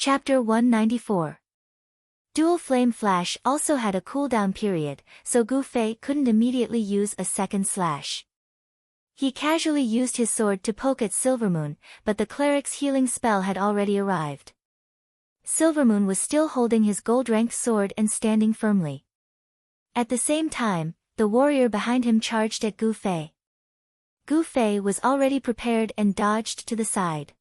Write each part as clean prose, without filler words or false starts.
Chapter 194. Dual Flame Flash also had a cooldown period, so Gu Fei couldn't immediately use a second slash. He casually used his sword to poke at Silvermoon, but the cleric's healing spell had already arrived. Silvermoon was still holding his gold-ranked sword and standing firmly. At the same time, the warrior behind him charged at Gu Fei. Gu Fei was already prepared and dodged to the side.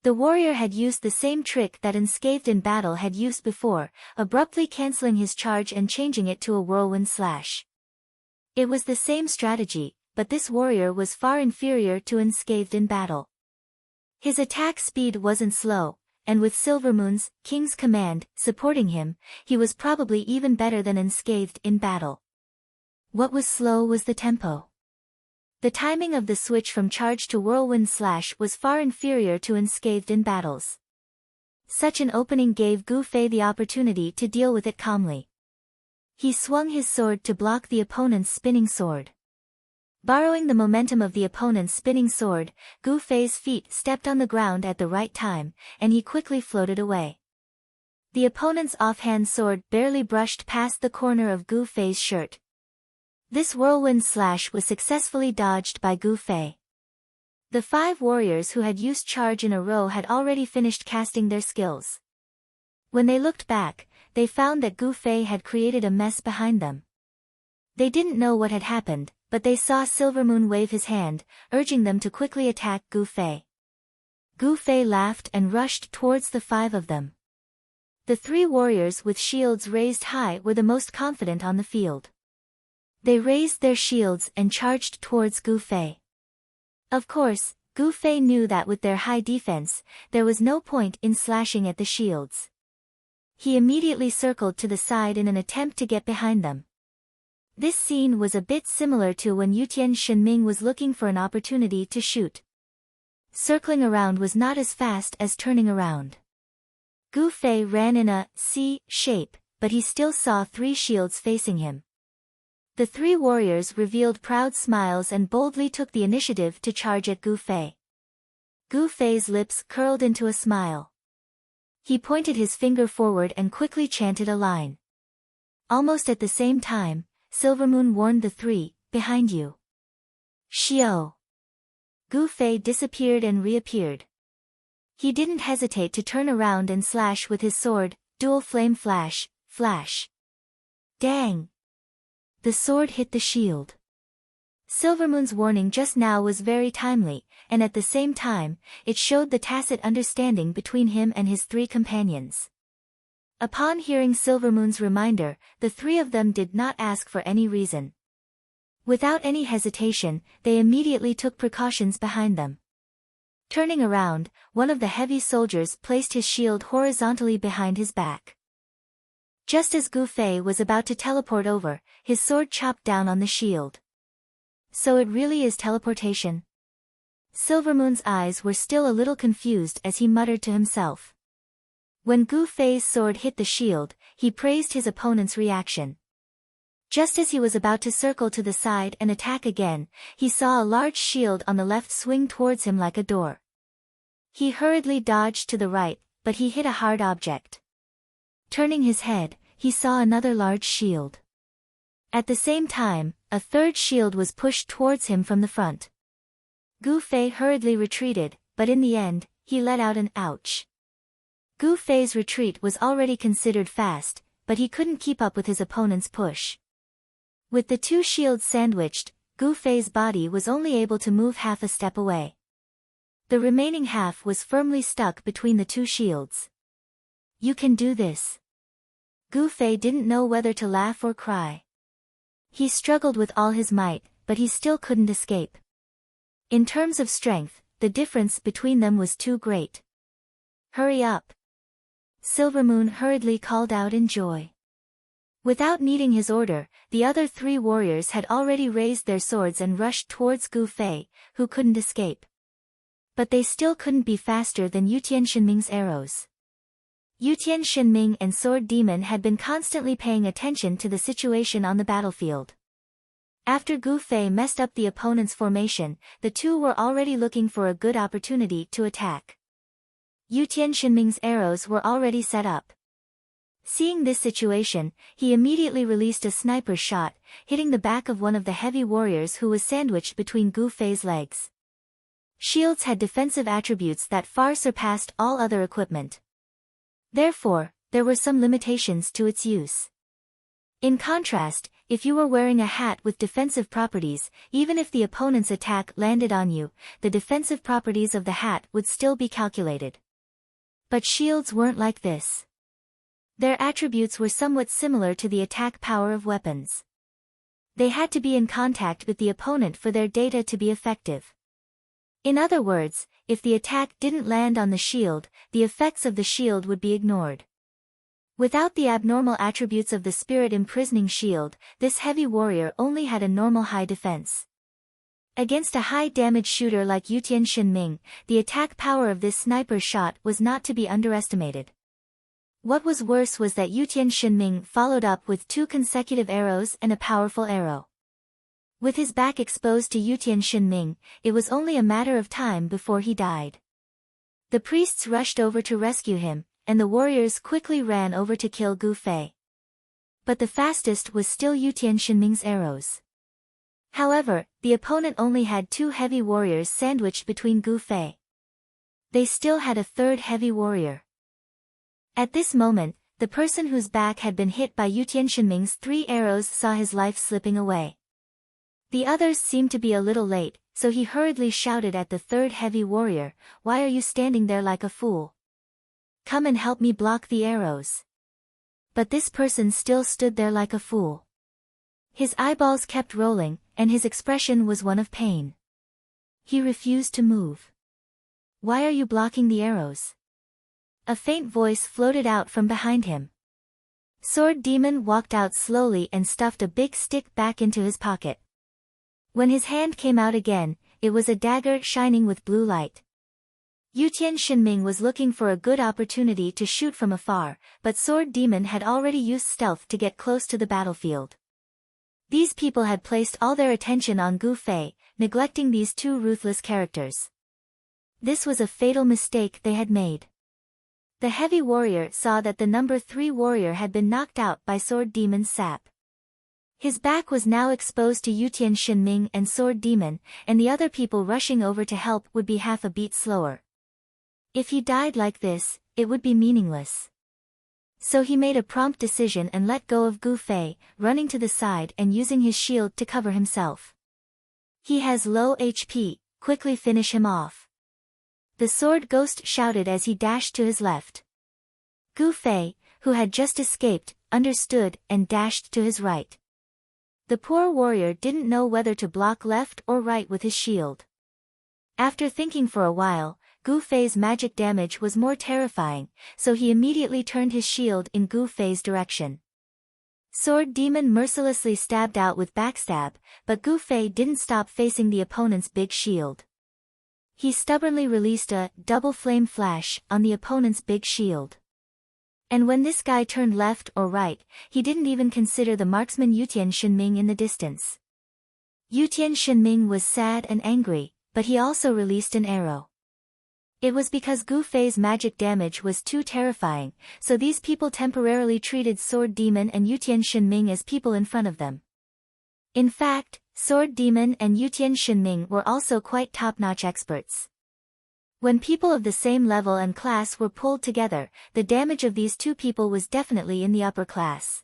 The warrior had used the same trick that Unscathed in battle had used before, abruptly cancelling his charge and changing it to a whirlwind slash. It was the same strategy, but this warrior was far inferior to Unscathed in battle. His attack speed wasn't slow, and with Silvermoon's, King's command, supporting him, he was probably even better than Unscathed in battle. What was slow was the tempo. The timing of the switch from charge to whirlwind slash was far inferior to Unscathed in battles. Such an opening gave Gu Fei the opportunity to deal with it calmly. He swung his sword to block the opponent's spinning sword. Borrowing the momentum of the opponent's spinning sword, Gu Fei's feet stepped on the ground at the right time, and he quickly floated away. The opponent's offhand sword barely brushed past the corner of Gu Fei's shirt. This whirlwind slash was successfully dodged by Gu Fei. The 5 warriors who had used charge in a row had already finished casting their skills. When they looked back, they found that Gu Fei had created a mess behind them. They didn't know what had happened, but they saw Silvermoon wave his hand, urging them to quickly attack Gu Fei. Gu Fei laughed and rushed towards the 5 of them. The 3 warriors with shields raised high were the most confident on the field. They raised their shields and charged towards Gu Fei. Of course, Gu Fei knew that with their high defense, there was no point in slashing at the shields. He immediately circled to the side in an attempt to get behind them. This scene was a bit similar to when Yutian Shenming was looking for an opportunity to shoot. Circling around was not as fast as turning around. Gu Fei ran in a C shape, but he still saw 3 shields facing him. The 3 warriors revealed proud smiles and boldly took the initiative to charge at Gu Fei. Gu Fei's lips curled into a smile. He pointed his finger forward and quickly chanted a line. Almost at the same time, Silvermoon warned the 3, "Behind you." Xiao. Gu Fei disappeared and reappeared. He didn't hesitate to turn around and slash with his sword, Dual Flame Flash, flash. Dang! The sword hit the shield. Silvermoon's warning just now was very timely, and at the same time, it showed the tacit understanding between him and his 3 companions. Upon hearing Silvermoon's reminder, the 3 of them did not ask for any reason. Without any hesitation, they immediately took precautions behind them. Turning around, one of the heavy soldiers placed his shield horizontally behind his back. Just as Gu Fei was about to teleport over, his sword chopped down on the shield. So it really is teleportation? Silvermoon's eyes were still a little confused as he muttered to himself. When Gu Fei's sword hit the shield, he praised his opponent's reaction. Just as he was about to circle to the side and attack again, he saw a large shield on the left swing towards him like a door. He hurriedly dodged to the right, but he hit a hard object. Turning his head, he saw another large shield. At the same time, a 3rd shield was pushed towards him from the front. Gu Fei hurriedly retreated, but in the end, he let out an ouch. Gu Fei's retreat was already considered fast, but he couldn't keep up with his opponent's push. With the 2 shields sandwiched, Gu Fei's body was only able to move half a step away. The remaining half was firmly stuck between the 2 shields. "You can do this." Gu Fei didn't know whether to laugh or cry. He struggled with all his might, but he still couldn't escape. In terms of strength, the difference between them was too great. "Hurry up!" Silvermoon hurriedly called out in joy. Without needing his order, the other 3 warriors had already raised their swords and rushed towards Gu Fei, who couldn't escape. But they still couldn't be faster than Yutian Shenming's arrows. Yutian Shenming and Sword Demon had been constantly paying attention to the situation on the battlefield. After Gu Fei messed up the opponent's formation, the 2 were already looking for a good opportunity to attack. Yu Tianxinming's arrows were already set up. Seeing this situation, he immediately released a sniper shot, hitting the back of one of the heavy warriors who was sandwiched between Gu Fei's legs. Shields had defensive attributes that far surpassed all other equipment. Therefore, there were some limitations to its use. In contrast, if you were wearing a hat with defensive properties, even if the opponent's attack landed on you, the defensive properties of the hat would still be calculated. But shields weren't like this. Their attributes were somewhat similar to the attack power of weapons. They had to be in contact with the opponent for their data to be effective. In other words, if the attack didn't land on the shield, the effects of the shield would be ignored. Without the abnormal attributes of the spirit imprisoning shield, this heavy warrior only had a normal high defense. Against a high damage shooter like Yu Tianxinming, the attack power of this sniper shot was not to be underestimated. What was worse was that Yu Tianxinming followed up with 2 consecutive arrows and a powerful arrow. With his back exposed to Yu Tianxinming, it was only a matter of time before he died. The priests rushed over to rescue him, and the warriors quickly ran over to kill Gu Fei. But the fastest was still Yu Tianxinming's arrows. However, the opponent only had 2 heavy warriors sandwiched between Gu Fei. They still had a 3rd heavy warrior. At this moment, the person whose back had been hit by Yu Tianxinming's 3 arrows saw his life slipping away. The others seemed to be a little late, so he hurriedly shouted at the 3rd heavy warrior, "Why are you standing there like a fool? Come and help me block the arrows." But this person still stood there like a fool. His eyeballs kept rolling, and his expression was one of pain. He refused to move. "Why are you blocking the arrows?" A faint voice floated out from behind him. Sword Demon walked out slowly and stuffed a big stick back into his pocket. When his hand came out again, it was a dagger shining with blue light. Yu Tianxinming was looking for a good opportunity to shoot from afar, but Sword Demon had already used stealth to get close to the battlefield. These people had placed all their attention on Gu Fei, neglecting these 2 ruthless characters. This was a fatal mistake they had made. The heavy warrior saw that the number 3 warrior had been knocked out by Sword Demon's sap. His back was now exposed to Yu Tianxinming and Sword Demon, and the other people rushing over to help would be half a beat slower. If he died like this, it would be meaningless. So he made a prompt decision and let go of Gu Fei, running to the side and using his shield to cover himself. "He has low HP, quickly finish him off." The sword ghost shouted as he dashed to his left. Gu Fei, who had just escaped, understood and dashed to his right. The poor warrior didn't know whether to block left or right with his shield. After thinking for a while, Gu Fei's magic damage was more terrifying, so he immediately turned his shield in Gu Fei's direction. Sword Demon mercilessly stabbed out with backstab, but Gu Fei didn't stop facing the opponent's big shield. He stubbornly released a double flame flash on the opponent's big shield. And when this guy turned left or right, he didn't even consider the marksman Yu Tianxinming in the distance. Yu Tianxinming was sad and angry, but he also released an arrow. It was because Gu Fei's magic damage was too terrifying, so these people temporarily treated Sword Demon and Yu Tianxinming as people in front of them. In fact, Sword Demon and Yu Tianxinming were also quite top-notch experts. When people of the same level and class were pulled together, the damage of these 2 people was definitely in the upper class.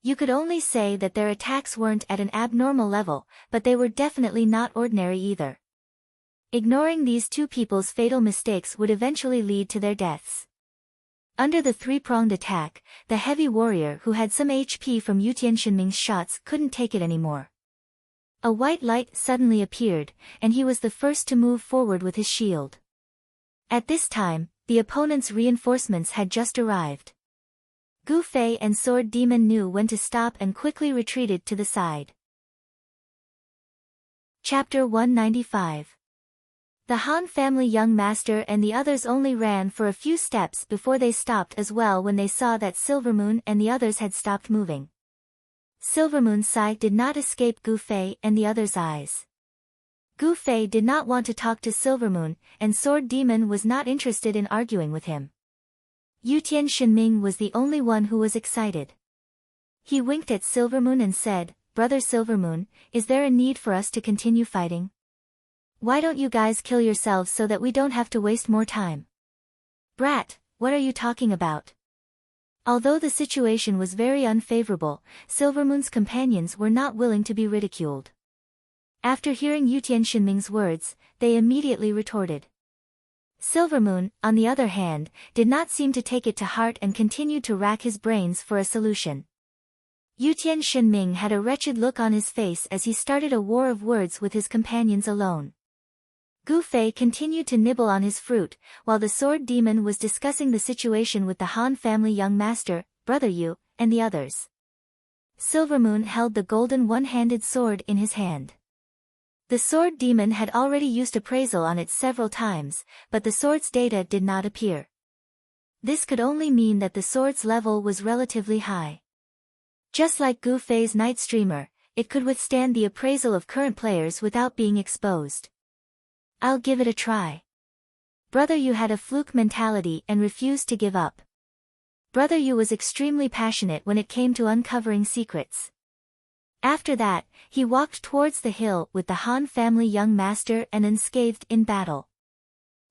You could only say that their attacks weren't at an abnormal level, but they were definitely not ordinary either. Ignoring these 2 people's fatal mistakes would eventually lead to their deaths. Under the 3-pronged attack, the heavy warrior who had some HP from Yu Tianxinming's shots couldn't take it anymore. A white light suddenly appeared, and he was the first to move forward with his shield. At this time, the opponent's reinforcements had just arrived. Gu Fei and Sword Demon knew when to stop and quickly retreated to the side. Chapter 195. The Han family young master and the others only ran for a few steps before they stopped as well when they saw that Silvermoon and the others had stopped moving. Silvermoon's sight did not escape Gu Fei and the others' eyes. Gu Fei did not want to talk to Silvermoon, and Sword Demon was not interested in arguing with him. Yutian Shenming was the only one who was excited. He winked at Silvermoon and said, "Brother Silvermoon, is there a need for us to continue fighting? Why don't you guys kill yourselves so that we don't have to waste more time?" "Brat, what are you talking about?" Although the situation was very unfavorable, Silvermoon's companions were not willing to be ridiculed. After hearing Yutian Shenming's words, they immediately retorted. Silvermoon, on the other hand, did not seem to take it to heart and continued to rack his brains for a solution. Yutian Shenming had a wretched look on his face as he started a war of words with his companions alone. Gu Fei continued to nibble on his fruit, while the Sword Demon was discussing the situation with the Han family young master, Brother Yu, and the others. Silvermoon held the golden one-handed sword in his hand. The Sword Demon had already used appraisal on it several times, but the sword's data did not appear. This could only mean that the sword's level was relatively high. Just like Gu Fei's Night Streamer, it could withstand the appraisal of current players without being exposed. "I'll give it a try." Brother Yu had a fluke mentality and refused to give up. Brother Yu was extremely passionate when it came to uncovering secrets. After that, he walked towards the hill with the Han family young master and unscathed in battle.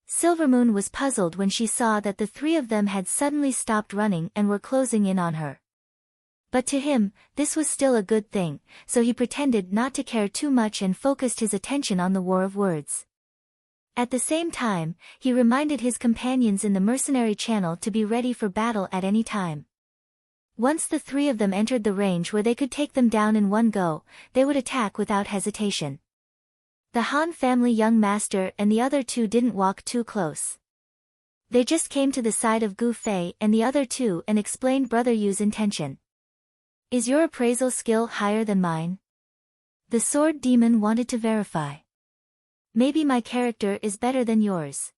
Silvermoon was puzzled when she saw that the three of them had suddenly stopped running and were closing in on her. But to him, this was still a good thing, so he pretended not to care too much and focused his attention on the war of words. At the same time, he reminded his companions in the mercenary channel to be ready for battle at any time. Once the three of them entered the range where they could take them down in one go, they would attack without hesitation. The Han family young master and the other two didn't walk too close. They just came to the side of Gu Fei and the other two and explained Brother Yu's intention. "Is your appraisal skill higher than mine?" The Sword Demon wanted to verify. "Maybe my character is better than yours."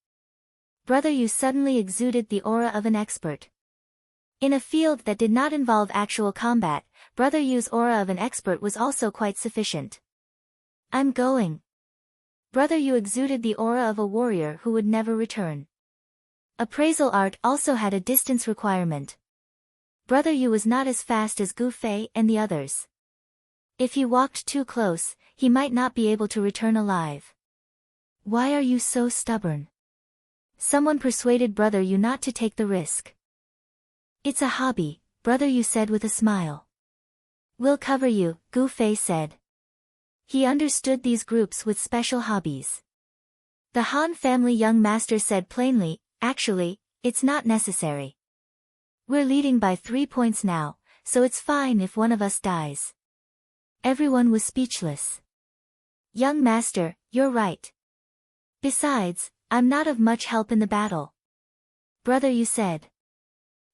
Brother Yu suddenly exuded the aura of an expert. In a field that did not involve actual combat, Brother Yu's aura of an expert was also quite sufficient. "I'm going." Brother Yu exuded the aura of a warrior who would never return. Appraisal art also had a distance requirement. Brother Yu was not as fast as Gu Fei and the others. If he walked too close, he might not be able to return alive. "Why are you so stubborn?" Someone persuaded Brother Yu not to take the risk. "It's a hobby," Brother Yu said with a smile. "We'll cover you," Gu Fei said. He understood these groups with special hobbies. The Han family young master said plainly, "Actually, it's not necessary. We're leading by 3 points now, so it's fine if one of us dies." Everyone was speechless. "Young master, you're right. Besides, I'm not of much help in the battle." Brother Yu said.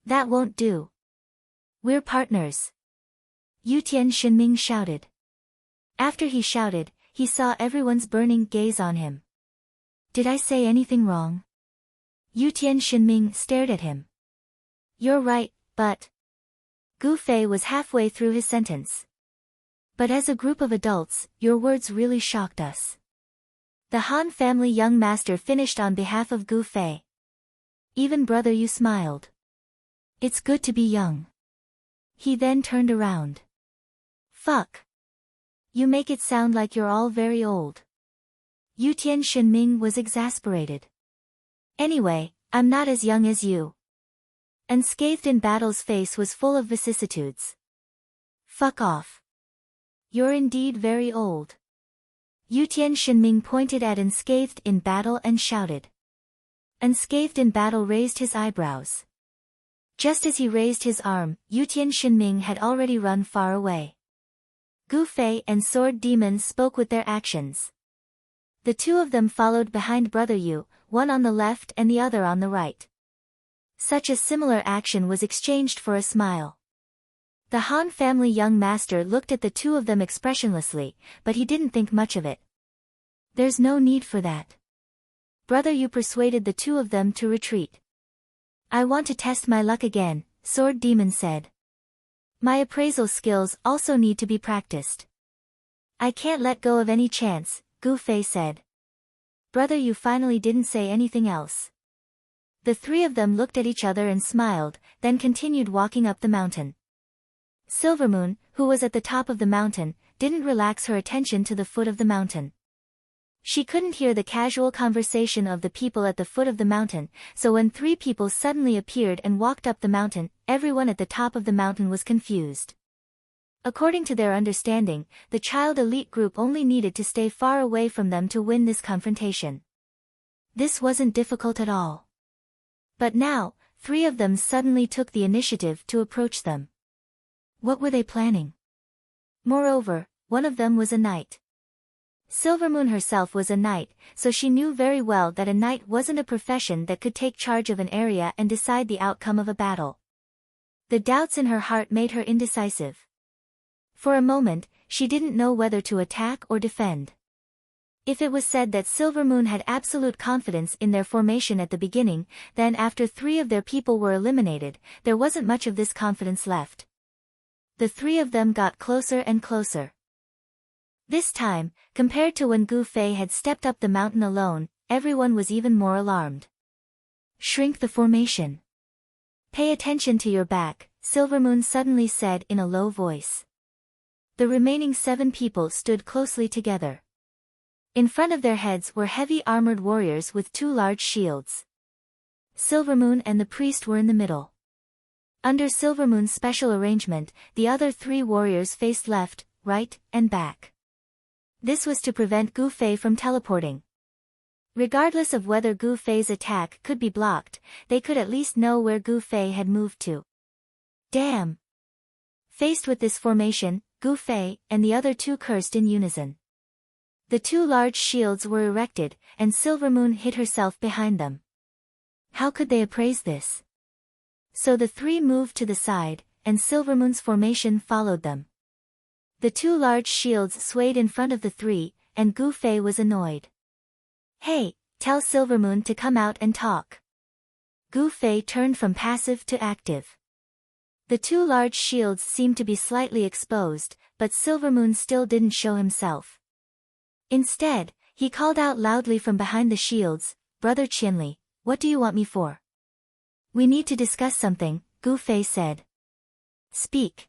"That won't do. We're partners." Yutian Shenming shouted. After he shouted, he saw everyone's burning gaze on him. "Did I say anything wrong?" Yutian Shenming stared at him. "You're right, but..." Gu Fei was halfway through his sentence. "But as a group of adults, your words really shocked us." The Han family young master finished on behalf of Gu Fei. Even Brother Yu smiled. "It's good to be young." He then turned around. "Fuck. You make it sound like you're all very old." Yutian Shenming was exasperated. "Anyway, I'm not as young as you." Unscathed in Battle's face was full of vicissitudes. "Fuck off. You're indeed very old." Yutian Shenming pointed at Unscathed in Battle and shouted. Unscathed in Battle raised his eyebrows. Just as he raised his arm, Yutian Shenming had already run far away. Gu Fei and Sword Demon spoke with their actions. The two of them followed behind Brother Yu, one on the left and the other on the right. Such a similar action was exchanged for a smile. The Han family young master looked at the two of them expressionlessly, but he didn't think much of it. "There's no need for that." Brother Yu persuaded the two of them to retreat. "I want to test my luck again," Sword Demon said. "My appraisal skills also need to be practiced. I can't let go of any chance," Gu Fei said. Brother, you finally didn't say anything else. The three of them looked at each other and smiled, then continued walking up the mountain. Silvermoon, who was at the top of the mountain, didn't relax her attention to the foot of the mountain. She couldn't hear the casual conversation of the people at the foot of the mountain, so when three people suddenly appeared and walked up the mountain, everyone at the top of the mountain was confused. According to their understanding, the child elite group only needed to stay far away from them to win this confrontation. This wasn't difficult at all. But now, three of them suddenly took the initiative to approach them. What were they planning? Moreover, one of them was a knight. Silvermoon herself was a knight, so she knew very well that a knight wasn't a profession that could take charge of an area and decide the outcome of a battle. The doubts in her heart made her indecisive. For a moment, she didn't know whether to attack or defend. If it was said that Silvermoon had absolute confidence in their formation at the beginning, then after three of their people were eliminated, there wasn't much of this confidence left. The three of them got closer and closer. This time, compared to when Gu Fei had stepped up the mountain alone, everyone was even more alarmed. Shrink the formation. Pay attention to your back, Silvermoon suddenly said in a low voice. The remaining 7 people stood closely together. In front of their heads were heavy armored warriors with 2 large shields. Silvermoon and the priest were in the middle. Under Silvermoon's special arrangement, the other 3 warriors faced left, right, and back. This was to prevent Gu Fei from teleporting. Regardless of whether Gu Fei's attack could be blocked, they could at least know where Gu Fei had moved to. Damn! Faced with this formation, Gu Fei and the other 2 cursed in unison. The 2 large shields were erected, and Silvermoon hid herself behind them. How could they appraise this? So the 3 moved to the side, and Silvermoon's formation followed them. The 2 large shields swayed in front of the 3, and Gu Fei was annoyed. Hey, tell Silvermoon to come out and talk. Gu Fei turned from passive to active. The 2 large shields seemed to be slightly exposed, but Silvermoon still didn't show himself. Instead, he called out loudly from behind the shields, Brother Qianli, what do you want me for? We need to discuss something, Gu Fei said. Speak.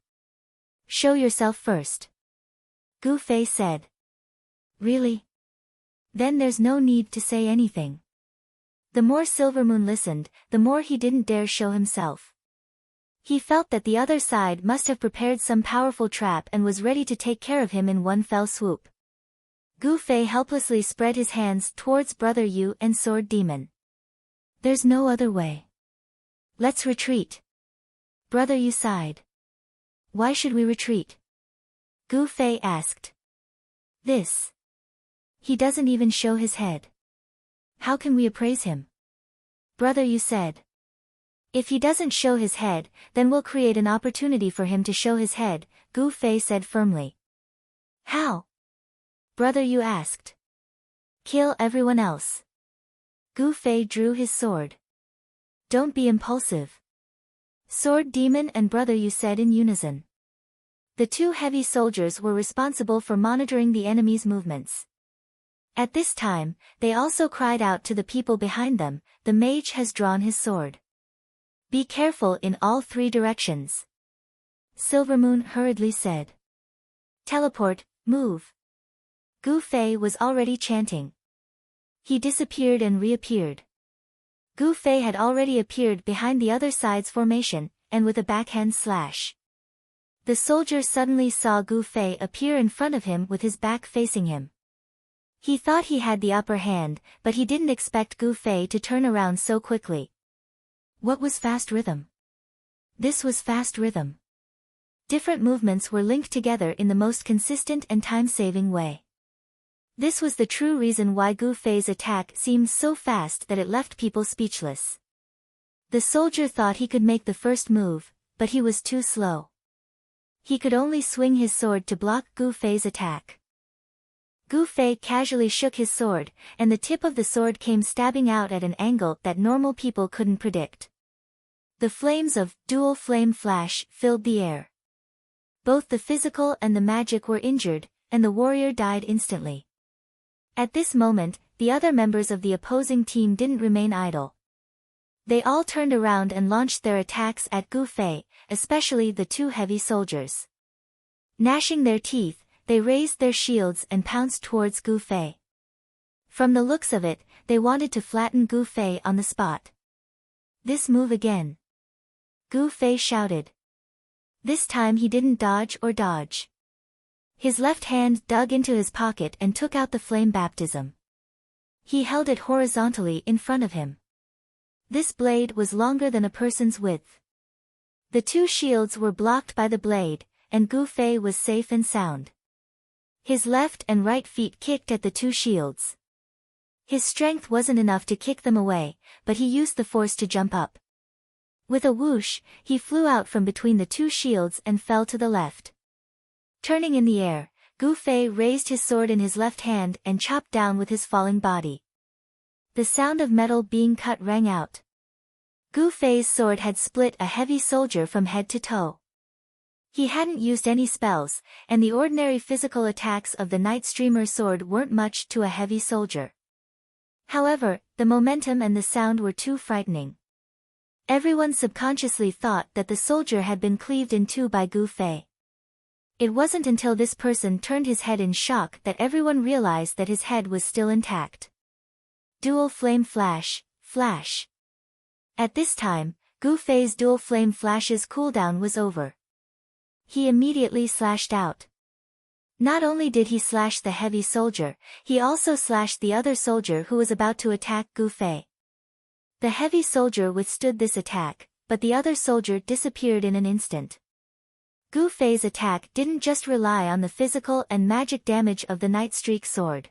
Show yourself first. Gu Fei said. Really? Then there's no need to say anything. The more Silvermoon listened, the more he didn't dare show himself. He felt that the other side must have prepared some powerful trap and was ready to take care of him in one fell swoop. Gu Fei helplessly spread his hands towards Brother Yu and Sword Demon. There's no other way. Let's retreat. Brother Yu sighed. Why should we retreat? Gu Fei asked. This. He doesn't even show his head. How can we appraise him? Brother Yu said. If he doesn't show his head, then we'll create an opportunity for him to show his head, Gu Fei said firmly. How? Brother Yu asked. Kill everyone else. Gu Fei drew his sword. Don't be impulsive. Sword Demon and Brother Yu said in unison. The 2 heavy soldiers were responsible for monitoring the enemy's movements. At this time, they also cried out to the people behind them, the mage has drawn his sword. Be careful in all 3 directions. Silvermoon hurriedly said. Teleport, move. Gu Fei was already chanting. He disappeared and reappeared. Gu Fei had already appeared behind the other side's formation, and with a backhand slash. The soldier suddenly saw Gu Fei appear in front of him with his back facing him. He thought he had the upper hand, but he didn't expect Gu Fei to turn around so quickly. What was fast rhythm? This was fast rhythm. Different movements were linked together in the most consistent and time-saving way. This was the true reason why Gu Fei's attack seemed so fast that it left people speechless. The soldier thought he could make the first move, but he was too slow. He could only swing his sword to block Gu Fei's attack. Gu Fei casually shook his sword, and the tip of the sword came stabbing out at an angle that normal people couldn't predict. The flames of dual flame flash filled the air. Both the physical and the magic were injured, and the warrior died instantly. At this moment, the other members of the opposing team didn't remain idle. They all turned around and launched their attacks at Gu Fei, especially the two heavy soldiers. Gnashing their teeth, they raised their shields and pounced towards Gu Fei. From the looks of it, they wanted to flatten Gu Fei on the spot. This move again. Gu Fei shouted. This time he didn't dodge or dodge. His left hand dug into his pocket and took out the flame baptism. He held it horizontally in front of him. This blade was longer than a person's width. The two shields were blocked by the blade, and Gu Fei was safe and sound. His left and right feet kicked at the two shields. His strength wasn't enough to kick them away, but he used the force to jump up. With a whoosh, he flew out from between the two shields and fell to the left. Turning in the air, Gu Fei raised his sword in his left hand and chopped down with his falling body. The sound of metal being cut rang out. Gu Fei's sword had split a heavy soldier from head to toe. He hadn't used any spells, and the ordinary physical attacks of the Night Streamer's sword weren't much to a heavy soldier. However, the momentum and the sound were too frightening. Everyone subconsciously thought that the soldier had been cleaved in two by Gu Fei. It wasn't until this person turned his head in shock that everyone realized that his head was still intact. Dual Flame Flash, Flash. At this time, Gu Fei's Dual Flame Flash's cooldown was over. He immediately slashed out. Not only did he slash the heavy soldier, he also slashed the other soldier who was about to attack Gu Fei. The heavy soldier withstood this attack, but the other soldier disappeared in an instant. Gu Fei's attack didn't just rely on the physical and magic damage of the Night Streak sword.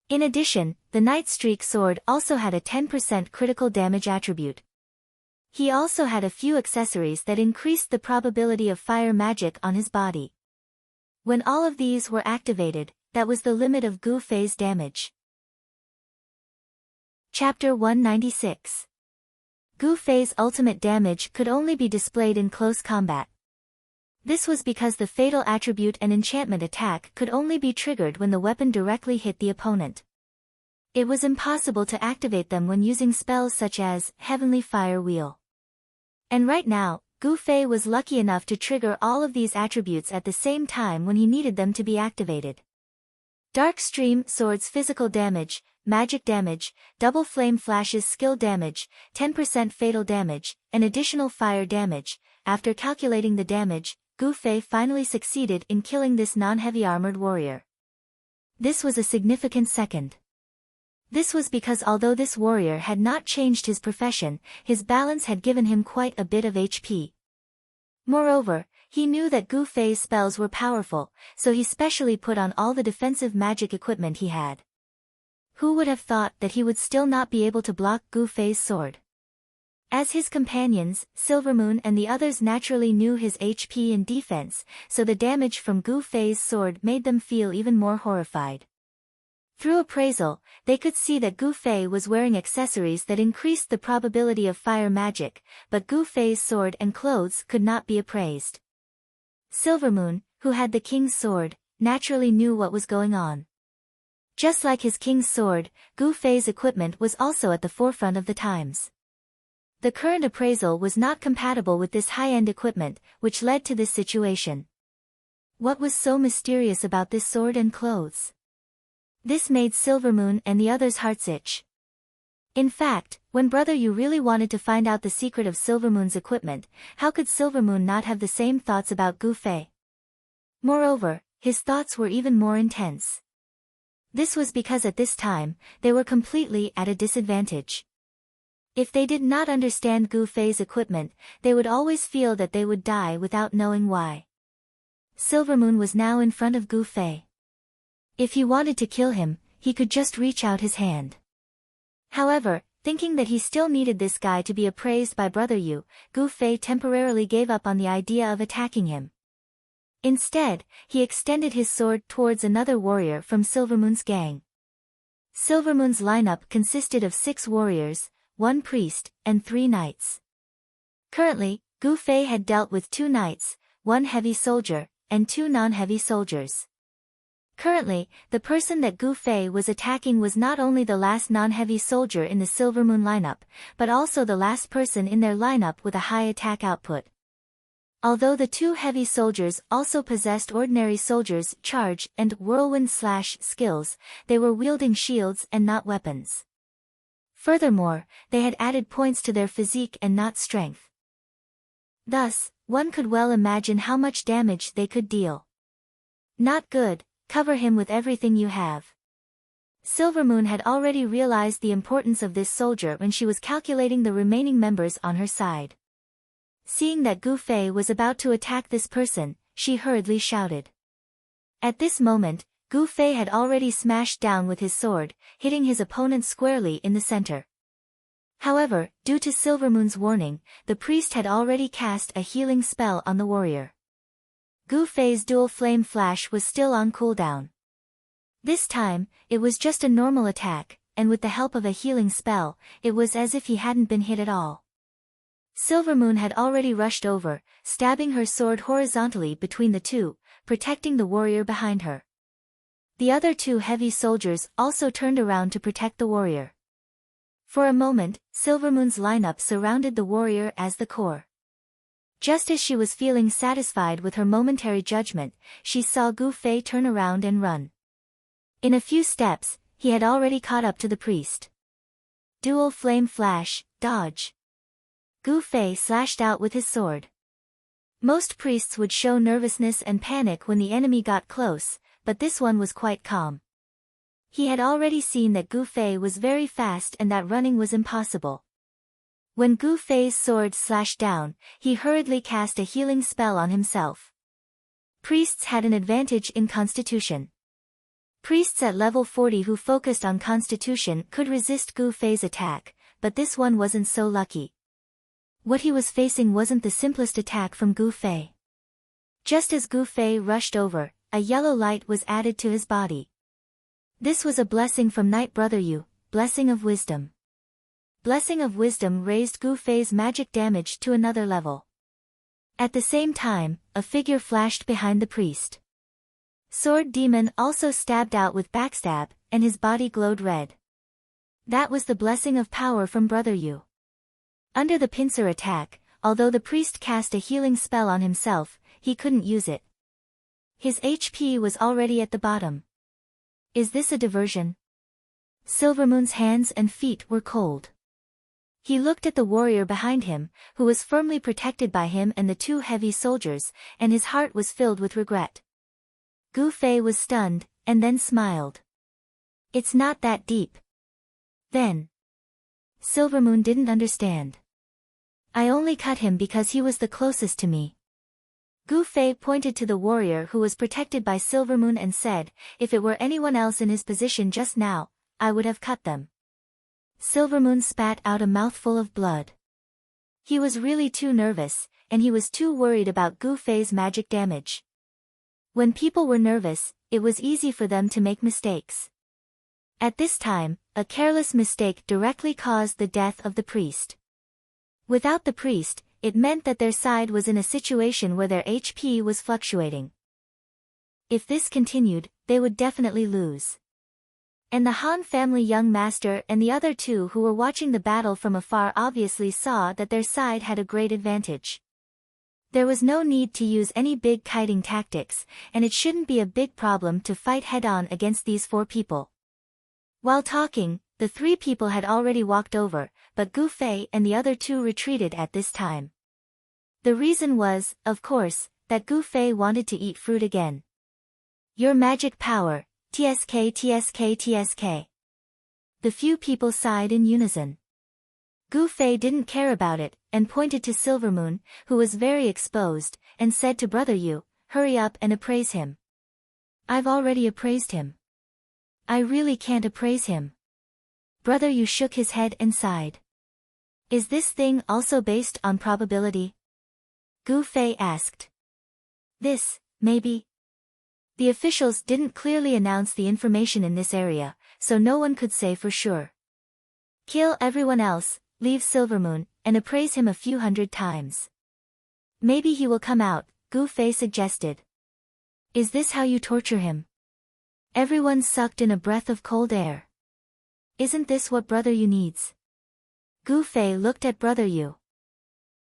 In addition, the Night Streak sword also had a 10% critical damage attribute. He also had a few accessories that increased the probability of fire magic on his body. When all of these were activated, that was the limit of Gu Fei's damage. Chapter 196. Gu Fei's ultimate damage could only be displayed in close combat. This was because the fatal attribute and enchantment attack could only be triggered when the weapon directly hit the opponent. It was impossible to activate them when using spells such as Heavenly Fire Wheel. And right now, Gu Fei was lucky enough to trigger all of these attributes at the same time when he needed them to be activated. Dark Stream Sword's physical damage, magic damage, Double Flame Flash's skill damage, 10% fatal damage, and additional fire damage. After calculating the damage, Gu Fei finally succeeded in killing this non-heavy armored warrior. This was a significant second. This was because although this warrior had not changed his profession, his balance had given him quite a bit of HP. Moreover, he knew that Gu Fei's spells were powerful, so he specially put on all the defensive magic equipment he had. Who would have thought that he would still not be able to block Gu Fei's sword? As his companions, Silvermoon and the others naturally knew his HP and defense, so the damage from Gu Fei's sword made them feel even more horrified. Through appraisal, they could see that Gu Fei was wearing accessories that increased the probability of fire magic, but Gu Fei's sword and clothes could not be appraised. Silvermoon, who had the king's sword, naturally knew what was going on. Just like his king's sword, Gu Fei's equipment was also at the forefront of the times. The current appraisal was not compatible with this high-end equipment, which led to this situation. What was so mysterious about this sword and clothes? This made Silvermoon and the others' hearts itch. In fact, when Brother Yu really wanted to find out the secret of Silvermoon's equipment, how could Silvermoon not have the same thoughts about Gu Fei? Moreover, his thoughts were even more intense. This was because at this time, they were completely at a disadvantage. If they did not understand Gu Fei's equipment, they would always feel that they would die without knowing why. Silvermoon was now in front of Gu Fei. If he wanted to kill him, he could just reach out his hand. However, thinking that he still needed this guy to be appraised by Brother Yu, Gu Fei temporarily gave up on the idea of attacking him. Instead, he extended his sword towards another warrior from Silvermoon's gang. Silvermoon's lineup consisted of 6 warriors, 1 priest, and 3 knights. Currently, Gu Fei had dealt with 2 knights, 1 heavy soldier, and 2 non-heavy soldiers. Currently, the person that Gu Fei was attacking was not only the last non-heavy soldier in the Silver Moon lineup, but also the last person in their lineup with a high attack output. Although the two heavy soldiers also possessed ordinary soldiers' charge and whirlwind slash skills, they were wielding shields and not weapons. Furthermore, they had added points to their physique and not strength. Thus, one could well imagine how much damage they could deal. Not good, cover him with everything you have. Silvermoon had already realized the importance of this soldier when she was calculating the remaining members on her side. Seeing that Gu Fei was about to attack this person, she hurriedly shouted. At this moment, Gu Fei had already smashed down with his sword, hitting his opponent squarely in the center. However, due to Silvermoon's warning, the priest had already cast a healing spell on the warrior. Gu Fei's dual flame flash was still on cooldown. This time, it was just a normal attack, and with the help of a healing spell, it was as if he hadn't been hit at all. Silvermoon had already rushed over, stabbing her sword horizontally between the two, protecting the warrior behind her. The other two heavy soldiers also turned around to protect the warrior. For a moment, Silvermoon's lineup surrounded the warrior as the core. Just as she was feeling satisfied with her momentary judgment, she saw Gu Fei turn around and run. In a few steps, he had already caught up to the priest. Dual flame flash, dodge. Gu Fei slashed out with his sword. Most priests would show nervousness and panic when the enemy got close, but this one was quite calm. He had already seen that Gu Fei was very fast and that running was impossible. When Gu Fei's sword slashed down, he hurriedly cast a healing spell on himself. Priests had an advantage in Constitution. Priests at level 40 who focused on Constitution could resist Gu Fei's attack, but this one wasn't so lucky. What he was facing wasn't the simplest attack from Gu Fei. Just as Gu Fei rushed over, a yellow light was added to his body. This was a blessing from Night Brother Yu, Blessing of Wisdom. Blessing of Wisdom raised Gu Fei's magic damage to another level. At the same time, a figure flashed behind the priest. Sword Demon also stabbed out with backstab, and his body glowed red. That was the blessing of power from Brother Yu. Under the pincer attack, although the priest cast a healing spell on himself, he couldn't use it. His HP was already at the bottom. Is this a diversion? Silvermoon's hands and feet were cold. He looked at the warrior behind him, who was firmly protected by him and the two heavy soldiers, and his heart was filled with regret. Gu Fei was stunned, and then smiled. It's not that deep. Then. Silvermoon didn't understand. I only cut him because he was the closest to me. Gu Fei pointed to the warrior who was protected by Silvermoon and said, if it were anyone else in his position just now, I would have cut them. Silvermoon spat out a mouthful of blood. He was really too nervous, and he was too worried about Gu Fei's magic damage. When people were nervous, it was easy for them to make mistakes. At this time, a careless mistake directly caused the death of the priest. Without the priest, it meant that their side was in a situation where their HP was fluctuating. If this continued, they would definitely lose. And the Han family young master and the other two who were watching the battle from afar obviously saw that their side had a great advantage. There was no need to use any big kiting tactics, and it shouldn't be a big problem to fight head-on against these four people. While talking, the three people had already walked over, but Gu Fei and the other two retreated at this time. The reason was, of course, that Gu Fei wanted to eat fruit again. Your magic power, TSK TSK TSK. The few people sighed in unison. Gu Fei didn't care about it, and pointed to Silvermoon, who was very exposed, and said to Brother Yu, hurry up and appraise him. I've already appraised him. I really can't appraise him. Brother Yu shook his head and sighed. Is this thing also based on probability? Gu Fei asked. This, maybe. The officials didn't clearly announce the information in this area, so no one could say for sure. Kill everyone else, leave Silvermoon, and appraise him a few hundred times. Maybe he will come out, Gu Fei suggested. Is this how you torture him? Everyone sucked in a breath of cold air. Isn't this what Brother Yu needs? Gu Fei looked at Brother Yu.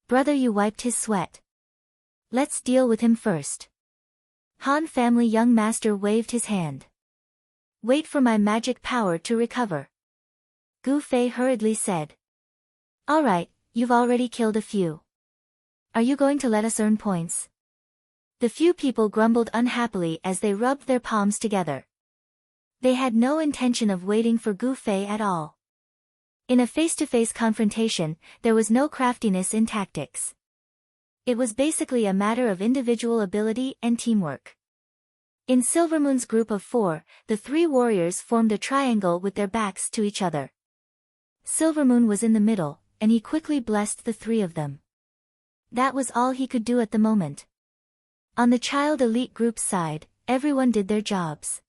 Brother Yu wiped his sweat. Let's deal with him first. Han family young master waved his hand. Wait for my magic power to recover. Gu Fei hurriedly said. Alright, you've already killed a few. Are you going to let us earn points? The few people grumbled unhappily as they rubbed their palms together. They had no intention of waiting for Gu Fei at all. In a face-to-face confrontation, there was no craftiness in tactics. It was basically a matter of individual ability and teamwork. In Silvermoon's group of 4, the 3 warriors formed a triangle with their backs to each other. Silvermoon was in the middle, and he quickly blessed the 3 of them. That was all he could do at the moment. On the child elite group's side, everyone did their jobs.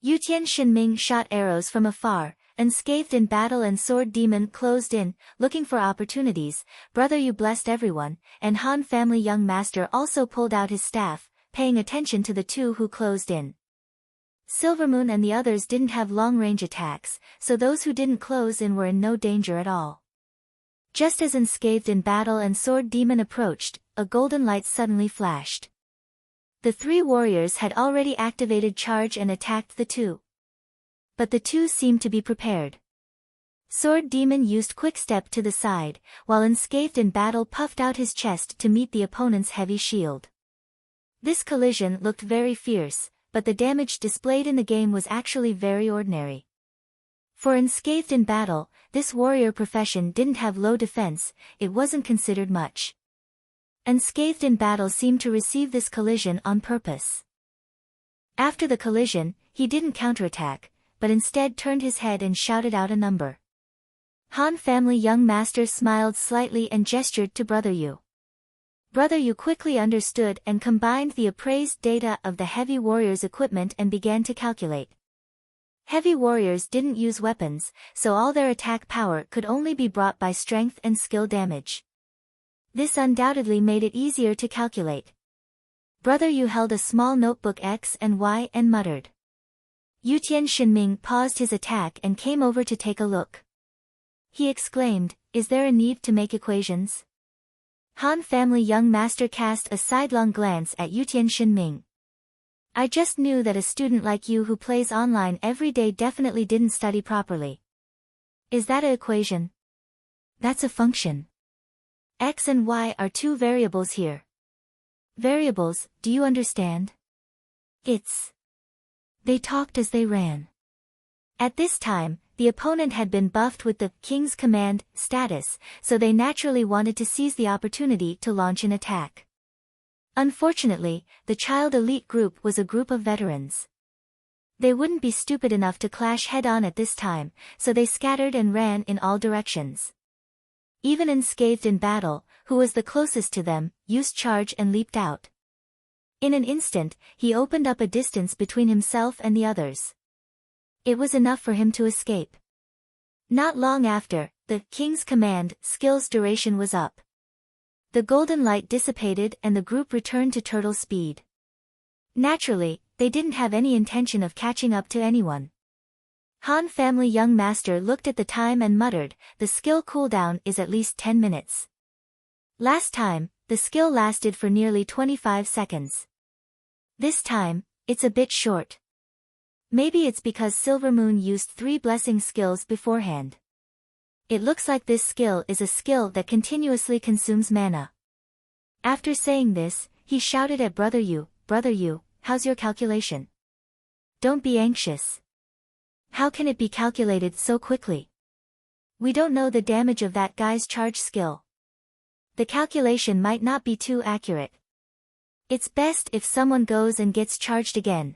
Yutian Shinming shot arrows from afar, unscathed in battle, and Sword Demon closed in, looking for opportunities. Brother Yu blessed everyone, and Han family young master also pulled out his staff, paying attention to the 2 who closed in. Silvermoon and the others didn't have long-range attacks, so those who didn't close in were in no danger at all. Just as unscathed in battle and Sword Demon approached, a golden light suddenly flashed. The 3 warriors had already activated charge and attacked the 2. But the 2 seemed to be prepared. Sword Demon used quick step to the side, while unscathed in battle puffed out his chest to meet the opponent's heavy shield. This collision looked very fierce, but the damage displayed in the game was actually very ordinary. For unscathed in battle, this warrior profession didn't have low defense, it wasn't considered much. Unscathed in battle seemed to receive this collision on purpose. After the collision, he didn't counterattack, but instead turned his head and shouted out a number. Han family young master smiled slightly and gestured to Brother Yu. Brother Yu quickly understood and combined the appraised data of the heavy warrior's equipment and began to calculate. Heavy warriors didn't use weapons, so all their attack power could only be brought by strength and skill damage. This undoubtedly made it easier to calculate. Brother Yu held a small notebook X and Y and muttered. Yutian Shinming paused his attack and came over to take a look. He exclaimed, "Is there a need to make equations?" Han family young master cast a sidelong glance at Yutian Shinming. I just knew that a student like you who plays online every day definitely didn't study properly. Is that an equation? That's a function. X and Y are 2 variables here. Variables, do you understand? It's... They talked as they ran. At this time, the opponent had been buffed with the King's Command status, so they naturally wanted to seize the opportunity to launch an attack. Unfortunately, the child elite group was a group of veterans. They wouldn't be stupid enough to clash head-on at this time, so they scattered and ran in all directions. Even unscathed in battle, who was the closest to them, used charge and leaped out. In an instant, he opened up a distance between himself and the others. It was enough for him to escape. Not long after, the King's Command skill's duration was up. The golden light dissipated and the group returned to turtle speed. Naturally, they didn't have any intention of catching up to anyone. Han family young master looked at the time and muttered, "The skill cooldown is at least 10 minutes. Last time, the skill lasted for nearly 25 seconds. This time, it's a bit short. Maybe it's because Silvermoon used 3 blessing skills beforehand. It looks like this skill is a skill that continuously consumes mana." After saying this, he shouted at Brother Yu, "Brother Yu, how's your calculation? Don't be anxious. How can it be calculated so quickly? We don't know the damage of that guy's charge skill. The calculation might not be too accurate. It's best if someone goes and gets charged again."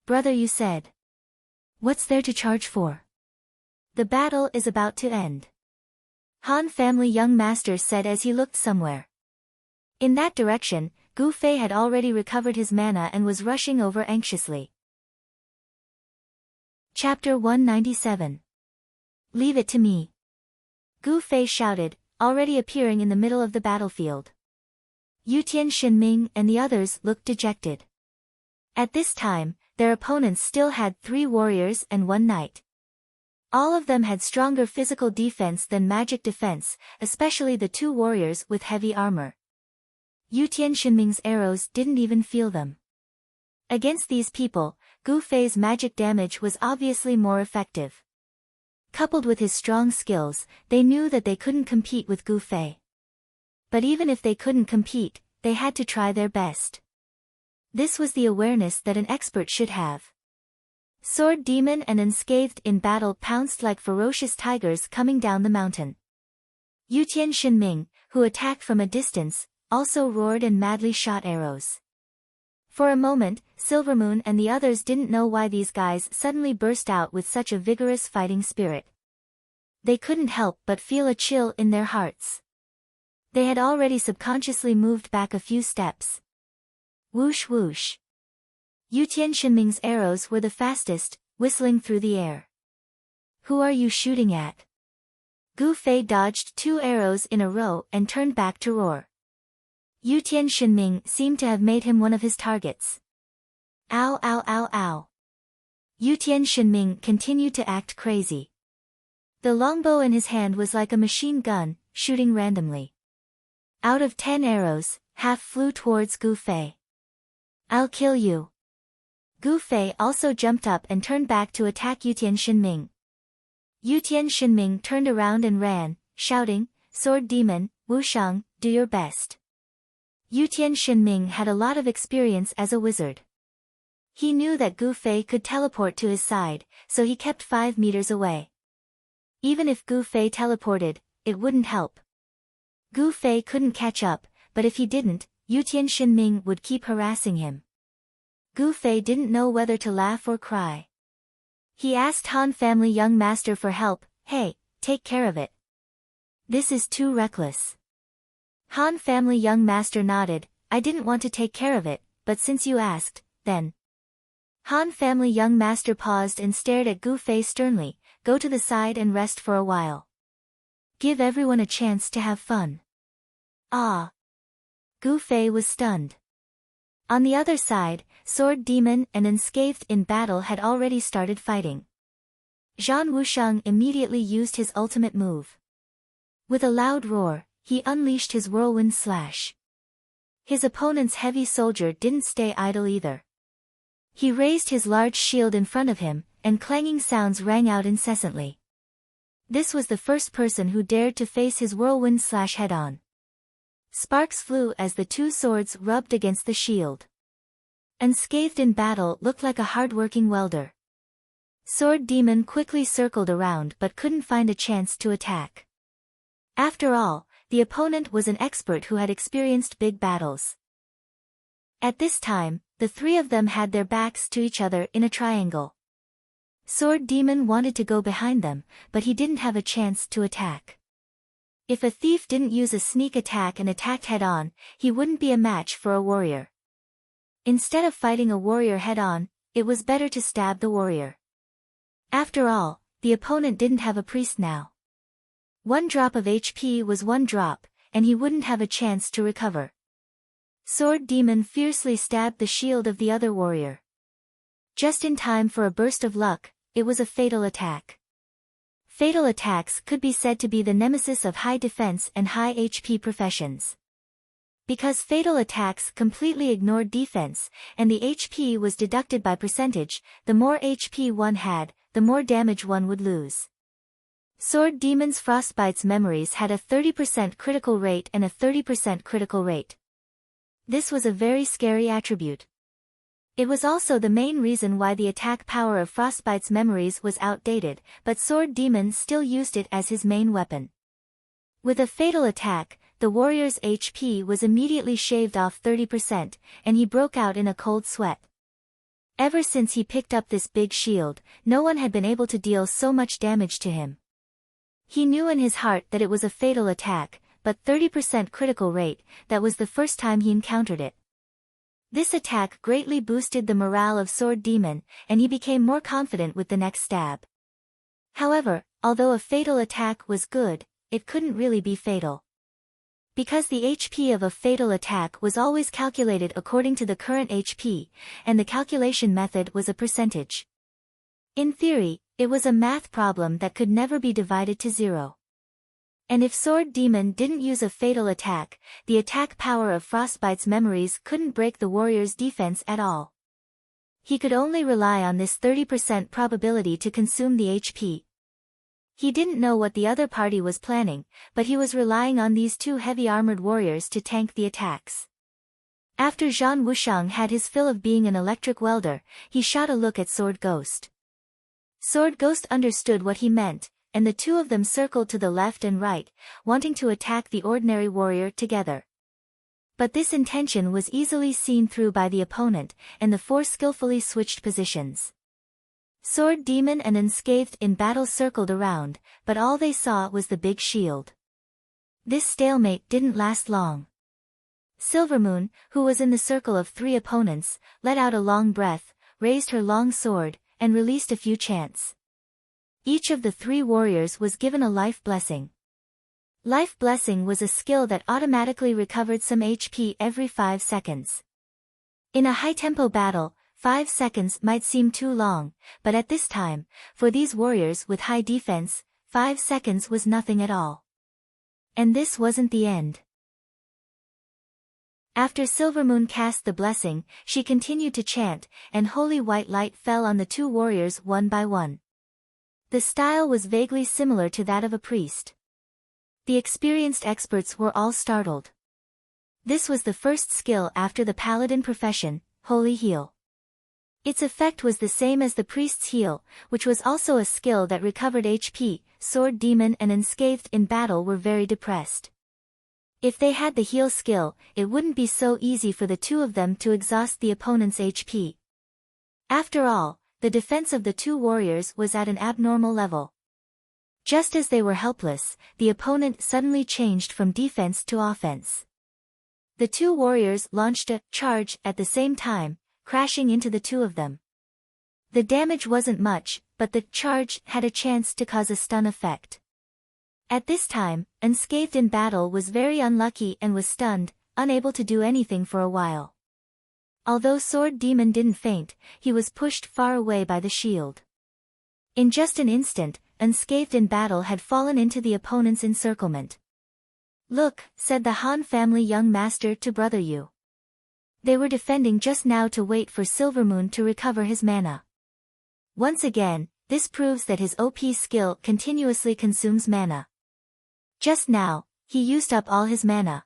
Brother Yu said. "What's there to charge for? The battle is about to end." Han family young master said as he looked somewhere. In that direction, Gu Fei had already recovered his mana and was rushing over anxiously. Chapter 197. Leave it to me. Gu Fei shouted, already appearing in the middle of the battlefield. Yutian Shinming and the others looked dejected. At this time, their opponents still had 3 warriors and 1 knight. All of them had stronger physical defense than magic defense, especially the 2 warriors with heavy armor. Yu Tianxinming's arrows didn't even feel them. Against these people, Gu Fei's magic damage was obviously more effective. Coupled with his strong skills, they knew that they couldn't compete with Gu Fei. But even if they couldn't compete, they had to try their best. This was the awareness that an expert should have. Sword Demon and Unscathed in battle pounced like ferocious tigers coming down the mountain. Yu Tianxinming, who attacked from a distance, also roared and madly shot arrows. For a moment, Silvermoon and the others didn't know why these guys suddenly burst out with such a vigorous fighting spirit. They couldn't help but feel a chill in their hearts. They had already subconsciously moved back a few steps. Whoosh whoosh. Yu Tianxinming's arrows were the fastest, whistling through the air. Who are you shooting at? Gu Fei dodged 2 arrows in a row and turned back to roar. Yu Tianxinming seemed to have made him one of his targets. Ow ow ow ow. Yu Tianxinming continued to act crazy. The longbow in his hand was like a machine gun, shooting randomly. Out of 10 arrows, half flew towards Gu Fei. I'll kill you. Gu Fei also jumped up and turned back to attack Yu Tianxinming. Yu Tianxinming turned around and ran, shouting, Sword Demon, Wushang, do your best. Yu Tianxinming had a lot of experience as a wizard. He knew that Gu Fei could teleport to his side, so he kept 5 meters away. Even if Gu Fei teleported, it wouldn't help. Gu Fei couldn't catch up, but if he didn't, Yu Tianxinming would keep harassing him. Gu Fei didn't know whether to laugh or cry. He asked Han family young master for help. Hey, take care of it. This is too reckless. Han family young master nodded. I didn't want to take care of it, but since you asked, then. Han family young master paused and stared at Gu Fei sternly. Go to the side and rest for a while. Give everyone a chance to have fun. Ah. Gu Fei was stunned. On the other side, Sword Demon and Unscathed in battle had already started fighting. Zhan Wushang immediately used his ultimate move. With a loud roar, he unleashed his whirlwind slash. His opponent's heavy soldier didn't stay idle either. He raised his large shield in front of him, and clanging sounds rang out incessantly. This was the first person who dared to face his whirlwind slash head-on. Sparks flew as the 2 swords rubbed against the shield. Unscathed in battle looked like a hard-working welder. Sword Demon quickly circled around but couldn't find a chance to attack. After all, the opponent was an expert who had experienced big battles. At this time, the 3 of them had their backs to each other in a triangle. Sword Demon wanted to go behind them, but he didn't have a chance to attack. If a thief didn't use a sneak attack and attacked head-on, he wouldn't be a match for a warrior. Instead of fighting a warrior head-on, it was better to stab the warrior. After all, the opponent didn't have a priest now. 1 drop of HP was 1 drop, and he wouldn't have a chance to recover. Sword Demon fiercely stabbed the shield of the other warrior. Just in time for a burst of luck, it was a fatal attack. Fatal attacks could be said to be the nemesis of high defense and high HP professions. Because fatal attacks completely ignored defense, and the HP was deducted by percentage, the more HP one had, the more damage one would lose. Sword Demon's Frostbite's memories had a 30% critical rate and a 30% critical rate. This was a very scary attribute. It was also the main reason why the attack power of Frostbite's memories was outdated, but Sword Demon still used it as his main weapon. With a fatal attack, the warrior's HP was immediately shaved off 30%, and he broke out in a cold sweat. Ever since he picked up this big shield, no one had been able to deal so much damage to him. He knew in his heart that it was a fatal attack, but 30% critical rate, that was the first time he encountered it. This attack greatly boosted the morale of Sword Demon, and he became more confident with the next stab. However, although a fatal attack was good, it couldn't really be fatal. Because the HP of a fatal attack was always calculated according to the current HP, and the calculation method was a percentage. In theory, it was a math problem that could never be divided to zero. And if Sword Demon didn't use a fatal attack, the attack power of Frostbite's memories couldn't break the warrior's defense at all. He could only rely on this 30% probability to consume the HP. He didn't know what the other party was planning, but he was relying on these two heavy-armored warriors to tank the attacks. After Zhang Wushang had his fill of being an electric welder, he shot a look at Sword Ghost. Sword Ghost understood what he meant, and the two of them circled to the left and right, wanting to attack the ordinary warrior together. But this intention was easily seen through by the opponent, and the four skillfully switched positions. Sword Demon and Unscathed in battle circled around, but all they saw was the big shield. This stalemate didn't last long. Silvermoon, who was in the circle of three opponents, let out a long breath, raised her long sword, and released a few chants. Each of the three warriors was given a life blessing. Life blessing was a skill that automatically recovered some HP every 5 seconds. In a high-tempo battle, 5 seconds might seem too long, but at this time, for these warriors with high defense, 5 seconds was nothing at all. And this wasn't the end. After Silvermoon cast the blessing, she continued to chant, and holy white light fell on the two warriors one by one. The style was vaguely similar to that of a priest. The experienced experts were all startled. This was the first skill after the paladin profession, Holy Heal. Its effect was the same as the priest's heal, which was also a skill that recovered HP. Sword Demon and Unscathed in battle were very depressed. If they had the heal skill, it wouldn't be so easy for the two of them to exhaust the opponent's HP. After all, the defense of the two warriors was at an abnormal level. Just as they were helpless, the opponent suddenly changed from defense to offense. The two warriors launched a charge at the same time, crashing into the two of them. The damage wasn't much, but the charge had a chance to cause a stun effect. At this time, Unscathed in battle was very unlucky and was stunned, unable to do anything for a while. Although Sword Demon didn't faint, he was pushed far away by the shield. In just an instant, Unscathed in battle had fallen into the opponent's encirclement. "Look," said the Han family young master to Brother Yu. They were defending just now to wait for Silvermoon to recover his mana. Once again, this proves that his OP skill continuously consumes mana. Just now, he used up all his mana.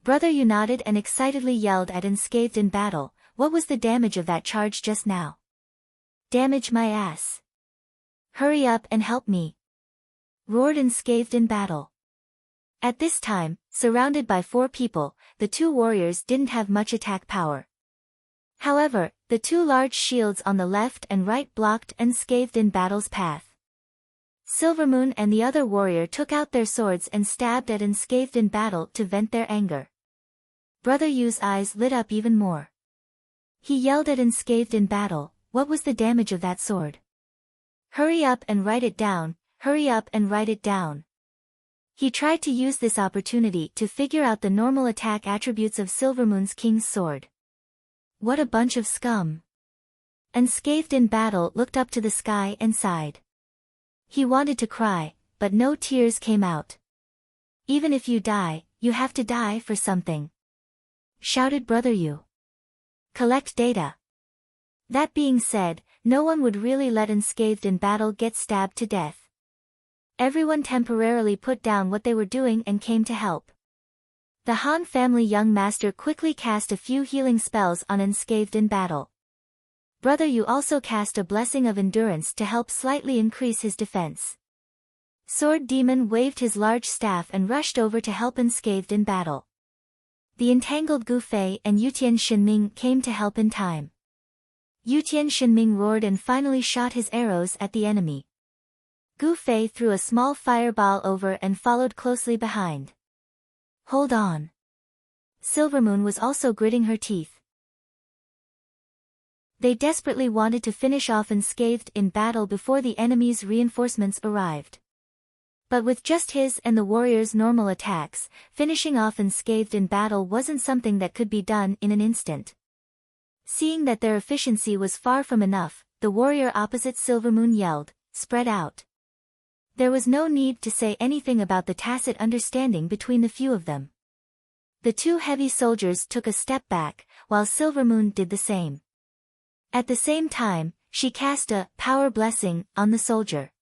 Brother Yu nodded and excitedly yelled at Unscathed in battle, "What was the damage of that charge just now?" "Damage my ass. Hurry up and help me," roared Unscathed in battle. At this time, surrounded by 4 people, the two warriors didn't have much attack power. However, the 2 large shields on the left and right blocked Unscathed in battle's path. Silvermoon and the other warrior took out their swords and stabbed at Unscathed in battle to vent their anger. Brother Yu's eyes lit up even more. He yelled at Unscathed in battle, "What was the damage of that sword? Hurry up and write it down, hurry up and write it down." He tried to use this opportunity to figure out the normal attack attributes of Silvermoon's king's sword. What a bunch of scum. Unscathed in battle looked up to the sky and sighed. He wanted to cry, but no tears came out. "Even if you die, you have to die for something," shouted Brother Yu. "Collect data." That being said, no one would really let Unscathed in battle get stabbed to death. Everyone temporarily put down what they were doing and came to help. The Han family young master quickly cast a few healing spells on Unscathed in battle. Brother Yu also cast a blessing of endurance to help slightly increase his defense. Sword Demon waved his large staff and rushed over to help Unscathed in battle. The entangled Gu Fei and Yutian Shinming came to help in time. Yutian Shinming roared and finally shot his arrows at the enemy. Gu Fei threw a small fireball over and followed closely behind. "Hold on." Silvermoon was also gritting her teeth. They desperately wanted to finish off Unscathed in battle before the enemy's reinforcements arrived. But with just his and the warrior's normal attacks, finishing off Unscathed in battle wasn't something that could be done in an instant. Seeing that their efficiency was far from enough, the warrior opposite Silvermoon yelled, "Spread out." There was no need to say anything about the tacit understanding between the few of them. The two heavy soldiers took a step back, while Silvermoon did the same. At the same time, she cast a power blessing on the soldier.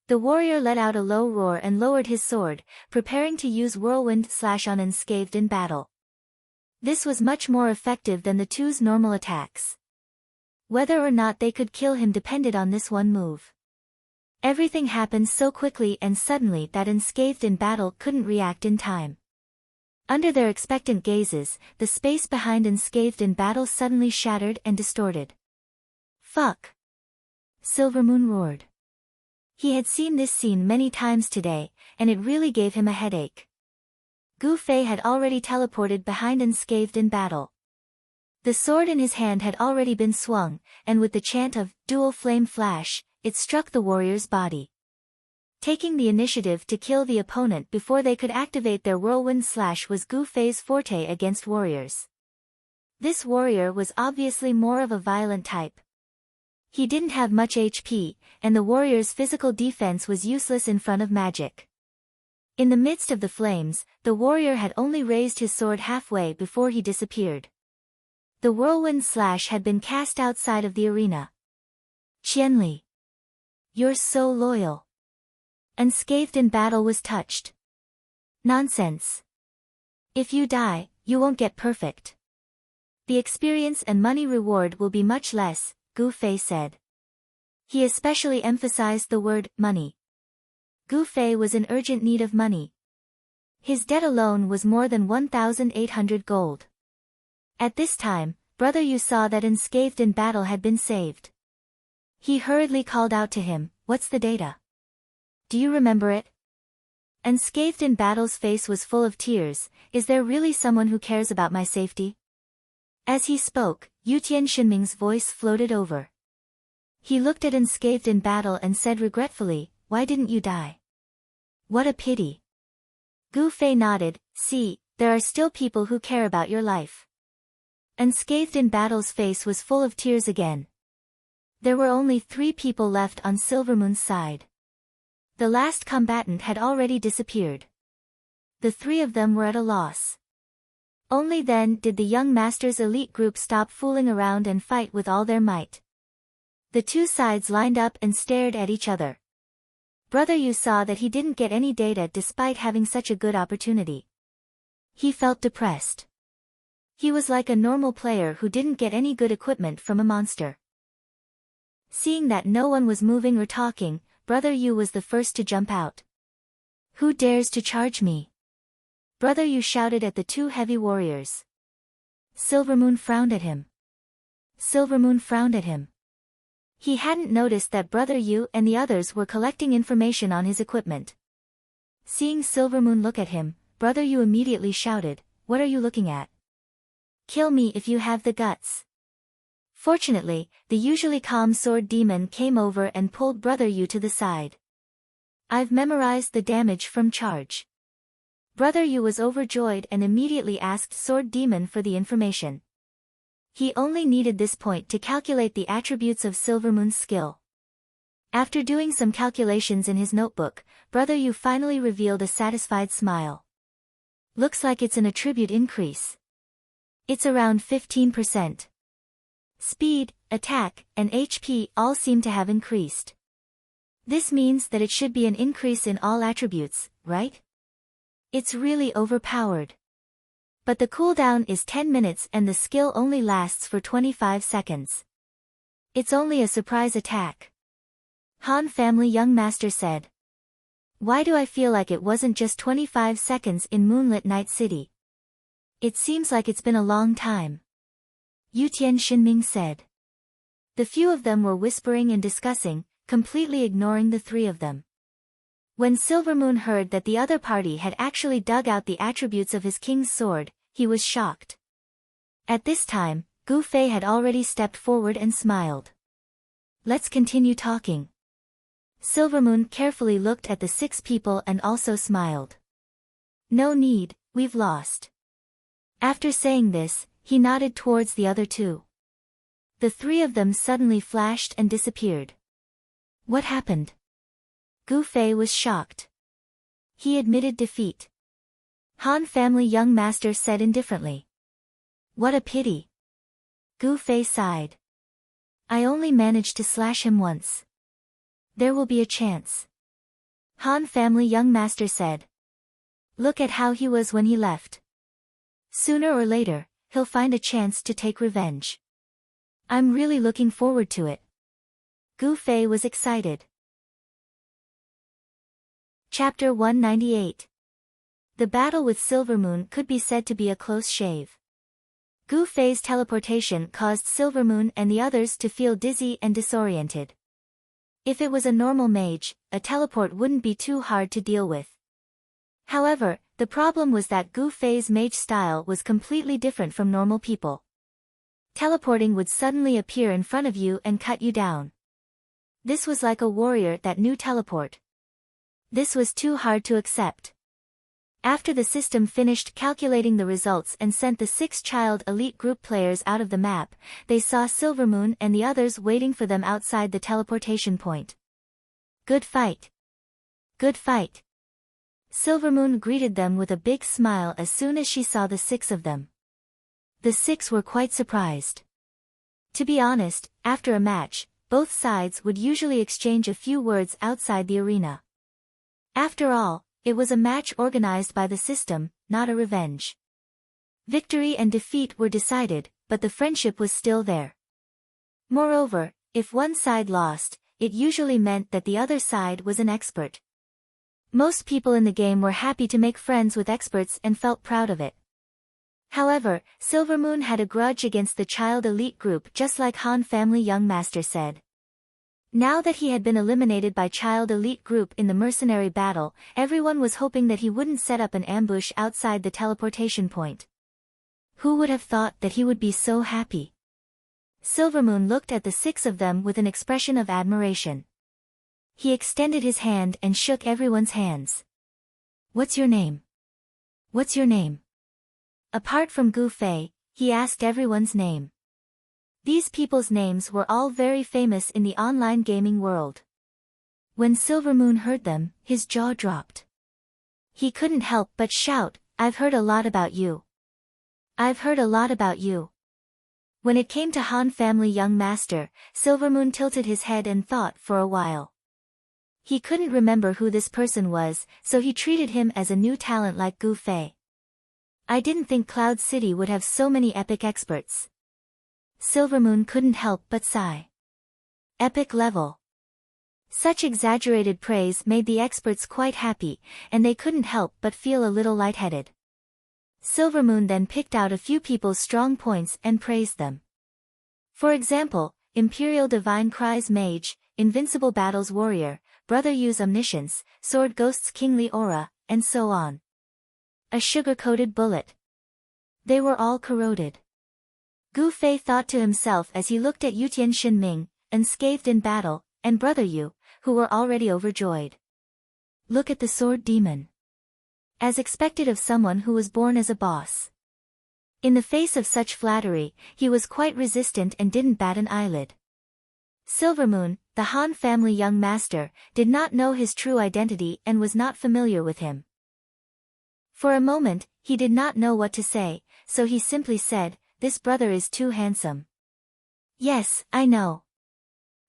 The warrior let out a low roar and lowered his sword, preparing to use whirlwind slash on Unscathed in battle. This was much more effective than the two's normal attacks. Whether or not they could kill him depended on this one move. Everything happened so quickly and suddenly that Unscathed in battle couldn't react in time. Under their expectant gazes, the space behind Unscathed in battle suddenly shattered and distorted. "Fuck!" Silvermoon roared. He had seen this scene many times today, and it really gave him a headache. Gu Fei had already teleported behind Unscathed in battle. The sword in his hand had already been swung, and with the chant of "Dual Flame Flash," it struck the warrior's body. Taking the initiative to kill the opponent before they could activate their whirlwind slash was Gu Fei's forte against warriors. This warrior was obviously more of a violent type. He didn't have much HP, and the warrior's physical defense was useless in front of magic. In the midst of the flames, the warrior had only raised his sword halfway before he disappeared. The whirlwind slash had been cast outside of the arena. "Qianli. You're so loyal." Unscathed in battle was touched. "Nonsense. If you die, you won't get perfect. The experience and money reward will be much less," Gu Fei said. He especially emphasized the word money. Gu Fei was in urgent need of money. His debt alone was more than 1,800 gold. At this time, Brother Yu saw that Unscathed in battle had been saved. He hurriedly called out to him, "What's the data? Do you remember it?" Unscathed in battle's face was full of tears. "Is there really someone who cares about my safety?" As he spoke, Yutian Shinming's voice floated over. He looked at Unscathed in battle and said regretfully, "Why didn't you die?" "What a pity." Gu Fei nodded, "See, there are still people who care about your life." Unscathed in battle's face was full of tears again. There were only 3 people left on Silvermoon's side. The last combatant had already disappeared. The 3 of them were at a loss. Only then did the young master's elite group stop fooling around and fight with all their might. The 2 sides lined up and stared at each other. Brother Yu saw that he didn't get any data despite having such a good opportunity. He felt depressed. He was like a normal player who didn't get any good equipment from a monster. Seeing that no one was moving or talking, Brother Yu was the first to jump out. "Who dares to charge me?" Brother Yu shouted at the 2 heavy warriors. Silvermoon frowned at him. Silvermoon frowned at him. He hadn't noticed that Brother Yu and the others were collecting information on his equipment. Seeing Silvermoon look at him, Brother Yu immediately shouted, "What are you looking at? Kill me if you have the guts." Fortunately, the usually calm sword demon came over and pulled Brother Yu to the side. "I've memorized the damage from charge." Brother Yu was overjoyed and immediately asked Sword Demon for the information. He only needed this point to calculate the attributes of Silvermoon's skill. After doing some calculations in his notebook, Brother Yu finally revealed a satisfied smile. "Looks like it's an attribute increase. It's around 15%. Speed, attack, and HP all seem to have increased. This means that it should be an increase in all attributes, right? It's really overpowered. But the cooldown is 10 minutes and the skill only lasts for 25 seconds. It's only a surprise attack." Han Family Young Master said. "Why do I feel like it wasn't just 25 seconds in Moonlit Night City? It seems like it's been a long time." Yutian Shinming said. The few of them were whispering and discussing, completely ignoring the 3 of them. When Silvermoon heard that the other party had actually dug out the attributes of his king's sword, he was shocked. At this time, Gu Fei had already stepped forward and smiled. "Let's continue talking." Silvermoon carefully looked at the 6 people and also smiled. No need, we've lost. After saying this, he nodded towards the other 2. The 3 of them suddenly flashed and disappeared. What happened? Gu Fei was shocked. He admitted defeat. Han family young master said indifferently. What a pity. Gu Fei sighed. I only managed to slash him once. There will be a chance. Han family young master said. Look at how he was when he left. Sooner or later, he'll find a chance to take revenge. I'm really looking forward to it. Gu Fei was excited. Chapter 198. The battle with Silvermoon could be said to be a close shave. Gu Fei's teleportation caused Silvermoon and the others to feel dizzy and disoriented. If it was a normal mage, a teleport wouldn't be too hard to deal with. However, the problem was that Gu Fei's mage style was completely different from normal people. Teleporting would suddenly appear in front of you and cut you down. This was like a warrior that knew teleport. This was too hard to accept. After the system finished calculating the results and sent the 6 child elite group players out of the map, they saw Silvermoon and the others waiting for them outside the teleportation point. Good fight. Good fight. Silvermoon greeted them with a big smile as soon as she saw the 6 of them. The 6 were quite surprised. To be honest, after a match, both sides would usually exchange a few words outside the arena. After all, it was a match organized by the system, not a revenge. Victory and defeat were decided, but the friendship was still there. Moreover, if one side lost, it usually meant that the other side was an expert. Most people in the game were happy to make friends with experts and felt proud of it. However, Silvermoon had a grudge against the child elite group just like Han family young master said. Now that he had been eliminated by child elite group in the mercenary battle, everyone was hoping that he wouldn't set up an ambush outside the teleportation point. Who would have thought that he would be so happy? Silvermoon looked at the 6 of them with an expression of admiration. He extended his hand and shook everyone's hands. What's your name? What's your name? Apart from Gu Fei, he asked everyone's name. These people's names were all very famous in the online gaming world. When Silvermoon heard them, his jaw dropped. He couldn't help but shout, I've heard a lot about you. I've heard a lot about you. When it came to Han family young master, Silvermoon tilted his head and thought for a while. He couldn't remember who this person was, so he treated him as a new talent like Gu Fei. I didn't think Cloud City would have so many epic experts. Silvermoon couldn't help but sigh. Epic level. Such exaggerated praise made the experts quite happy, and they couldn't help but feel a little lightheaded. Silvermoon then picked out a few people's strong points and praised them. For example, Imperial Divine Cries Mage, Invincible Battles Warrior, Brother Yu's Omniscience, Sword Ghost's Kingly Aura, and so on. A sugar-coated bullet. They were all corroded. Gu Fei thought to himself as he looked at Yutian Xinming, unscathed in battle, and Brother Yu, who were already overjoyed. Look at the sword demon. As expected of someone who was born as a boss. In the face of such flattery, he was quite resistant and didn't bat an eyelid. Silvermoon, the Han family young master, did not know his true identity and was not familiar with him. For a moment, he did not know what to say, so he simply said, This brother is too handsome. Yes, I know.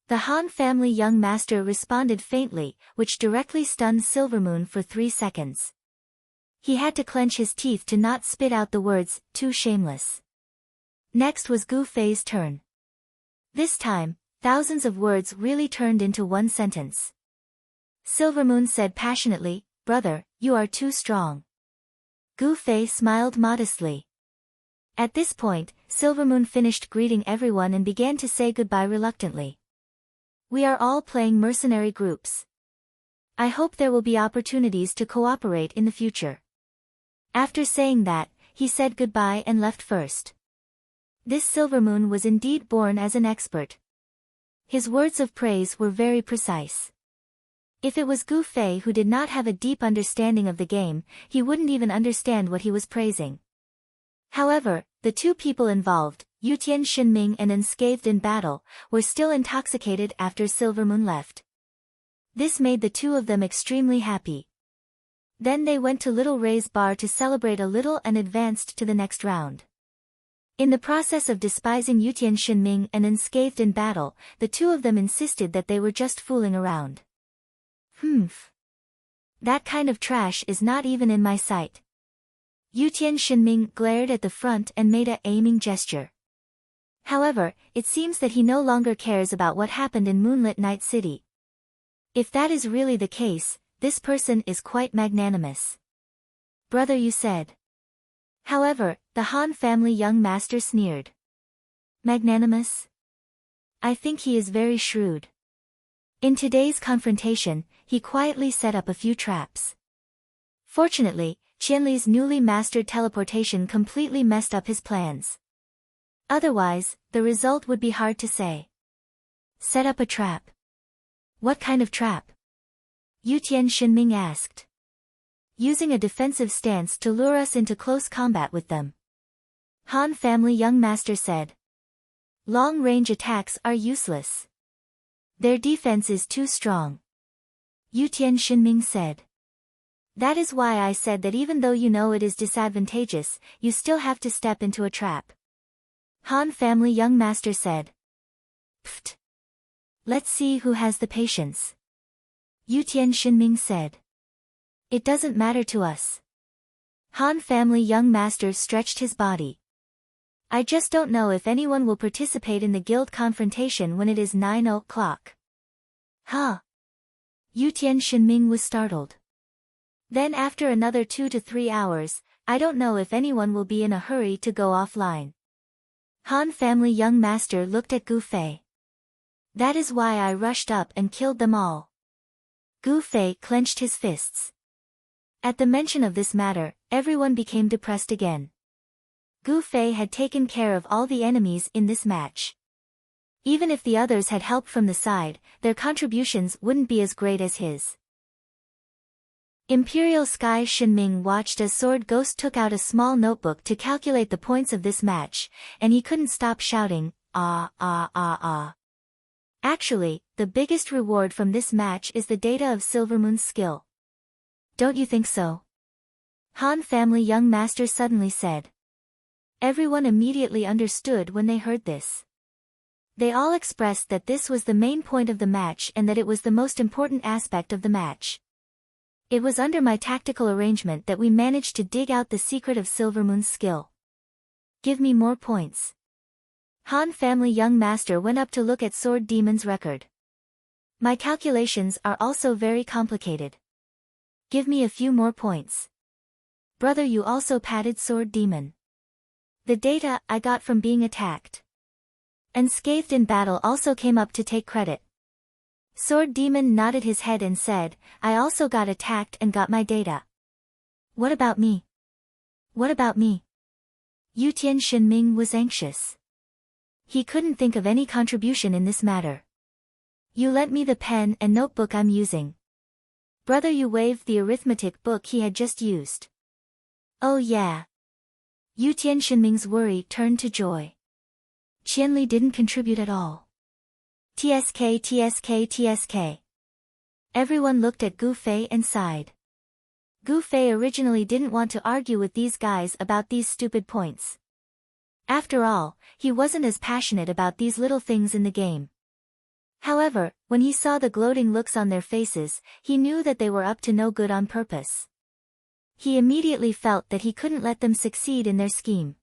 The Han family young master responded faintly, which directly stunned Silvermoon for 3 seconds. He had to clench his teeth to not spit out the words, too shameless. Next was Gu Fei's turn. This time, thousands of words really turned into one sentence. Silvermoon said passionately, Brother, you are too strong. Gu Fei smiled modestly. At this point, Silvermoon finished greeting everyone and began to say goodbye reluctantly. We are all playing mercenary groups. I hope there will be opportunities to cooperate in the future. After saying that, he said goodbye and left first. This Silvermoon was indeed born as an expert. His words of praise were very precise. If it was Gu Fei who did not have a deep understanding of the game, he wouldn't even understand what he was praising. However, the two people involved, Yutian Shinming and Unscathed in Battle, were still intoxicated after Silvermoon left. This made the two of them extremely happy. Then they went to Little Ray's bar to celebrate a little and advanced to the next round. In the process of despising Yutian Shinming and Unscathed in Battle, the two of them insisted that they were just fooling around. That kind of trash is not even in my sight. Yutian Shinming glared at the front and made a aiming gesture. However, it seems that he no longer cares about what happened in Moonlit Night City. If that is really the case, this person is quite magnanimous. Brother, you said. However, the Han family young master sneered. Magnanimous? I think he is very shrewd. In today's confrontation, he quietly set up a few traps. Fortunately, Qianli's newly mastered teleportation completely messed up his plans. Otherwise, the result would be hard to say. Set up a trap. What kind of trap? Yutian Shinming asked. Using a defensive stance to lure us into close combat with them. Han family young master said. Long-range attacks are useless. Their defense is too strong. Yutian Shinming said. That is why I said that even though you know it is disadvantageous, you still have to step into a trap. Han family young master said. Pfft. Let's see who has the patience. Yutian Shinming said. It doesn't matter to us. Han family young master stretched his body. I just don't know if anyone will participate in the guild confrontation when it is 9 o'clock. Huh? Yutian Shinming was startled. Then after another 2 to 3 hours, I don't know if anyone will be in a hurry to go offline. Han family young master looked at Gu Fei. That is why I rushed up and killed them all. Gu Fei clenched his fists. At the mention of this matter, everyone became depressed again. Gu Fei had taken care of all the enemies in this match. Even if the others had help from the side, their contributions wouldn't be as great as his. Imperial Sky Shinming watched as Sword Ghost took out a small notebook to calculate the points of this match, and he couldn't stop shouting, ah ah ah ah. Actually, the biggest reward from this match is the data of Silvermoon's skill. Don't you think so? Han family young master suddenly said. Everyone immediately understood when they heard this. They all expressed that this was the main point of the match and that it was the most important aspect of the match. It was under my tactical arrangement that we managed to dig out the secret of Silvermoon's skill. Give me more points. Han family young master went up to look at Sword Demon's record. My calculations are also very complicated. Give me a few more points. Brother, you also patted Sword Demon. The data I got from being attacked. Unscathed in Battle also came up to take credit. Sword Demon nodded his head and said, I also got attacked and got my data. What about me? What about me? Yutian Shinming was anxious. He couldn't think of any contribution in this matter. You lent me the pen and notebook I'm using. Brother, you waved the arithmetic book he had just used. Oh yeah. Yutian Shinming's worry turned to joy. Qianli didn't contribute at all. TSK TSK TSK. Everyone looked at Gu Fei and sighed. Gu Fei originally didn't want to argue with these guys about these stupid points. After all, he wasn't as passionate about these little things in the game. However, when he saw the gloating looks on their faces, he knew that they were up to no good on purpose. He immediately felt that he couldn't let them succeed in their scheme.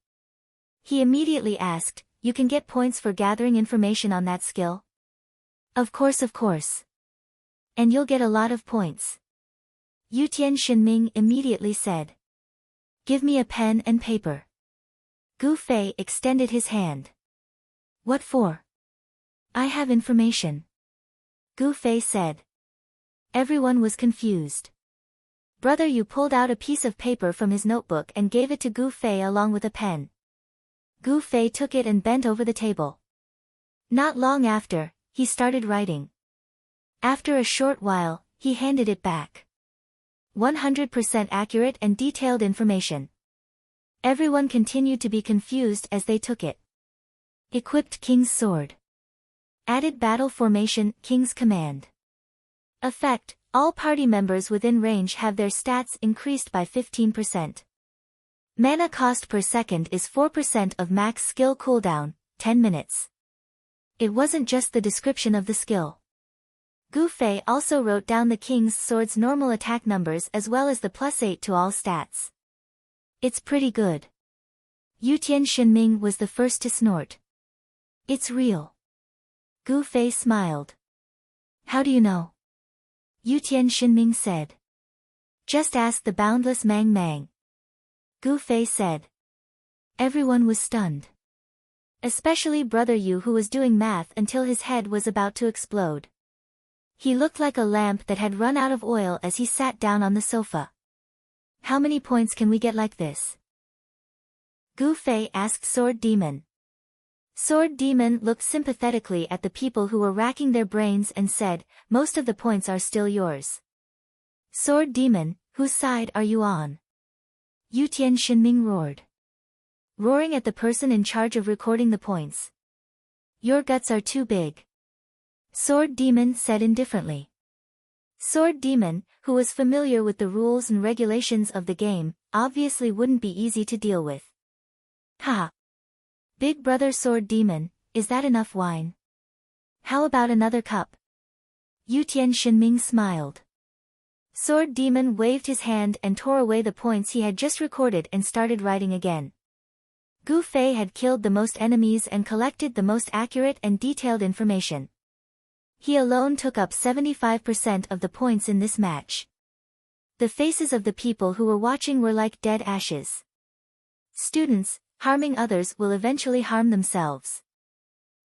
He immediately asked, You can get points for gathering information on that skill? Of course, of course. And you'll get a lot of points. Yutian Shinming immediately said. Give me a pen and paper. Gu Fei extended his hand. What for? I have information. Gu Fei said. Everyone was confused. Brother Yu pulled out a piece of paper from his notebook and gave it to Gu Fei along with a pen. Gu Fei took it and bent over the table. Not long after, he started writing. After a short while, He handed it back. 100% accurate and detailed information. Everyone continued to be confused as they took it. Equipped King's Sword. Added battle formation, King's Command. Effect, all party members within range have their stats increased by 15%. Mana cost per second is 4% of max skill cooldown, 10 minutes. It wasn't just the description of the skill. Gu Fei also wrote down the King's Sword's normal attack numbers as well as the +8 to all stats. It's pretty good. Yutian Shinming was the first to snort. It's real. Gu Fei smiled. How do you know? Yutian Shinming said. Just ask the boundless Mang Mang. Gu Fei said. Everyone was stunned. Especially Brother Yu, who was doing math until his head was about to explode. He looked like a lamp that had run out of oil as he sat down on the sofa. How many points can we get like this? Gu Fei asked Sword Demon. Sword Demon looked sympathetically at the people who were racking their brains and said, most of the points are still yours. Sword Demon, whose side are you on? Yutian Shinming roared. Roaring at the person in charge of recording the points. Your guts are too big. Sword Demon said indifferently. Sword Demon, who was familiar with the rules and regulations of the game, obviously wouldn't be easy to deal with. Ha! Big brother Sword Demon, is that enough wine? How about another cup? Yutian Shinming smiled. Sword Demon waved his hand and tore away the points he had just recorded and started writing again. Gu Fei had killed the most enemies and collected the most accurate and detailed information. He alone took up 75% of the points in this match. The faces of the people who were watching were like dead ashes. Students, harming others will eventually harm themselves.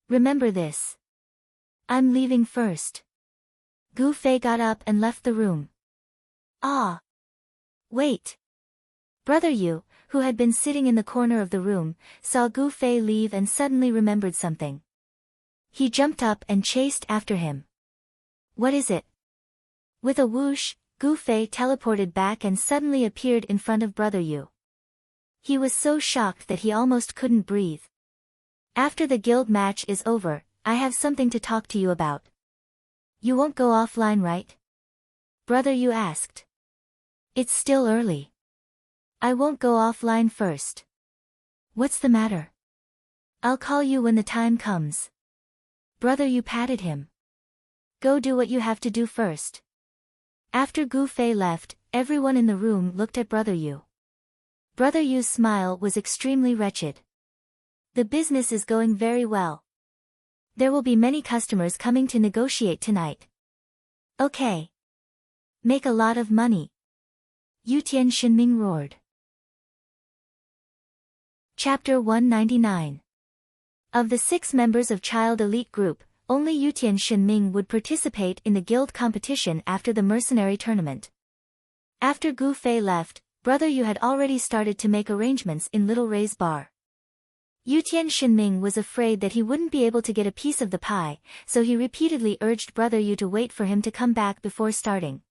Remember this. I'm leaving first. Gu Fei got up and left the room. Ah! Wait! Brother Yu, who had been sitting in the corner of the room, saw Gu Fei leave and suddenly remembered something. He jumped up and chased after him. What is it? With a whoosh, Gu Fei teleported back and suddenly appeared in front of Brother Yu. He was so shocked that he almost couldn't breathe. After the guild match is over, I have something to talk to you about. You won't go offline, right? Brother Yu asked. It's still early. I won't go offline first. What's the matter? I'll call you when the time comes. Brother Yu patted him. Go do what you have to do first. After Gu Fei left, everyone in the room looked at Brother Yu. Brother Yu's smile was extremely wretched. The business is going very well. There will be many customers coming to negotiate tonight. Okay. Make a lot of money. Yutian Shinming roared. Chapter 199. Of the 6 members of Child Elite Group, only Yutian Shinming would participate in the guild competition after the mercenary tournament. After Gu Fei left, Brother Yu had already started to make arrangements in Little Ray's bar. Yutian Shinming was afraid that he wouldn't be able to get a piece of the pie, so he repeatedly urged Brother Yu to wait for him to come back before starting.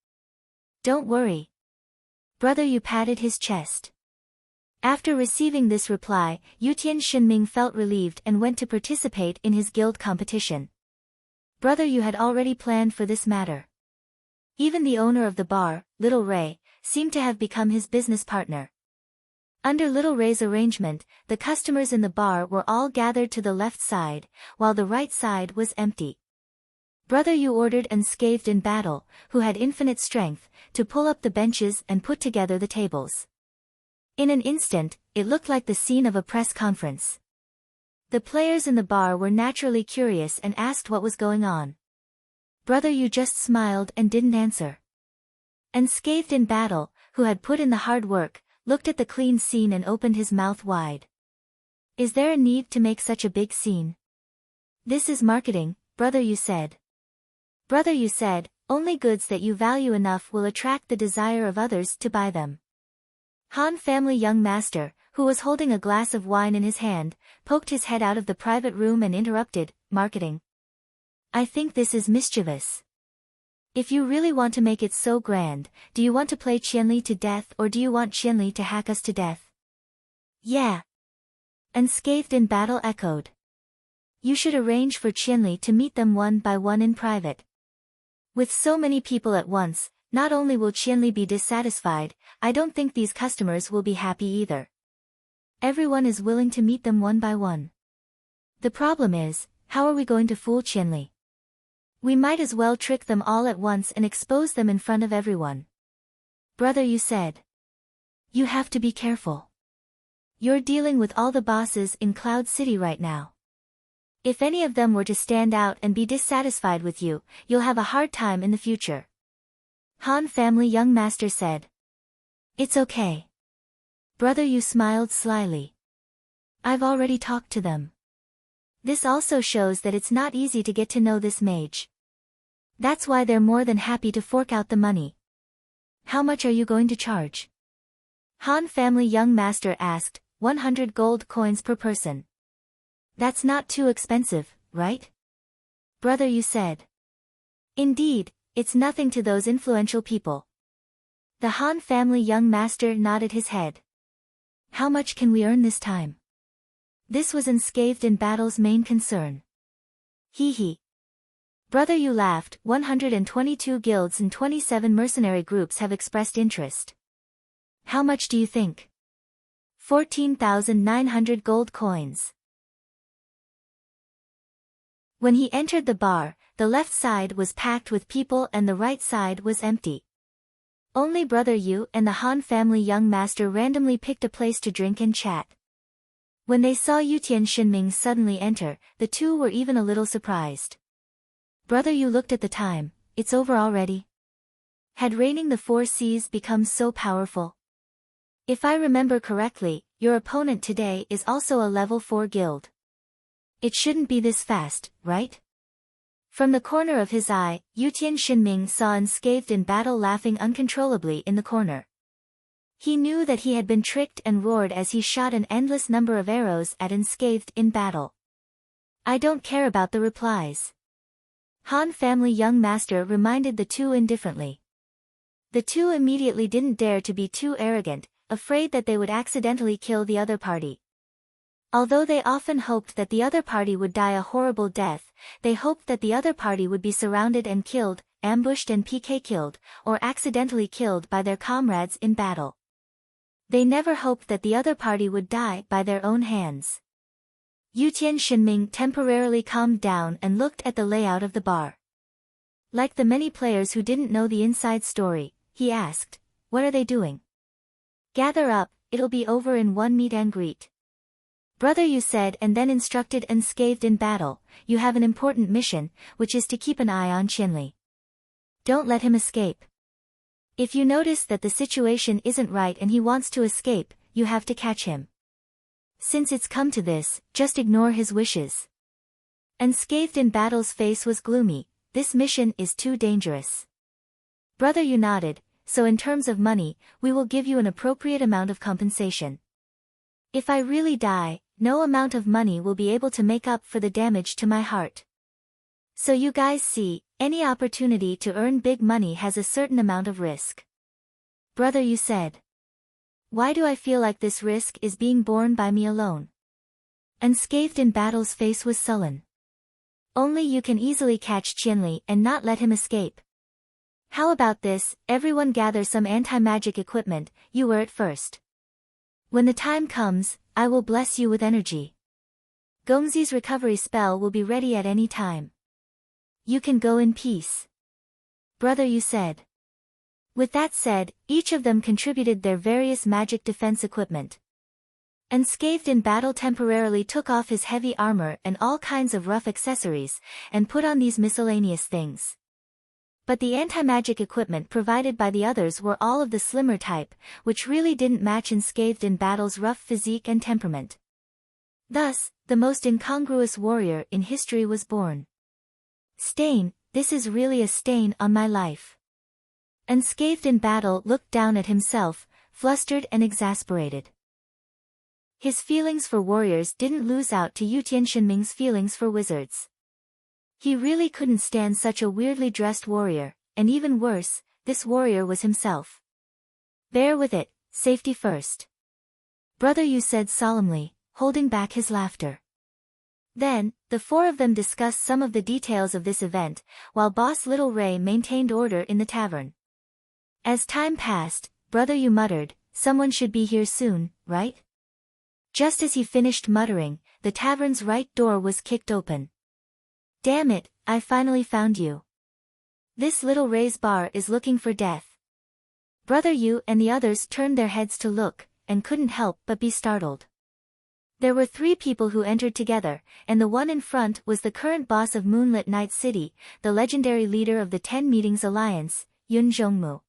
Don't worry. Brother Yu patted his chest. After receiving this reply, Yutian Shinming felt relieved and went to participate in his guild competition. Brother Yu had already planned for this matter. Even the owner of the bar, Little Ray, seemed to have become his business partner. Under Little Ray's arrangement, the customers in the bar were all gathered to the left side, while the right side was empty. Brother Yu ordered Unscathed in Battle, who had infinite strength, to pull up the benches and put together the tables. In an instant, it looked like the scene of a press conference. The players in the bar were naturally curious and asked what was going on. Brother Yu just smiled and didn't answer. Unscathed in Battle, who had put in the hard work, looked at the clean scene and opened his mouth wide. Is there a need to make such a big scene? This is marketing, Brother Yu said. Brother Yu said, only goods that you value enough will attract the desire of others to buy them. Han Family Young Master, who was holding a glass of wine in his hand, poked his head out of the private room and interrupted, marketing. I think this is mischievous. If you really want to make it so grand, do you want to play Qianli to death or do you want Qianli to hack us to death? Yeah. Unscathed in battle echoed. You should arrange for Qianli to meet them one by one in private. With so many people at once, not only will Qianli be dissatisfied, I don't think these customers will be happy either. Everyone is willing to meet them one by one. The problem is, how are we going to fool Qianli? We might as well trick them all at once and expose them in front of everyone. Brother, you said. You have to be careful. You're dealing with all the bosses in Cloud City right now. If any of them were to stand out and be dissatisfied with you, you'll have a hard time in the future. Han family young master said. It's okay. Brother, you smiled slyly. I've already talked to them. This also shows that it's not easy to get to know this mage. That's why they're more than happy to fork out the money. How much are you going to charge? Han family young master asked. 100 gold coins per person. That's not too expensive, right? Brother, you said. Indeed, it's nothing to those influential people. The Han family young master nodded his head. How much can we earn this time? This was unscathed in battle's main concern. Hee hee. Brother, you laughed. 122 guilds and 27 mercenary groups have expressed interest. How much do you think? 14,900 gold coins. When he entered the bar, the left side was packed with people and the right side was empty. Only Brother Yu and the Han family young master randomly picked a place to drink and chat. When they saw Yutian Shinming suddenly enter, the two were even a little surprised. Brother Yu looked at the time. It's over already. Had reigning the four seas become so powerful? If I remember correctly, your opponent today is also a level 4 guild. It shouldn't be this fast, right? From the corner of his eye, Yutian Shinming saw unscathed in battle laughing uncontrollably in the corner. He knew that he had been tricked and roared as he shot an endless number of arrows at unscathed in battle. I don't care about the replies. Han family young master reminded the two indifferently. The two immediately didn't dare to be too arrogant, afraid that they would accidentally kill the other party. Although they often hoped that the other party would die a horrible death, they hoped that the other party would be surrounded and killed, ambushed and PK killed, or accidentally killed by their comrades in battle. They never hoped that the other party would die by their own hands. Yutian Shinming temporarily calmed down and looked at the layout of the bar. Like the many players who didn't know the inside story, he asked, what are they doing? Gather up, it'll be over in one meet and greet. Brother, you said, and then instructed unscathed in battle, you have an important mission, which is to keep an eye on Qianli. Don't let him escape. If you notice that the situation isn't right and he wants to escape, you have to catch him. Since it's come to this, just ignore his wishes. Unscathed in battle's face was gloomy. This mission is too dangerous. Brother, you nodded. So in terms of money, we will give you an appropriate amount of compensation. If I really die, no amount of money will be able to make up for the damage to my heart. So you guys see, any opportunity to earn big money has a certain amount of risk. Brother, you said. Why do I feel like this risk is being borne by me alone? Unscathed in battle's face was sullen. Only you can easily catch Qianli and not let him escape. How about this, everyone gather some anti-magic equipment, you were it first. When the time comes, I will bless you with energy. Gongzi's recovery spell will be ready at any time. You can go in peace. Brother, you said. With that said, each of them contributed their various magic defense equipment. Unscathed in battle temporarily took off his heavy armor and all kinds of rough accessories, and put on these miscellaneous things. But the anti-magic equipment provided by the others were all of the slimmer type, which really didn't match unscathed in battle's rough physique and temperament. Thus, the most incongruous warrior in history was born. Stain, this is really a stain on my life. Unscathed in battle looked down at himself, flustered and exasperated. His feelings for warriors didn't lose out to Yutian Shinming's feelings for wizards. He really couldn't stand such a weirdly dressed warrior, and even worse, this warrior was himself. Bear with it, safety first. Brother Yu said solemnly, holding back his laughter. Then, the four of them discussed some of the details of this event, while Boss Little Ray maintained order in the tavern. As time passed, Brother Yu muttered, "Someone should be here soon, right?" Just as he finished muttering, the tavern's right door was kicked open. "Damn it, I finally found you. This Little Ray's bar is looking for death." Brother Yu and the others turned their heads to look, and couldn't help but be startled. There were three people who entered together, and the one in front was the current boss of Moonlit Night City, the legendary leader of the 10 Meetings Alliance, Yun Zhongmu.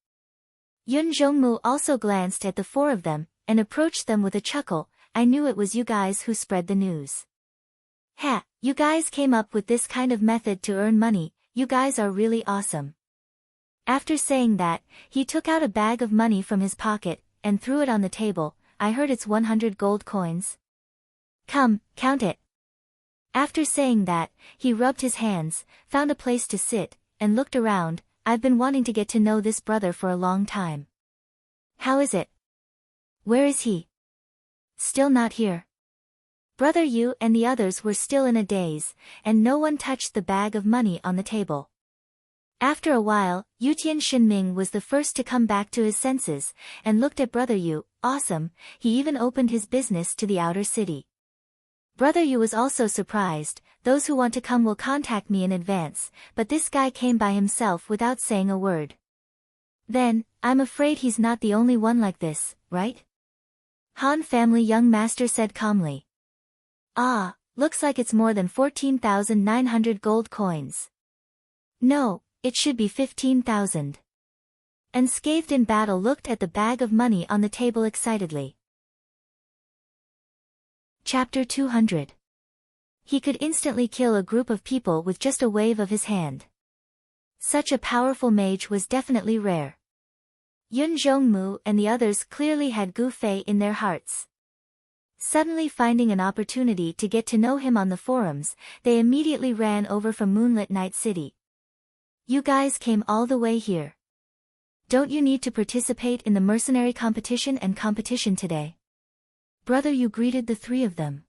Yun Zhongmu also glanced at the four of them, and approached them with a chuckle. "I knew it was you guys who spread the news. Ha, you guys came up with this kind of method to earn money, you guys are really awesome." After saying that, he took out a bag of money from his pocket, and threw it on the table. "I heard it's 100 gold coins. Come, count it." After saying that, he rubbed his hands, found a place to sit, and looked around. "I've been wanting to get to know this brother for a long time. How is it? Where is he? Still not here?" Brother Yu and the others were still in a daze, and no one touched the bag of money on the table. After a while, Yutian Shinming was the first to come back to his senses, and looked at Brother Yu. Awesome, he even opened his business to the outer city. Brother Yu was also surprised. "Those who want to come will contact me in advance, but this guy came by himself without saying a word." "Then, I'm afraid he's not the only one like this, right?" Han family young master said calmly. "Ah, looks like it's more than 14,900 gold coins. No, it should be 15,000. Unscathed in battle looked at the bag of money on the table excitedly. Chapter 200. He could instantly kill a group of people with just a wave of his hand. Such a powerful mage was definitely rare. Yun Zhongmu and the others clearly had Gu Fei in their hearts. Suddenly finding an opportunity to get to know him on the forums, they immediately ran over from Moonlit Night City. "You guys came all the way here. Don't you need to participate in the mercenary competition today?" Brother Yu greeted the three of them.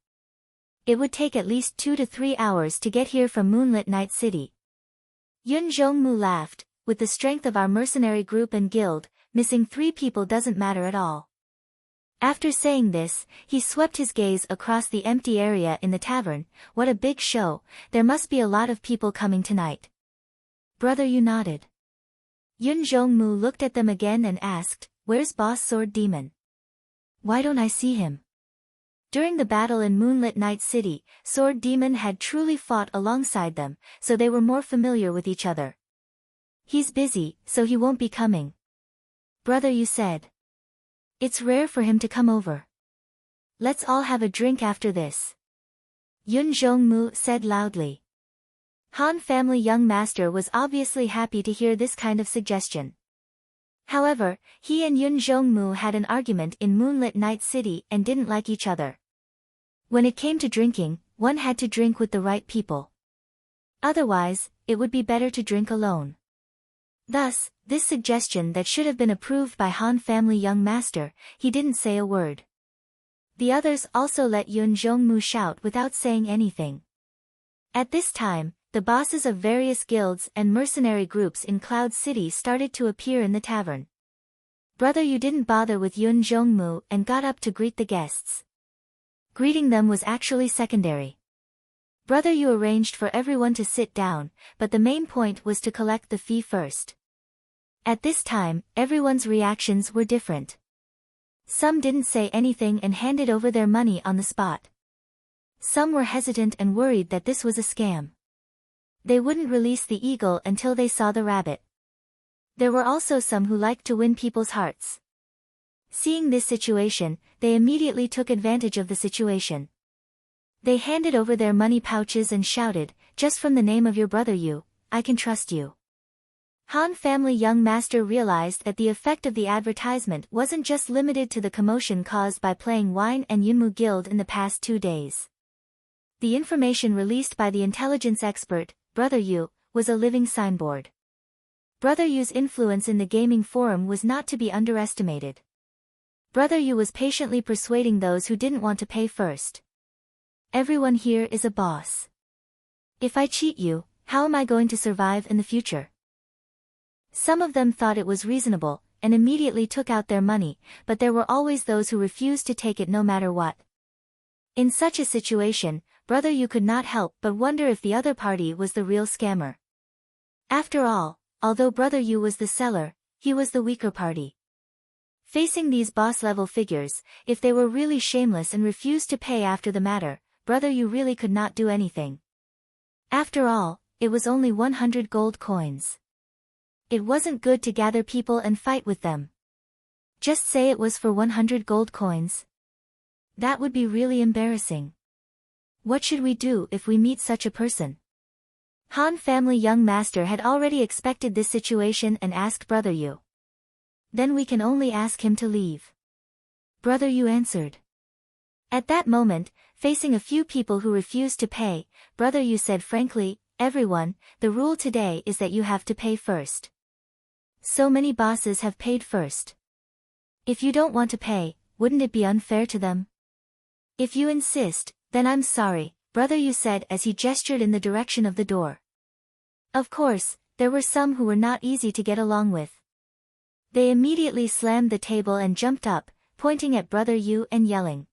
"It would take at least 2 to 3 hours to get here from Moonlit Night City." Yun Zhongmu laughed. "With the strength of our mercenary group and guild, missing 3 people doesn't matter at all." After saying this, he swept his gaze across the empty area in the tavern. "What a big show, there must be a lot of people coming tonight." Brother Yu nodded. Yun Zhongmu looked at them again and asked, "Where's Boss Sword Demon? Why don't I see him?" During the battle in Moonlit Night City, Sword Demon had truly fought alongside them, so they were more familiar with each other. "He's busy, so he won't be coming," Brother Yu said. "It's rare for him to come over. Let's all have a drink after this," Yun Zhongmu said loudly. Han family young master was obviously happy to hear this kind of suggestion. However, he and Yun Zhongmu had an argument in Moonlit Night City and didn't like each other. When it came to drinking, one had to drink with the right people. Otherwise, it would be better to drink alone. Thus, this suggestion that should have been approved by Han family young master, he didn't say a word. The others also let Yun Zhongmu shout without saying anything. At this time, the bosses of various guilds and mercenary groups in Cloud City started to appear in the tavern. Brother Yu didn't bother with Yun Zhongmu and got up to greet the guests. Greeting them was actually secondary. Brother Yu arranged for everyone to sit down, but the main point was to collect the fee first. At this time, everyone's reactions were different. Some didn't say anything and handed over their money on the spot. Some were hesitant and worried that this was a scam. They wouldn't release the eagle until they saw the rabbit. There were also some who liked to win people's hearts. Seeing this situation, they immediately took advantage of the situation. They handed over their money pouches and shouted, "Just from the name of your brother Yu, I can trust you." Han family young master realized that the effect of the advertisement wasn't just limited to the commotion caused by playing Wine and Yunmu Guild in the past 2 days. The information released by the intelligence expert, Brother Yu, was a living signboard. Brother Yu's influence in the gaming forum was not to be underestimated. Brother Yu was patiently persuading those who didn't want to pay first. Everyone here is a boss. If I cheat you, how am I going to survive in the future? Some of them thought it was reasonable, and immediately took out their money, but there were always those who refused to take it no matter what. In such a situation, Brother Yu could not help but wonder if the other party was the real scammer. After all, although Brother Yu was the seller, he was the weaker party. Facing these boss-level figures, if they were really shameless and refused to pay after the matter, Brother Yu really could not do anything. After all, it was only 100 gold coins. It wasn't good to gather people and fight with them. Just say it was for 100 gold coins. That would be really embarrassing. What should we do if we meet such a person? Han family young master had already expected this situation and asked Brother Yu. Then we can only ask him to leave. Brother Yu answered. At that moment, facing a few people who refused to pay, Brother Yu said frankly, everyone, the rule today is that you have to pay first. So many bosses have paid first. If you don't want to pay, wouldn't it be unfair to them? If you insist, then I'm sorry, Brother Yu said as he gestured in the direction of the door. Of course, there were some who were not easy to get along with. They immediately slammed the table and jumped up, pointing at Brother Yu and yelling.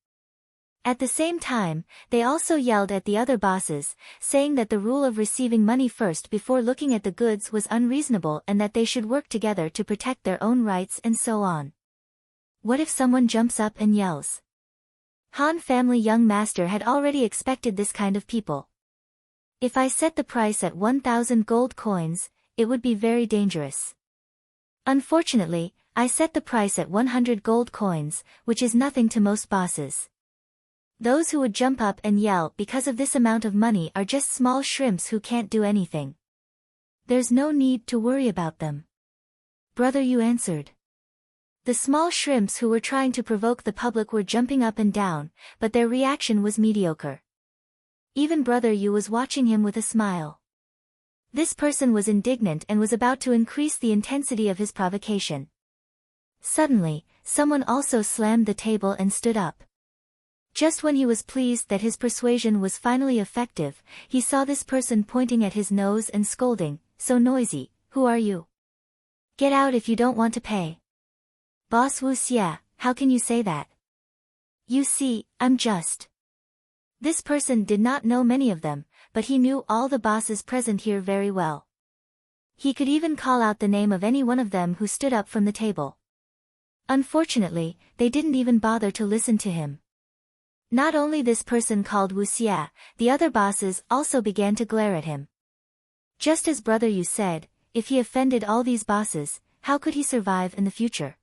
At the same time, they also yelled at the other bosses, saying that the rule of receiving money first before looking at the goods was unreasonable and that they should work together to protect their own rights and so on. What if someone jumps up and yells? Han family young master had already expected this kind of people. If I set the price at 1,000 gold coins, it would be very dangerous. Unfortunately, I set the price at 100 gold coins, which is nothing to most bosses. Those who would jump up and yell because of this amount of money are just small shrimps who can't do anything. There's no need to worry about them. Brother Yu answered. The small shrimps who were trying to provoke the public were jumping up and down, but their reaction was mediocre. Even Brother Yu was watching him with a smile. This person was indignant and was about to increase the intensity of his provocation. Suddenly, someone also slammed the table and stood up. Just when he was pleased that his persuasion was finally effective, he saw this person pointing at his nose and scolding, "So noisy, who are you? Get out if you don't want to pay." Boss Wu Xia, how can you say that? You see, I'm just. This person did not know many of them, but he knew all the bosses present here very well. He could even call out the name of any one of them who stood up from the table. Unfortunately, they didn't even bother to listen to him. Not only this person called Wu Xia, the other bosses also began to glare at him. Just as Brother Yu said, if he offended all these bosses, how could he survive in the future?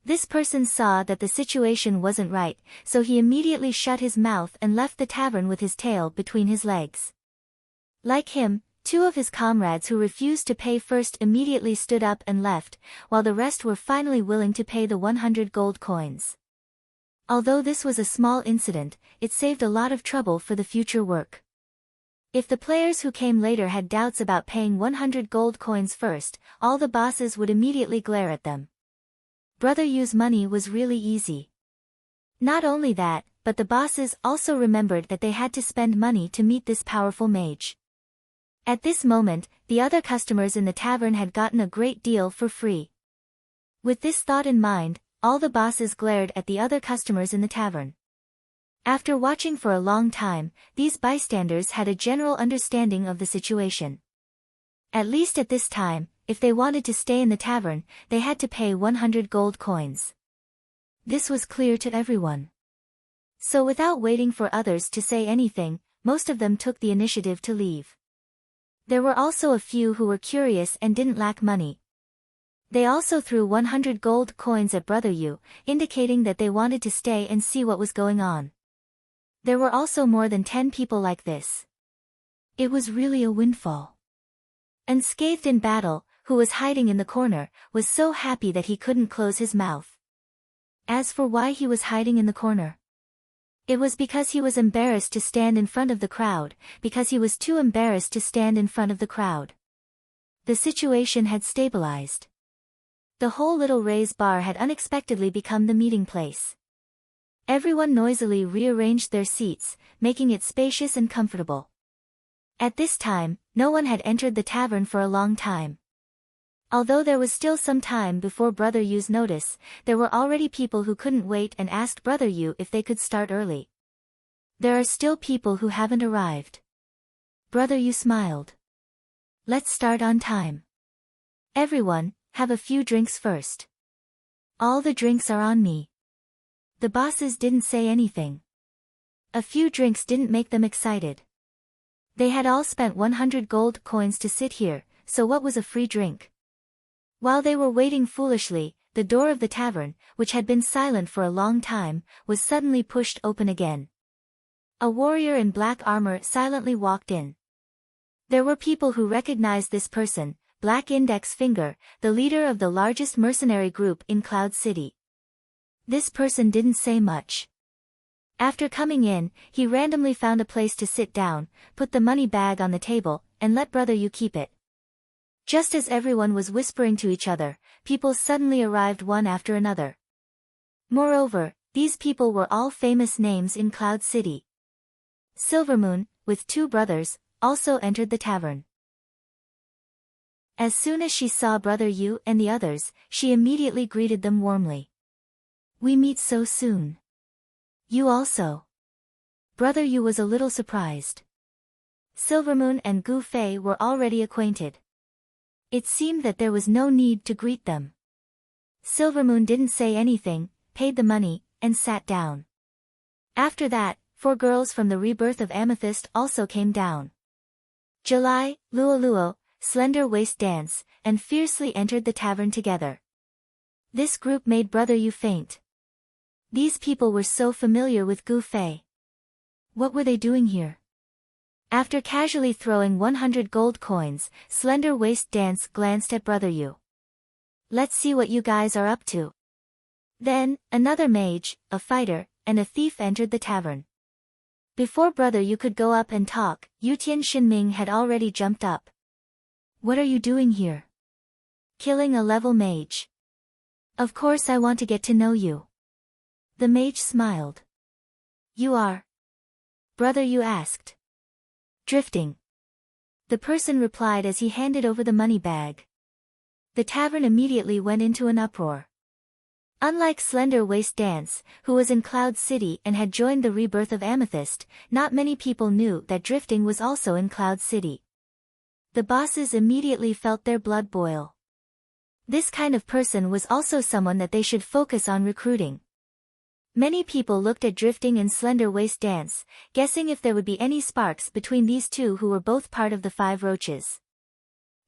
This person saw that the situation wasn't right, so he immediately shut his mouth and left the tavern with his tail between his legs. Like him, two of his comrades who refused to pay first immediately stood up and left, while the rest were finally willing to pay the 100 gold coins. Although this was a small incident, it saved a lot of trouble for the future work. If the players who came later had doubts about paying 100 gold coins first, all the bosses would immediately glare at them. Brother Yu's money was really easy. Not only that, but the bosses also remembered that they had to spend money to meet this powerful mage. At this moment, the other customers in the tavern had gotten a great deal for free. With this thought in mind, all the bosses glared at the other customers in the tavern. After watching for a long time, these bystanders had a general understanding of the situation. At least at this time, if they wanted to stay in the tavern, they had to pay 100 gold coins. This was clear to everyone. So without waiting for others to say anything, most of them took the initiative to leave. There were also a few who were curious and didn't lack money. They also threw 100 gold coins at Brother Yu, indicating that they wanted to stay and see what was going on. There were also more than 10 people like this. It was really a windfall. Unscathed in battle, who was hiding in the corner, was so happy that he couldn't close his mouth. As for why he was hiding in the corner, it was because he was embarrassed to stand in front of the crowd, because he was too embarrassed to stand in front of the crowd. The situation had stabilized. The whole Little Ray's bar had unexpectedly become the meeting place. Everyone noisily rearranged their seats, making it spacious and comfortable. At this time, no one had entered the tavern for a long time. Although there was still some time before Brother Yu's notice, there were already people who couldn't wait and asked Brother Yu if they could start early. There are still people who haven't arrived. Brother Yu smiled. Let's start on time. Everyone, have a few drinks first. All the drinks are on me. The bosses didn't say anything. A few drinks didn't make them excited. They had all spent 100 gold coins to sit here, so what was a free drink? While they were waiting foolishly, the door of the tavern, which had been silent for a long time, was suddenly pushed open again. A warrior in black armor silently walked in. There were people who recognized this person, Black Index Finger, the leader of the largest mercenary group in Cloud City. This person didn't say much. After coming in, he randomly found a place to sit down, put the money bag on the table, and let Brother Yu keep it. Just as everyone was whispering to each other, people suddenly arrived one after another. Moreover, these people were all famous names in Cloud City. Silvermoon, with 2 brothers, also entered the tavern. As soon as she saw Brother Yu and the others, she immediately greeted them warmly. We meet so soon. You also. Brother Yu was a little surprised. Silvermoon and Gu Fei were already acquainted. It seemed that there was no need to greet them. Silvermoon didn't say anything, paid the money, and sat down. After that, 4 girls from the Rebirth of Amethyst also came down. July, Luo, Slender Waist Dance, and Fiercely entered the tavern together. This group made Brother Yu faint. These people were so familiar with Gu Fei. What were they doing here? After casually throwing 100 gold coins, Slender Waist Dance glanced at Brother Yu. Let's see what you guys are up to. Then, another mage, a fighter, and a thief entered the tavern. Before Brother Yu could go up and talk, Yutian Shinming had already jumped up. What are you doing here? Killing a level mage. Of course I want to get to know you. The mage smiled. You are? Brother Yu asked. Drifting. The person replied as he handed over the money bag. The tavern immediately went into an uproar. Unlike Slender Waist Dance, who was in Cloud City and had joined the Rebirth of Amethyst, not many people knew that Drifting was also in Cloud City. The bosses immediately felt their blood boil. This kind of person was also someone that they should focus on recruiting. Many people looked at Drifting and Slender Waist Dance, guessing if there would be any sparks between these two who were both part of the 5 roaches.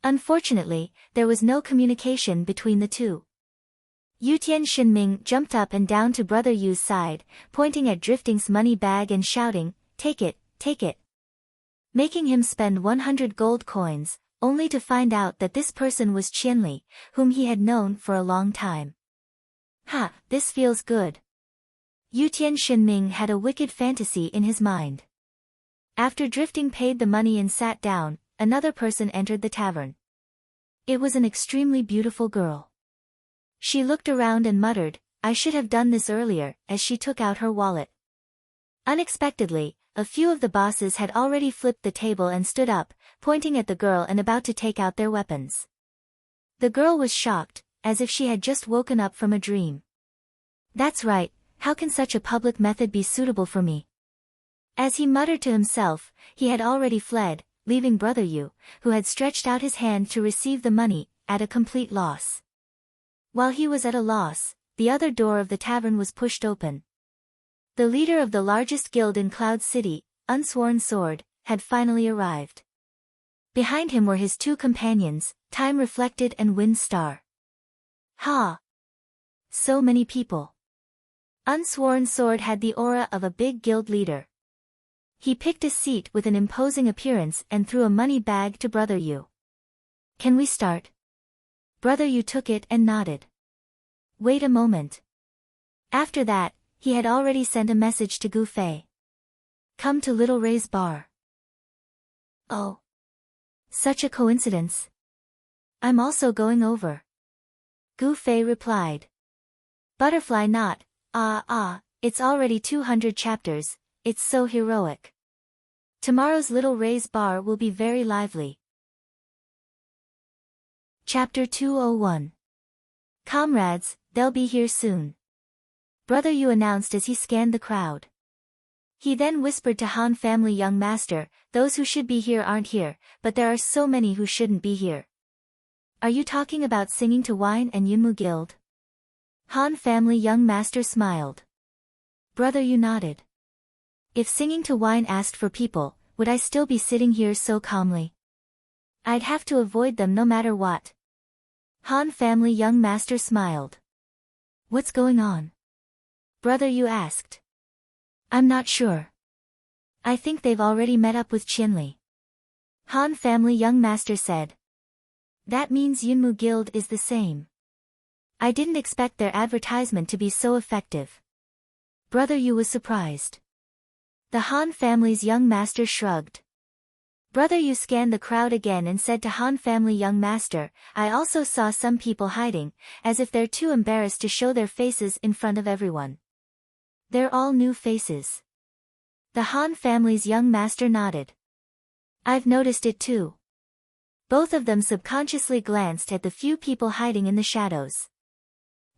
Unfortunately, there was no communication between the two. Yutian Shinming jumped up and down to Brother Yu's side, pointing at Drifting's money bag and shouting, take it, making him spend 100 gold coins, only to find out that this person was Qianli, whom he had known for a long time. Ha, this feels good. Yutian Shinming had a wicked fantasy in his mind. After Drifting paid the money and sat down, another person entered the tavern. It was an extremely beautiful girl. She looked around and muttered, I should have done this earlier, as she took out her wallet. Unexpectedly, a few of the bosses had already flipped the table and stood up, pointing at the girl and about to take out their weapons. The girl was shocked, as if she had just woken up from a dream. That's right, how can such a public method be suitable for me? As he muttered to himself, he had already fled, leaving Brother Yu, who had stretched out his hand to receive the money, at a complete loss. While he was at a loss, the other door of the tavern was pushed open. The leader of the largest guild in Cloud City, Unsworn Sword, had finally arrived. Behind him were his 2 companions, Time Reflected and Wind Star. Ha! So many people. Unsworn Sword had the aura of a big guild leader. He picked a seat with an imposing appearance and threw a money bag to Brother Yu. Can we start? Brother Yu took it and nodded. Wait a moment. After that, he had already sent a message to Gu Fei. Come to Little Ray's bar. Oh. Such a coincidence. I'm also going over. Gu Fei replied. Butterfly not, it's already 200 chapters, it's so heroic. Tomorrow's Little Ray's bar will be very lively. Chapter 201. Comrades, they'll be here soon. Brother Yu announced as he scanned the crowd. He then whispered to Han family young master, those who should be here aren't here, but there are so many who shouldn't be here. Are you talking about singing to wine and Yunmu Guild? Han family young master smiled. Brother Yu nodded. If singing to wine asked for people, would I still be sitting here so calmly? I'd have to avoid them no matter what. Han family young master smiled. What's going on? Brother Yu asked. I'm not sure. I think they've already met up with Qinli. Han family young master said. That means Yunmu Guild is the same. I didn't expect their advertisement to be so effective. Brother Yu was surprised. The Han family's young master shrugged. Brother Yu scanned the crowd again and said to Han family young master, I also saw some people hiding, as if they're too embarrassed to show their faces in front of everyone. They're all new faces. The Han family's young master nodded. I've noticed it too. Both of them subconsciously glanced at the few people hiding in the shadows.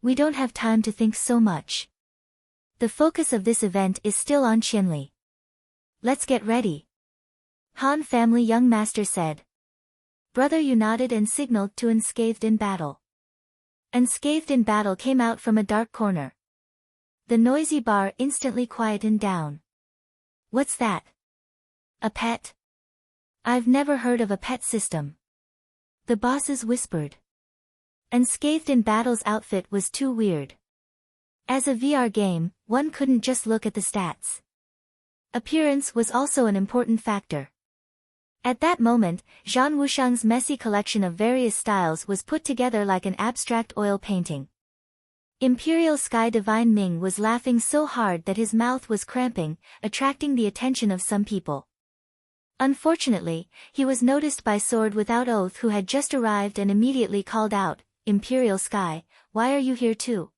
We don't have time to think so much. The focus of this event is still on Qinli. Let's get ready. Han family young master said. Brother Yu nodded and signaled to Unscathed in Battle. Unscathed in Battle came out from a dark corner. The noisy bar instantly quietened down. What's that? A pet? I've never heard of a pet system. The bosses whispered. Unscathed in Battle's outfit was too weird. As a VR game, one couldn't just look at the stats. Appearance was also an important factor. At that moment, Zhang Wushang's messy collection of various styles was put together like an abstract oil painting. Imperial Sky Divine Ming was laughing so hard that his mouth was cramping, attracting the attention of some people. Unfortunately, he was noticed by Sword Without Oath, who had just arrived and immediately called out, Imperial Sky, why are you here too?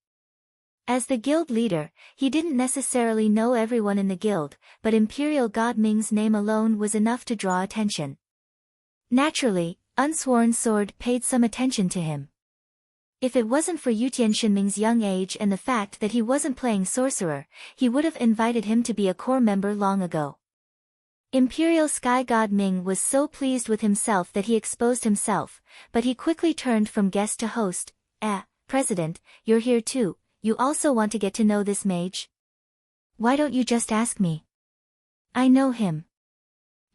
As the guild leader, he didn't necessarily know everyone in the guild, but Imperial God Ming's name alone was enough to draw attention. Naturally, Unsworn Sword paid some attention to him. If it wasn't for Yutian Shinming's young age and the fact that he wasn't playing sorcerer, he would have invited him to be a core member long ago. Imperial Sky God Ming was so pleased with himself that he exposed himself, but he quickly turned from guest to host. President, you're here too. You also want to get to know this mage? Why don't you just ask me? I know him.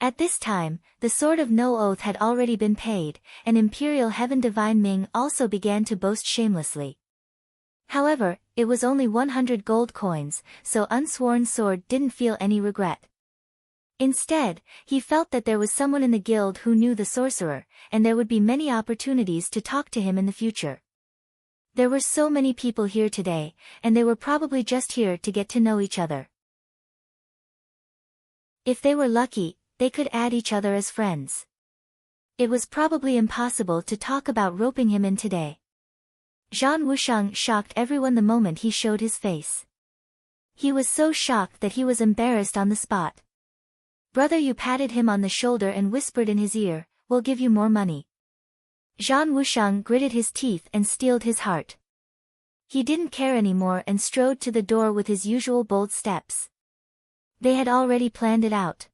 At this time, the Sword of No Oath had already been paid, and Imperial Heaven Divine Ming also began to boast shamelessly. However, it was only 100 gold coins, so Unsworn Sword didn't feel any regret. Instead, he felt that there was someone in the guild who knew the sorcerer, and there would be many opportunities to talk to him in the future. There were so many people here today, and they were probably just here to get to know each other. If they were lucky, they could add each other as friends. It was probably impossible to talk about roping him in today. Zhang Wushang shocked everyone the moment he showed his face. He was so shocked that he was embarrassed on the spot. Brother Yu patted him on the shoulder and whispered in his ear, "We'll give you more money." Zhang Wushang gritted his teeth and steeled his heart. He didn't care anymore and strode to the door with his usual bold steps. They had already planned it out.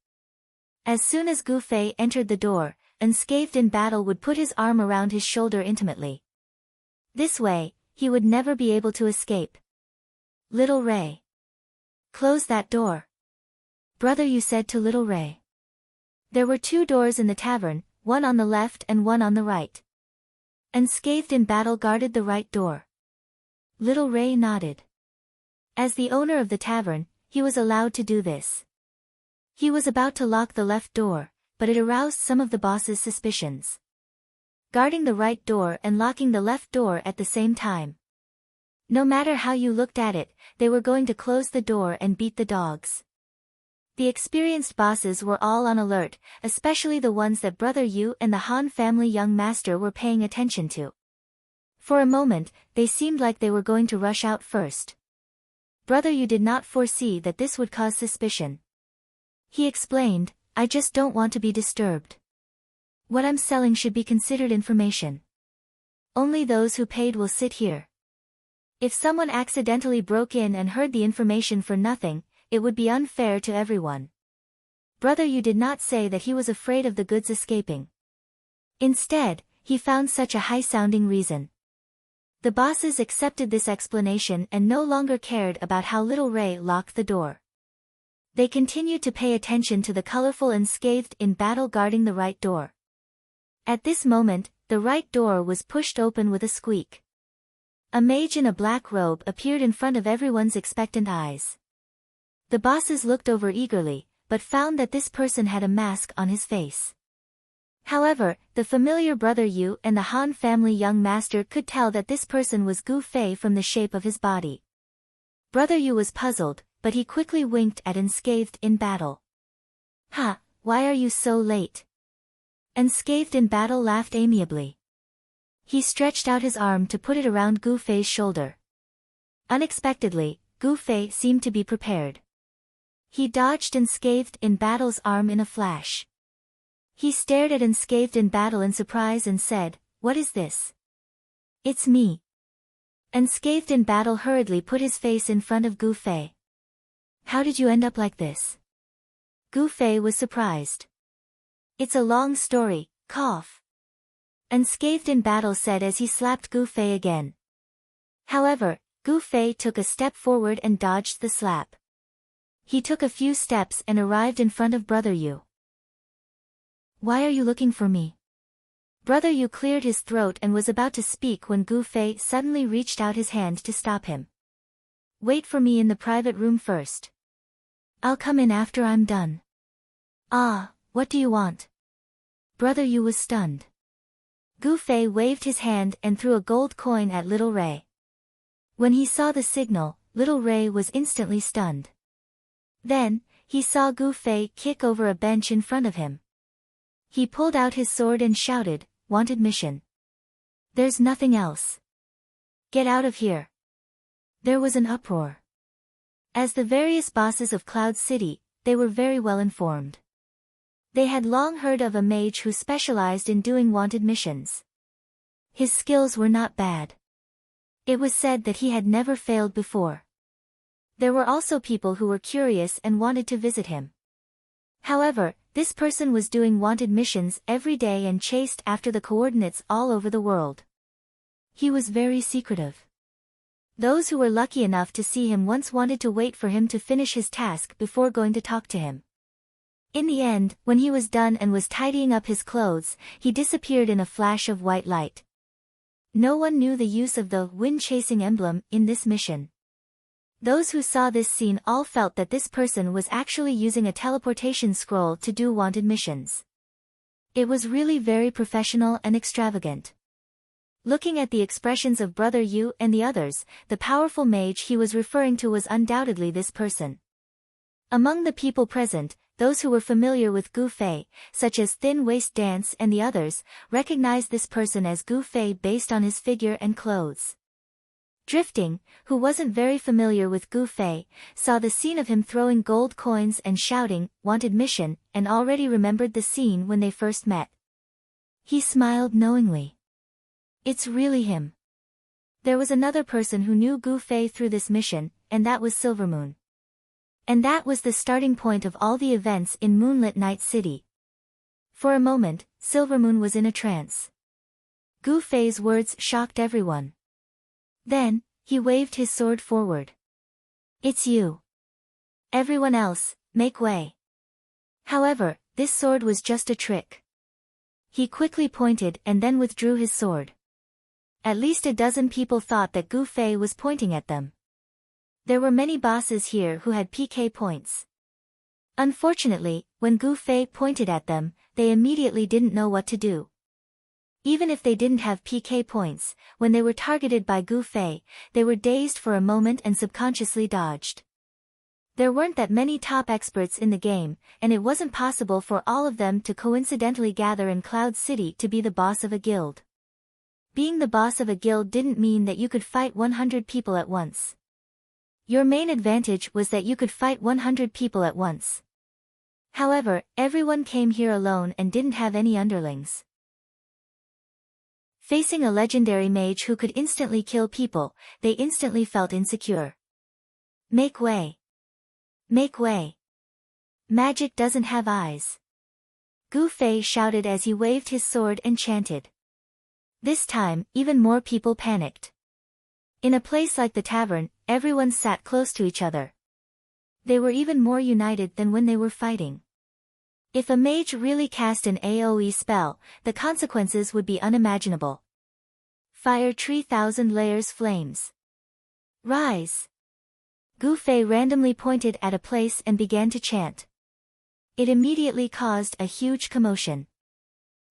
As soon as Gu Fei entered the door, Unscathed in Battle would put his arm around his shoulder intimately. This way, he would never be able to escape. Little Ray. Close that door. Brother Yu said to Little Ray. There were 2 doors in the tavern, one on the left and one on the right. Unscathed in Battle guarded the right door. Little Ray nodded. As the owner of the tavern, he was allowed to do this. He was about to lock the left door, but it aroused some of the boss's suspicions. Guarding the right door and locking the left door at the same time. No matter how you looked at it, they were going to close the door and beat the dogs. The experienced bosses were all on alert, especially the ones that Brother Yu and the Han family young master were paying attention to. For a moment, they seemed like they were going to rush out first. Brother Yu did not foresee that this would cause suspicion. He explained, "I just don't want to be disturbed. What I'm selling should be considered information. Only those who paid will sit here. If someone accidentally broke in and heard the information for nothing, it would be unfair to everyone." Brother Yu did not say that he was afraid of the goods escaping. Instead, he found such a high-sounding reason. The bosses accepted this explanation and no longer cared about how little Ray locked the door. They continued to pay attention to the colorful unscathed in battle guarding the right door. At this moment, the right door was pushed open with a squeak. A mage in a black robe appeared in front of everyone's expectant eyes. The bosses looked over eagerly, but found that this person had a mask on his face. However, the familiar Brother Yu and the Han family young master could tell that this person was Gu Fei from the shape of his body. Brother Yu was puzzled, but he quickly winked at Unscathed in Battle. "Ha, why are you so late?" Unscathed in Battle laughed amiably. He stretched out his arm to put it around Gu Fei's shoulder. Unexpectedly, Gu Fei seemed to be prepared. He dodged Unscathed in Battle's arm in a flash. He stared at Unscathed in Battle in surprise and said, "What is this?" "It's me." Unscathed in Battle hurriedly put his face in front of Gu Fei. "How did you end up like this?" Gu Fei was surprised. "It's a long story, cough." Unscathed in Battle said as he slapped Gu Fei again. However, Gu Fei took a step forward and dodged the slap. He took a few steps and arrived in front of Brother Yu. "Why are you looking for me?" Brother Yu cleared his throat and was about to speak when Gu Fei suddenly reached out his hand to stop him. "Wait for me in the private room first. I'll come in after I'm done." "Ah, what do you want?" Brother Yu was stunned. Gu Fei waved his hand and threw a gold coin at Little Ray. When he saw the signal, Little Ray was instantly stunned. Then, he saw Gu Fei kick over a bench in front of him. He pulled out his sword and shouted, "Wanted mission. There's nothing else. Get out of here." There was an uproar. As the various bosses of Cloud City, they were very well informed. They had long heard of a mage who specialized in doing wanted missions. His skills were not bad. It was said that he had never failed before. There were also people who were curious and wanted to visit him. However, this person was doing wanted missions every day and chased after the coordinates all over the world. He was very secretive. Those who were lucky enough to see him once wanted to wait for him to finish his task before going to talk to him. In the end, when he was done and was tidying up his clothes, he disappeared in a flash of white light. No one knew the use of the wind-chasing emblem in this mission. Those who saw this scene all felt that this person was actually using a teleportation scroll to do wanted missions. It was really very professional and extravagant. Looking at the expressions of Brother Yu and the others, the powerful mage he was referring to was undoubtedly this person. Among the people present, those who were familiar with Gu Fei, such as Thin Waist Dance and the others, recognized this person as Gu Fei based on his figure and clothes. Drifting, who wasn't very familiar with Gu Fei, saw the scene of him throwing gold coins and shouting, "Wanted mission," and already remembered the scene when they first met. He smiled knowingly. It's really him. There was another person who knew Gu Fei through this mission, and that was Silvermoon. And that was the starting point of all the events in Moonlit Night City. For a moment, Silvermoon was in a trance. Gu Fei's words shocked everyone. Then, he waved his sword forward. "It's you. Everyone else, make way." However, this sword was just a trick. He quickly pointed and then withdrew his sword. At least a dozen people thought that Gu Fei was pointing at them. There were many bosses here who had PK points. Unfortunately, when Gu Fei pointed at them, they immediately didn't know what to do. Even if they didn't have PK points, when they were targeted by Gu Fei, they were dazed for a moment and subconsciously dodged. There weren't that many top experts in the game, and it wasn't possible for all of them to coincidentally gather in Cloud City to be the boss of a guild. Being the boss of a guild didn't mean that you could fight 100 people at once. Your main advantage was that you could fight 100 people at once. However, everyone came here alone and didn't have any underlings. Facing a legendary mage who could instantly kill people, they instantly felt insecure. Make way. Make way. Magic doesn't have eyes. Gu Fei shouted as he waved his sword and chanted. This time, even more people panicked. In a place like the tavern, everyone sat close to each other. They were even more united than when they were fighting. If a mage really cast an AoE spell, the consequences would be unimaginable. Fire 3,000 layers flames. Rise. Gu Fei randomly pointed at a place and began to chant. It immediately caused a huge commotion.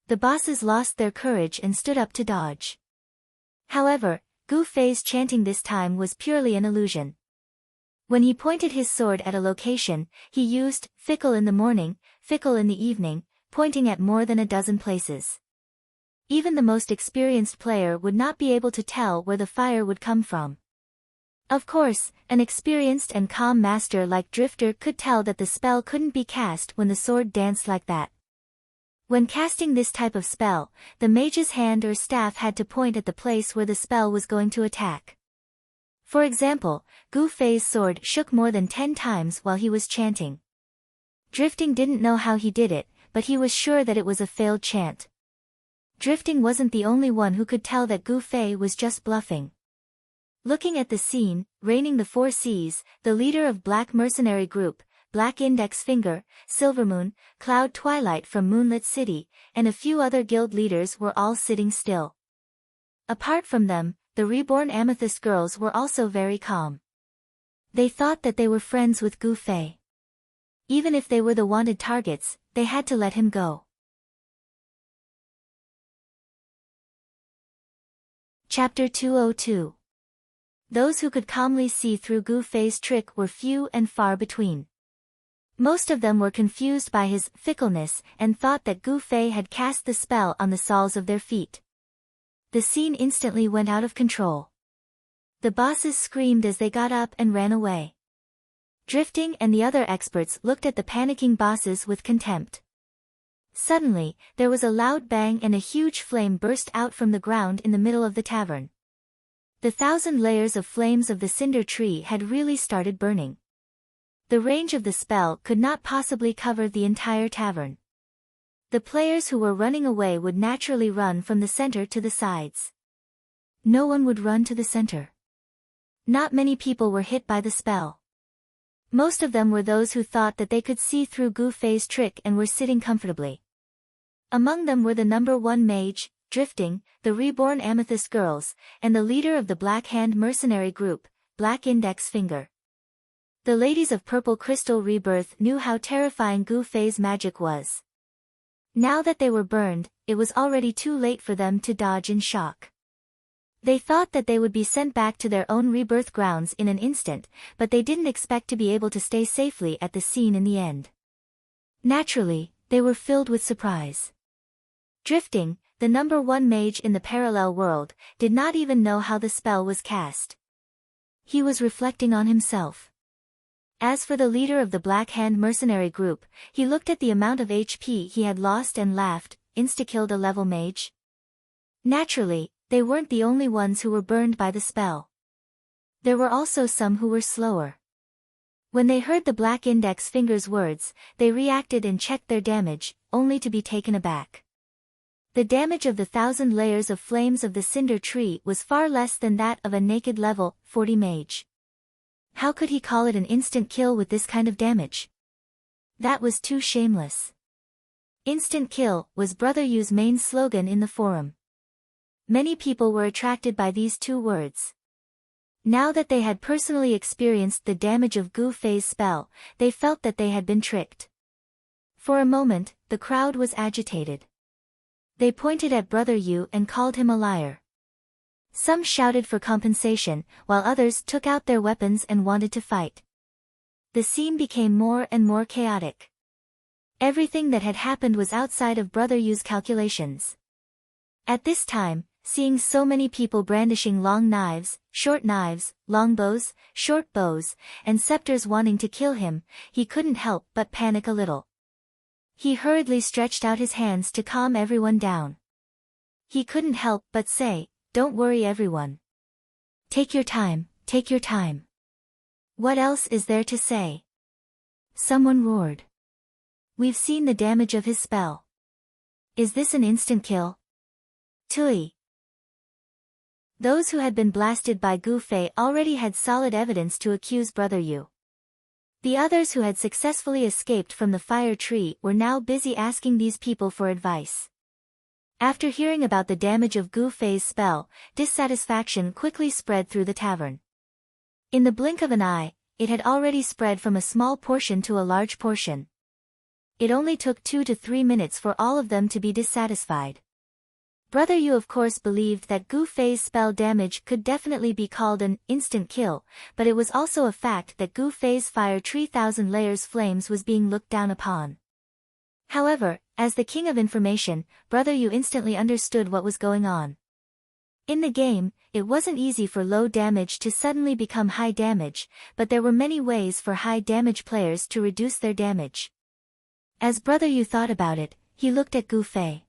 The bosses lost their courage and stood up to dodge. However, Gu Fei's chanting this time was purely an illusion. When he pointed his sword at a location, he used fickle in the morning, fickle in the evening, pointing at more than a dozen places. Even the most experienced player would not be able to tell where the fire would come from. Of course, an experienced and calm master like Drifter could tell that the spell couldn't be cast when the sword danced like that. When casting this type of spell, the mage's hand or staff had to point at the place where the spell was going to attack. For example, Gu Fei's sword shook more than 10 times while he was chanting. Drifting didn't know how he did it, but he was sure that it was a failed chant. Drifting wasn't the only one who could tell that Gu Fei was just bluffing. Looking at the scene, reigning the 4 seas, the leader of Black Mercenary Group, Black Index Finger, Silvermoon, Cloud Twilight from Moonlit City, and a few other guild leaders were all sitting still. Apart from them, the reborn Amethyst girls were also very calm. They thought that they were friends with Gu Fei. Even if they were the wanted targets, they had to let him go. Chapter 202. Those who could calmly see through Gu Fei's trick were few and far between. Most of them were confused by his fickleness and thought that Gu Fei had cast the spell on the soles of their feet. The scene instantly went out of control. The bosses screamed as they got up and ran away. Drifting and the other experts looked at the panicking bosses with contempt. Suddenly, there was a loud bang and a huge flame burst out from the ground in the middle of the tavern. The 1,000 layers of flames of the cinder tree had really started burning. The range of the spell could not possibly cover the entire tavern. The players who were running away would naturally run from the center to the sides. No one would run to the center. Not many people were hit by the spell. Most of them were those who thought that they could see through Gu Fei's trick and were sitting comfortably. Among them were the number 1 mage, Drifting, the reborn Amethyst girls, and the leader of the Black Hand Mercenary Group, Black Index Finger. The ladies of Purple Crystal Rebirth knew how terrifying Gu Fei's magic was. Now that they were burned, it was already too late for them to dodge in shock. They thought that they would be sent back to their own rebirth grounds in an instant, but they didn't expect to be able to stay safely at the scene in the end. Naturally, they were filled with surprise. Drifting, the number 1 mage in the parallel world, did not even know how the spell was cast. He was reflecting on himself. As for the leader of the Black Hand Mercenary Group, he looked at the amount of HP he had lost and laughed, insta-killed a level mage? Naturally, they weren't the only ones who were burned by the spell. There were also some who were slower. When they heard the Black Index Finger's words, they reacted and checked their damage, only to be taken aback. The damage of the 1,000 layers of flames of the cinder tree was far less than that of a naked level 40 mage. How could he call it an instant kill with this kind of damage? That was too shameless. Instant kill was Brother Yu's main slogan in the forum. Many people were attracted by these 2 words. Now that they had personally experienced the damage of Gu Fei's spell, they felt that they had been tricked. For a moment, the crowd was agitated. They pointed at Brother Yu and called him a liar. Some shouted for compensation, while others took out their weapons and wanted to fight. The scene became more and more chaotic. Everything that had happened was outside of Brother Yu's calculations. At this time, seeing so many people brandishing long knives, long bows, short bows, and scepters wanting to kill him, he couldn't help but panic a little. He hurriedly stretched out his hands to calm everyone down. He couldn't help but say, "Don't worry everyone. Take your time, take your time. What else is there to say?" Someone roared. "We've seen the damage of his spell. Is this an instant kill?" Tui. Those who had been blasted by Gu Fei already had solid evidence to accuse Brother Yu. The others who had successfully escaped from the fire tree were now busy asking these people for advice. After hearing about the damage of Gu Fei's spell, dissatisfaction quickly spread through the tavern. In the blink of an eye, it had already spread from a small portion to a large portion. It only took 2 to 3 minutes for all of them to be dissatisfied. Brother Yu of course believed that Gu Fei's spell damage could definitely be called an instant kill, but it was also a fact that Gu Fei's fire tree thousand layers flames was being looked down upon. However, as the king of information, Brother Yu instantly understood what was going on. In the game, it wasn't easy for low damage to suddenly become high damage, but there were many ways for high damage players to reduce their damage. As Brother Yu thought about it, he looked at Gu Fei.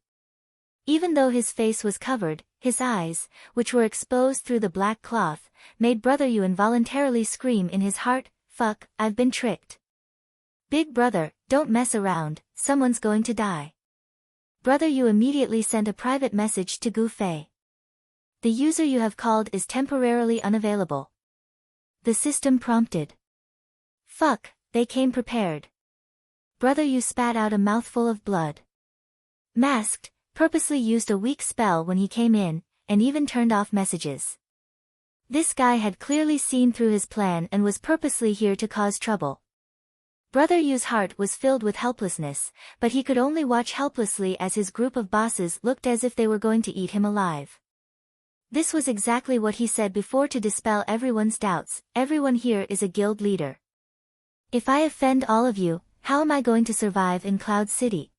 Even though his face was covered, his eyes, which were exposed through the black cloth, made Brother Yu involuntarily scream in his heart, "Fuck, I've been tricked. Big brother, don't mess around, someone's going to die." Brother Yu immediately sent a private message to Gu Fei. "The user you have called is temporarily unavailable." The system prompted. Fuck, they came prepared. Brother Yu spat out a mouthful of blood. Masked, purposely used a weak spell when he came in, and even turned off messages. This guy had clearly seen through his plan and was purposely here to cause trouble. Brother Yu's heart was filled with helplessness, but he could only watch helplessly as his group of bosses looked as if they were going to eat him alive. This was exactly what he said before to dispel everyone's doubts. Everyone here is a guild leader. If I offend all of you, how am I going to survive in Cloud City?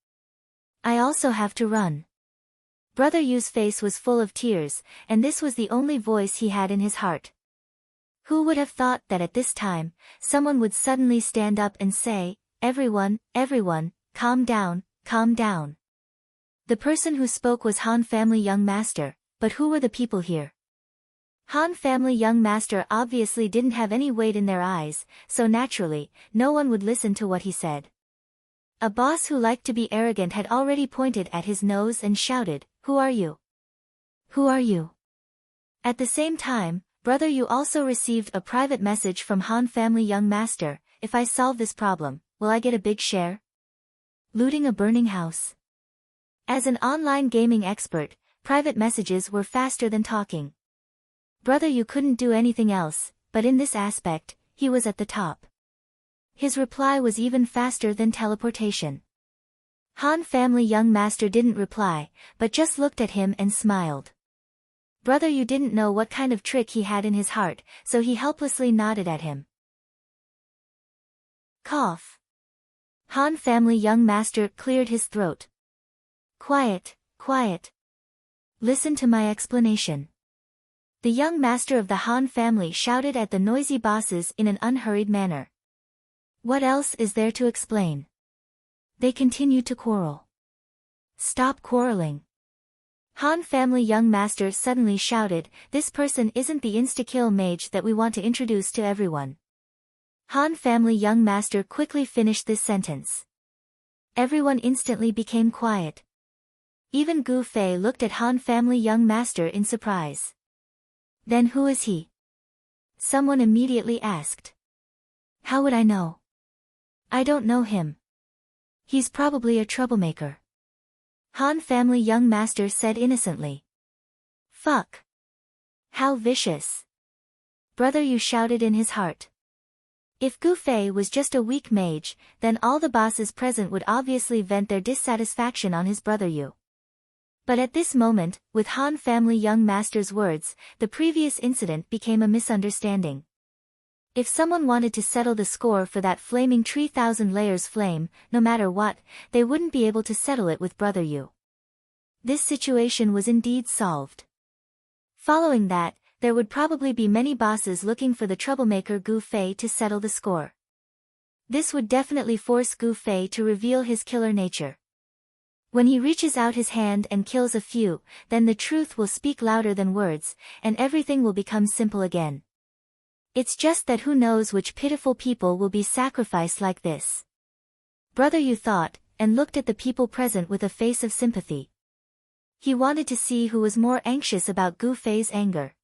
I also have to run. Brother Yu's face was full of tears, and this was the only voice he had in his heart. Who would have thought that at this time, someone would suddenly stand up and say, everyone, calm down, calm down." The person who spoke was Han Family Young Master, but who were the people here? Han Family Young Master obviously didn't have any weight in their eyes, so naturally, no one would listen to what he said. A boss who liked to be arrogant had already pointed at his nose and shouted, "Who are you? Who are you?" At the same time, Brother Yu also received a private message from Han Family Young Master, "If I solve this problem, will I get a big share?" Looting a burning house. As an online gaming expert, private messages were faster than talking. Brother Yu couldn't do anything else, but in this aspect, he was at the top. His reply was even faster than teleportation. Han Family Young Master didn't reply, but just looked at him and smiled. Brother Yu didn't know what kind of trick he had in his heart, so he helplessly nodded at him. Cough. Han Family Young Master cleared his throat. Quiet, quiet. Listen to my explanation. The young master of the Han family shouted at the noisy bosses in an unhurried manner. What else is there to explain? They continued to quarrel. Stop quarreling. Han Family Young Master suddenly shouted, "This person isn't the insta-kill mage that we want to introduce to everyone." Han Family Young Master quickly finished this sentence. Everyone instantly became quiet. Even Gu Fei looked at Han Family Young Master in surprise. "Then who is he?" Someone immediately asked. "How would I know? I don't know him. He's probably a troublemaker." Han Family Young Master said innocently. Fuck. How vicious. Brother Yu shouted in his heart. If Gu Fei was just a weak mage, then all the bosses present would obviously vent their dissatisfaction on his Brother Yu. But at this moment, with Han Family Young Master's words, the previous incident became a misunderstanding. If someone wanted to settle the score for that flaming 3,000 layers flame, no matter what, they wouldn't be able to settle it with Brother Yu. This situation was indeed solved. Following that, there would probably be many bosses looking for the troublemaker Gu Fei to settle the score. This would definitely force Gu Fei to reveal his killer nature. When he reaches out his hand and kills a few, then the truth will speak louder than words, and everything will become simple again. It's just that who knows which pitiful people will be sacrificed like this. Brother Yu thought, and looked at the people present with a face of sympathy. He wanted to see who was more anxious about Gu Fei's anger.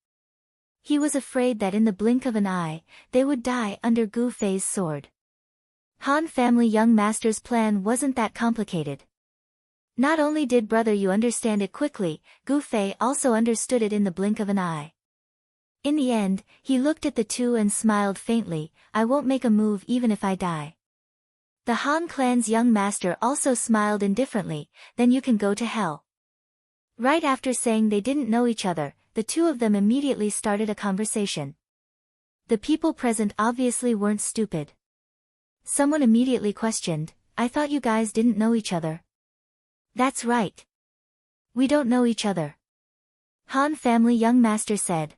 He was afraid that in the blink of an eye, they would die under Gu Fei's sword. Han family young master's plan wasn't that complicated. Not only did Brother Yu understand it quickly, Gu Fei also understood it in the blink of an eye. In the end, he looked at the two and smiled faintly, "I won't make a move even if I die." The Han clan's young master also smiled indifferently, "Then you can go to hell." Right after saying they didn't know each other, the two of them immediately started a conversation. The people present obviously weren't stupid. Someone immediately questioned, "I thought you guys didn't know each other." "That's right. We don't know each other," Han family young master said.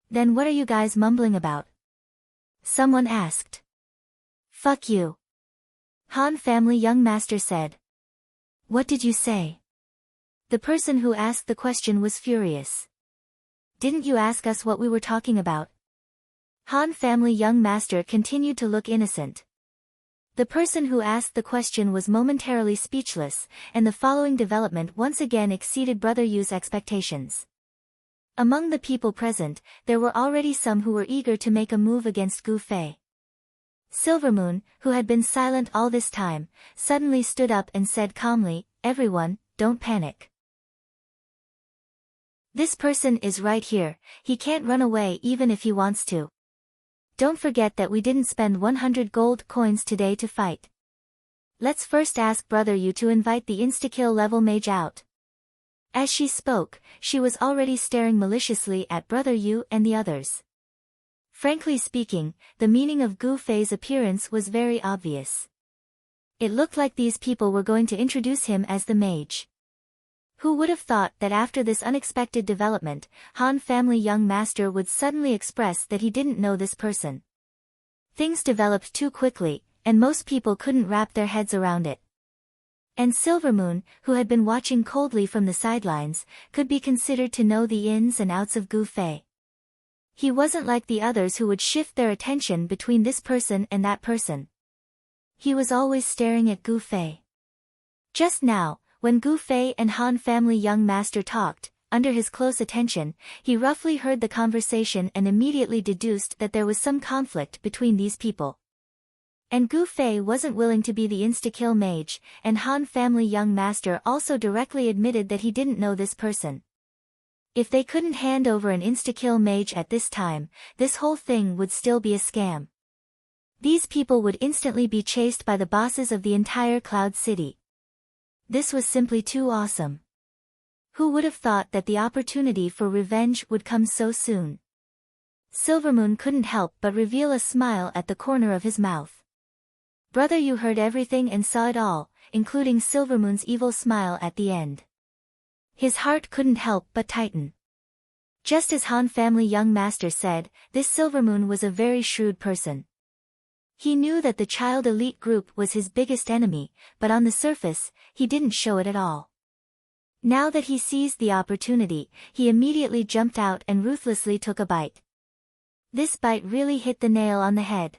"Then what are you guys mumbling about?" someone asked. "Fuck you," Han family young master said. "What did you say?" The person who asked the question was furious. "Didn't you ask us what we were talking about?" Han family young master continued to look innocent. The person who asked the question was momentarily speechless, and the following development once again exceeded Brother Yu's expectations. Among the people present, there were already some who were eager to make a move against Gu Fei. Silvermoon, who had been silent all this time, suddenly stood up and said calmly, "Everyone, don't panic. This person is right here, he can't run away even if he wants to. Don't forget that we didn't spend 100 gold coins today to fight. Let's first ask Brother Yu to invite the insta-kill level mage out." As she spoke, she was already staring maliciously at Brother Yu and the others. Frankly speaking, the meaning of Gu Fei's appearance was very obvious. It looked like these people were going to introduce him as the mage. Who would have thought that after this unexpected development, Han family young master would suddenly express that he didn't know this person? Things developed too quickly, and most people couldn't wrap their heads around it. And Silvermoon, who had been watching coldly from the sidelines, could be considered to know the ins and outs of Gu Fei. He wasn't like the others who would shift their attention between this person and that person. He was always staring at Gu Fei. Just now, when Gu Fei and Han family young master talked, under his close attention, he roughly heard the conversation and immediately deduced that there was some conflict between these people. And Gu Fei wasn't willing to be the insta-kill mage, and Han family young master also directly admitted that he didn't know this person. If they couldn't hand over an insta-kill mage at this time, this whole thing would still be a scam. These people would instantly be chased by the bosses of the entire Cloud City. This was simply too awesome. Who would have thought that the opportunity for revenge would come so soon? Silvermoon couldn't help but reveal a smile at the corner of his mouth. Brother Yu heard everything and saw it all, including Silvermoon's evil smile at the end. His heart couldn't help but tighten. Just as Han family young master said, this Silvermoon was a very shrewd person. He knew that the child elite group was his biggest enemy, but on the surface, he didn't show it at all. Now that he seized the opportunity, he immediately jumped out and ruthlessly took a bite. This bite really hit the nail on the head.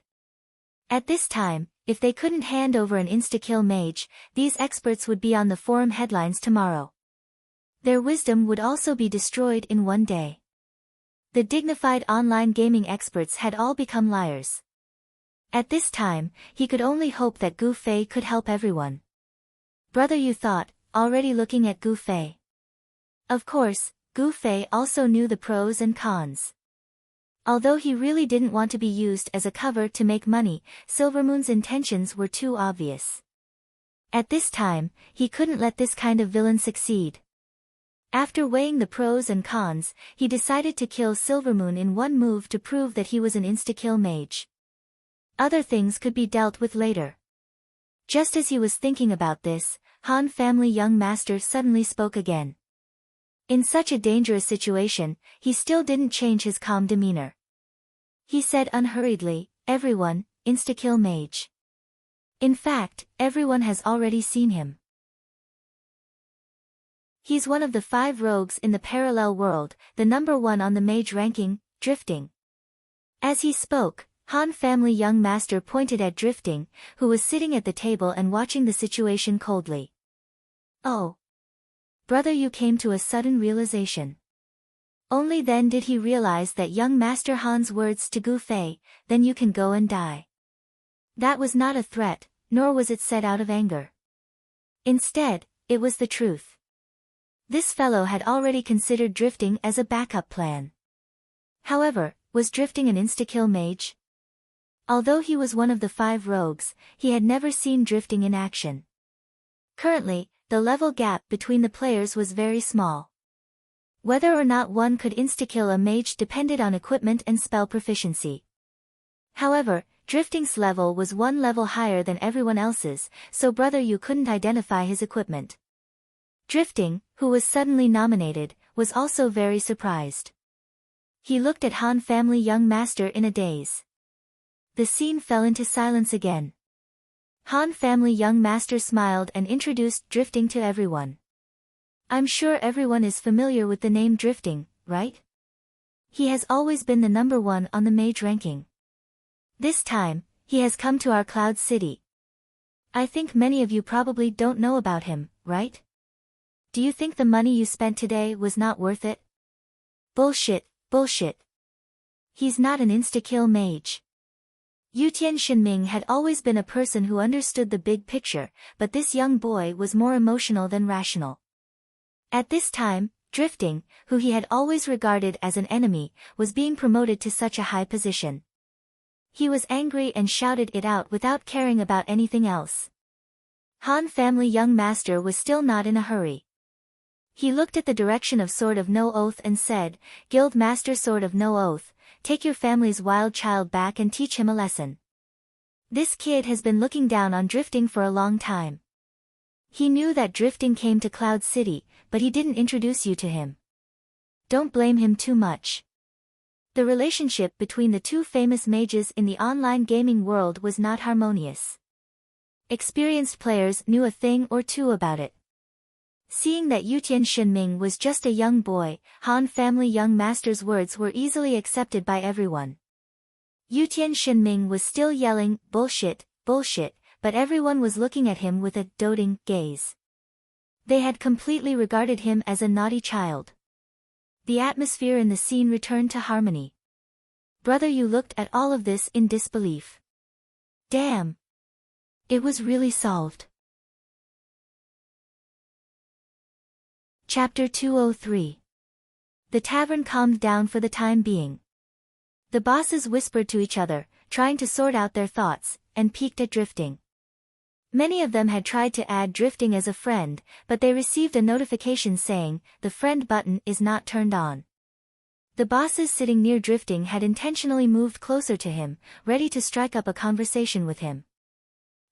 At this time, if they couldn't hand over an insta-kill mage, these experts would be on the forum headlines tomorrow. Their wisdom would also be destroyed in one day. The dignified online gaming experts had all become liars. At this time, he could only hope that Gu Fei could help everyone. Brother Yu thought, already looking at Gu Fei. Of course, Gu Fei also knew the pros and cons. Although he really didn't want to be used as a cover to make money, Silvermoon's intentions were too obvious. At this time, he couldn't let this kind of villain succeed. After weighing the pros and cons, he decided to kill Silvermoon in one move to prove that he was an insta-kill mage. Other things could be dealt with later. Just as he was thinking about this, Han family young master suddenly spoke again. In such a dangerous situation, he still didn't change his calm demeanor. He said unhurriedly, "Everyone, insta-kill mage. In fact, everyone has already seen him. He's one of the 5 rogues in the parallel world, the number 1 on the mage ranking, Drifting." As he spoke, Han family young master pointed at Drifting, who was sitting at the table and watching the situation coldly. Oh. Brother Yu came to a sudden realization. Only then did he realize that young Master Han's words to Gu Fei, "Then you can go and die." That was not a threat, nor was it said out of anger. Instead, it was the truth. This fellow had already considered Drifting as a backup plan. However, was Drifting an insta-kill mage? Although he was one of the 5 rogues, he had never seen Drifting in action. Currently, the level gap between the players was very small. Whether or not one could insta-kill a mage depended on equipment and spell proficiency. However, Drifting's level was 1 level higher than everyone else's, so Brother Yu couldn't identify his equipment. Drifting, who was suddenly nominated, was also very surprised. He looked at Han family young master in a daze. The scene fell into silence again. Han family young master smiled and introduced Drifting to everyone. "I'm sure everyone is familiar with the name Drifting, right? He has always been the number 1 on the mage ranking. This time, he has come to our Cloud City. I think many of you probably don't know about him, right? Do you think the money you spent today was not worth it?" "Bullshit, bullshit. He's not an insta-kill mage." Yutian Shinming had always been a person who understood the big picture, but this young boy was more emotional than rational. At this time, Drifting, who he had always regarded as an enemy, was being promoted to such a high position. He was angry and shouted it out without caring about anything else. Han family young master was still not in a hurry. He looked at the direction of Sword of No Oath and said, "Guild Master Sword of No Oath, take your family's wild child back and teach him a lesson. This kid has been looking down on Drifting for a long time." He knew that Drifting came to Cloud City, but he didn't introduce you to him. Don't blame him too much. The relationship between the 2 famous mages in the online gaming world was not harmonious. Experienced players knew a thing or 2 about it. Seeing that Yutian Shinming was just a young boy, Han family young master's words were easily accepted by everyone. Yutian Shinming was still yelling, "Bullshit, bullshit," but everyone was looking at him with a doting gaze. They had completely regarded him as a naughty child. The atmosphere in the scene returned to harmony. Brother Yu looked at all of this in disbelief. Damn! It was really solved. Chapter 203. The tavern calmed down for the time being. The bosses whispered to each other, trying to sort out their thoughts, and peeked at Drifting. Many of them had tried to add Drifting as a friend, but they received a notification saying, "The friend button is not turned on." The bosses sitting near Drifting had intentionally moved closer to him, ready to strike up a conversation with him.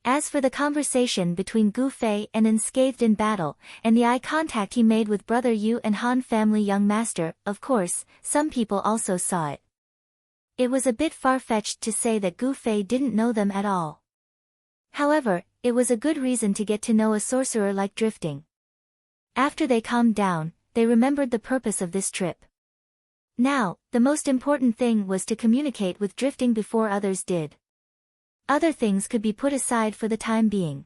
As for the conversation between Gu Fei and Unscathed in battle, and the eye contact he made with Brother Yu and Han family young master, of course, some people also saw it. It was a bit far-fetched to say that Gu Fei didn't know them at all. However, it was a good reason to get to know a sorcerer like Drifting. After they calmed down, they remembered the purpose of this trip. Now, the most important thing was to communicate with Drifting before others did. Other things could be put aside for the time being.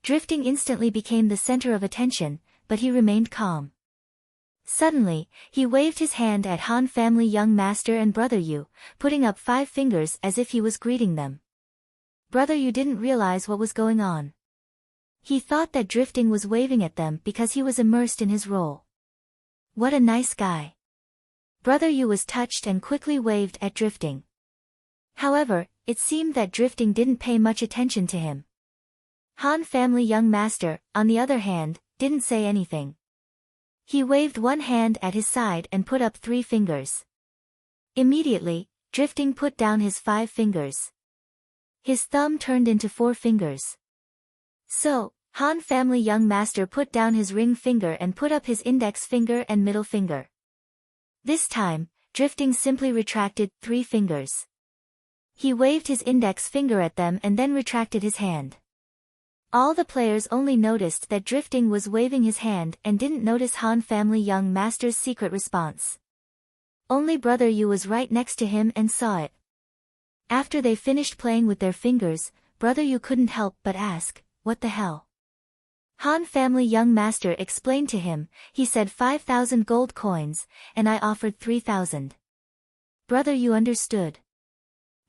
Drifting instantly became the center of attention, but he remained calm. Suddenly, he waved his hand at Han family young master and Brother Yu, putting up 5 fingers as if he was greeting them. Brother Yu didn't realize what was going on. He thought that Drifting was waving at them because he was immersed in his role. What a nice guy. Brother Yu was touched and quickly waved at Drifting. However, it seemed that Drifting didn't pay much attention to him. Han family young master, on the other hand, didn't say anything. He waved one hand at his side and put up 3 fingers. Immediately, Drifting put down his 5 fingers. His thumb turned into 4 fingers. So, Han family young master put down his ring finger and put up his index finger and middle finger. This time, Drifting simply retracted 3 fingers. He waved his index finger at them and then retracted his hand. All the players only noticed that Drifting was waving his hand and didn't notice Han family young master's secret response. Only Brother Yu was right next to him and saw it. After they finished playing with their fingers, Brother Yu couldn't help but ask, "What the hell?" Han family young master explained to him, he said 5,000 gold coins, and I offered 3,000. Brother Yu understood.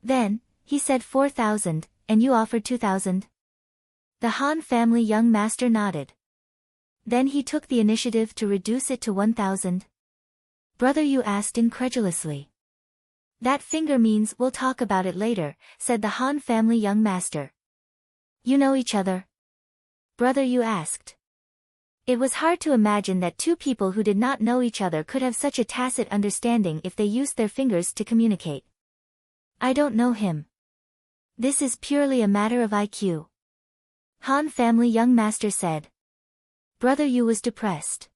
Then, he said 4,000, and you offered 2,000? The Han family young master nodded. Then he took the initiative to reduce it to 1,000. Brother Yu asked incredulously. That finger means we'll talk about it later, said the Han family young master. You know each other? Brother Yu asked. It was hard to imagine that 2 people who did not know each other could have such a tacit understanding if they used their fingers to communicate. I don't know him. This is purely a matter of IQ. Han family young master said. Brother Yu was depressed.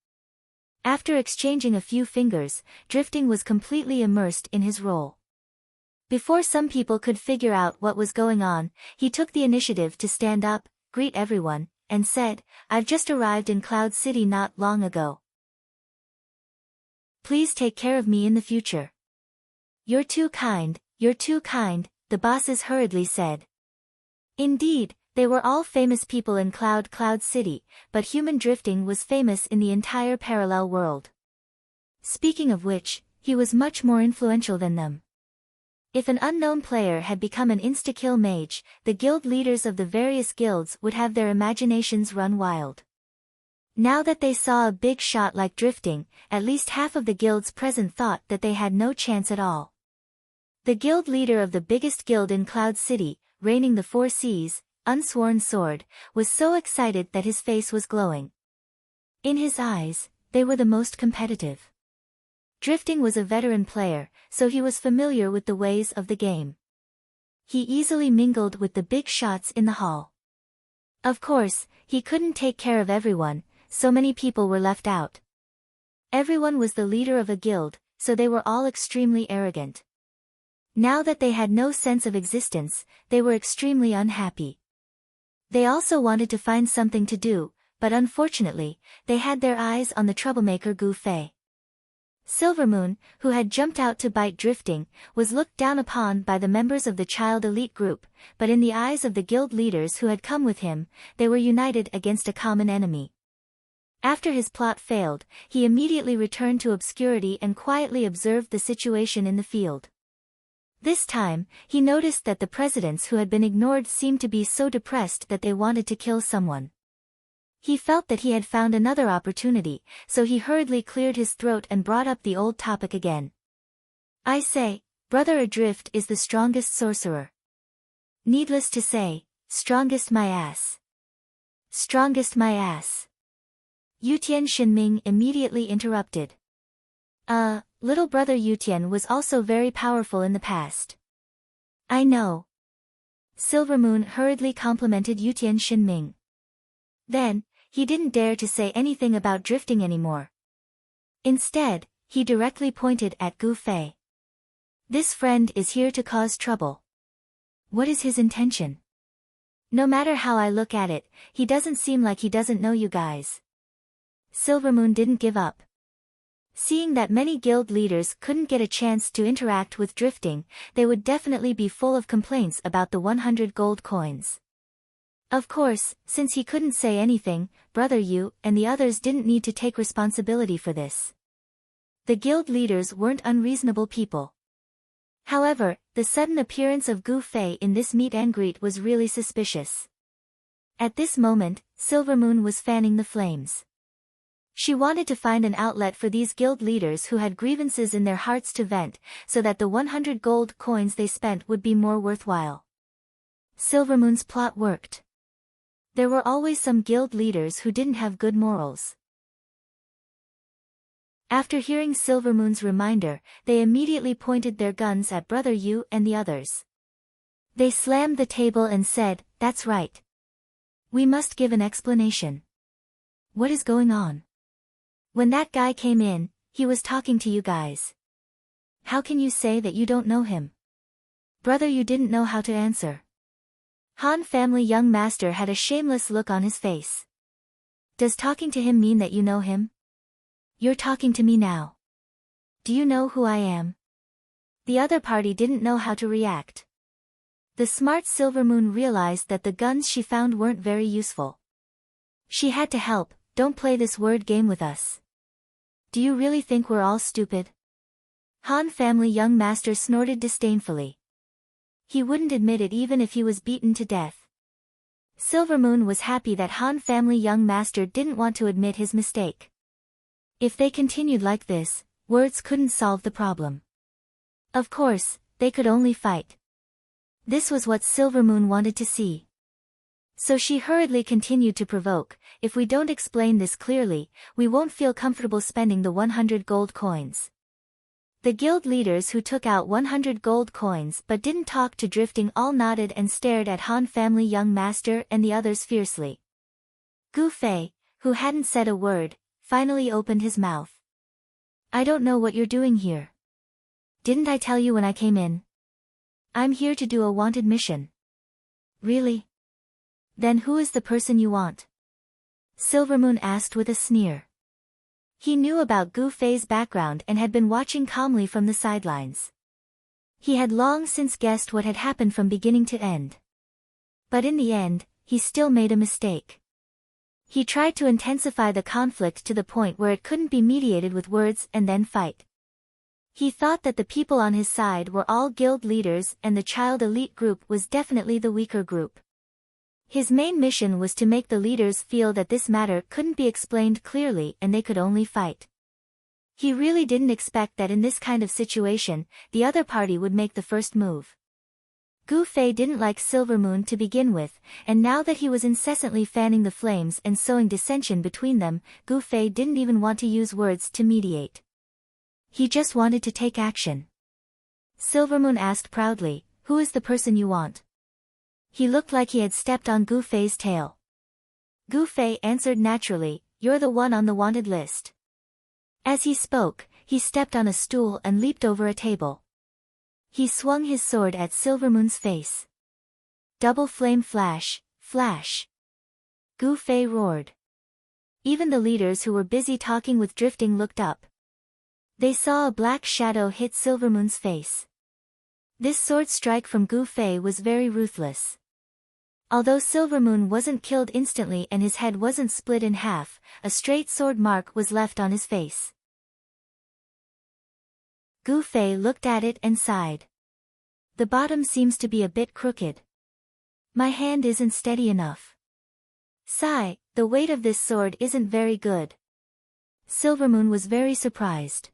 After exchanging a few fingers, Drifting was completely immersed in his role. Before some people could figure out what was going on, he took the initiative to stand up, greet everyone, and said, I've just arrived in Cloud City not long ago. Please take care of me in the future. You're too kind, the bosses hurriedly said. Indeed, they were all famous people in Cloud City, but human Drifting was famous in the entire parallel world. Speaking of which, he was much more influential than them. If an unknown player had become an insta-kill mage, the guild leaders of the various guilds would have their imaginations run wild. Now that they saw a big shot like Drifting, at least half of the guilds present thought that they had no chance at all. The guild leader of the biggest guild in Cloud City, reigning the 4 seas, Unsworn Sword, was so excited that his face was glowing. In his eyes, they were the most competitive. Drifting was a veteran player, so he was familiar with the ways of the game. He easily mingled with the big shots in the hall. Of course, he couldn't take care of everyone, so many people were left out. Everyone was the leader of a guild, so they were all extremely arrogant. Now that they had no sense of existence, they were extremely unhappy. They also wanted to find something to do, but unfortunately, they had their eyes on the troublemaker Gu Fei. Silvermoon, who had jumped out to bite Drifting, was looked down upon by the members of the child elite group, but in the eyes of the guild leaders who had come with him, they were united against a common enemy. After his plot failed, he immediately returned to obscurity and quietly observed the situation in the field. This time, he noticed that the presidents who had been ignored seemed to be so depressed that they wanted to kill someone. He felt that he had found another opportunity, so he hurriedly cleared his throat and brought up the old topic again. I say, Brother Adrift is the strongest sorcerer. Needless to say, strongest my ass. Strongest my ass. Yutian Shinming immediately interrupted. Little brother Yutian was also very powerful in the past. I know. Silvermoon hurriedly complimented Yutian Shinming. Then, he didn't dare to say anything about Drifting anymore. Instead, he directly pointed at Gu Fei. This friend is here to cause trouble. What is his intention? No matter how I look at it, he doesn't seem like he doesn't know you guys. Silvermoon didn't give up. Seeing that many guild leaders couldn't get a chance to interact with Drifting, they would definitely be full of complaints about the 100 gold coins. Of course, since he couldn't say anything, Brother Yu and the others didn't need to take responsibility for this. The guild leaders weren't unreasonable people. However, the sudden appearance of Gu Fei in this meet and greet was really suspicious. At this moment, Silvermoon was fanning the flames. She wanted to find an outlet for these guild leaders who had grievances in their hearts to vent, so that the 100 gold coins they spent would be more worthwhile. Silvermoon's plot worked. There were always some guild leaders who didn't have good morals. After hearing Silvermoon's reminder, they immediately pointed their guns at Brother Yu and the others. They slammed the table and said, "That's right. We must give an explanation. What is going on? When that guy came in, he was talking to you guys. How can you say that you don't know him?" Brother Yu didn't know how to answer. Han family young master had a shameless look on his face. "Does talking to him mean that you know him? You're talking to me now. Do you know who I am?" The other party didn't know how to react. The smart Silvermoon realized that the guns she found weren't very useful. She had to help. "Don't play this word game with us. Do you really think we're all stupid?" Han family young master snorted disdainfully. He wouldn't admit it even if he was beaten to death. Silvermoon was happy that Han family young master didn't want to admit his mistake. If they continued like this, words couldn't solve the problem. Of course, they could only fight. This was what Silvermoon wanted to see. So she hurriedly continued to provoke, "If we don't explain this clearly, we won't feel comfortable spending the 100 gold coins." The guild leaders who took out 100 gold coins but didn't talk to Drifting all nodded and stared at Han family young master and the others fiercely. Gu Fei, who hadn't said a word, finally opened his mouth. "I don't know what you're doing here. Didn't I tell you when I came in? I'm here to do a wanted mission." "Really? Then who is the person you want?" Silvermoon asked with a sneer. He knew about Gu Fei's background and had been watching calmly from the sidelines. He had long since guessed what had happened from beginning to end. But in the end, he still made a mistake. He tried to intensify the conflict to the point where it couldn't be mediated with words and then fight. He thought that the people on his side were all guild leaders and the child elite group was definitely the weaker group. His main mission was to make the leaders feel that this matter couldn't be explained clearly and they could only fight. He really didn't expect that in this kind of situation, the other party would make the first move. Gu Fei didn't like Silvermoon to begin with, and now that he was incessantly fanning the flames and sowing dissension between them, Gu Fei didn't even want to use words to mediate. He just wanted to take action. Silvermoon asked proudly, "Who is the person you want?" He looked like he had stepped on Gu Fei's tail. Gu Fei answered naturally, "You're the one on the wanted list." As he spoke, he stepped on a stool and leaped over a table. He swung his sword at Silvermoon's face. Double flame flash, flash. Gu Fei roared. Even the leaders who were busy talking with Drifting looked up. They saw a black shadow hit Silvermoon's face. This sword strike from Gu Fei was very ruthless. Although Silvermoon wasn't killed instantly and his head wasn't split in half, a straight sword mark was left on his face. Gu Fei looked at it and sighed. "The bottom seems to be a bit crooked. My hand isn't steady enough. Sigh, the weight of this sword isn't very good." Silvermoon was very surprised.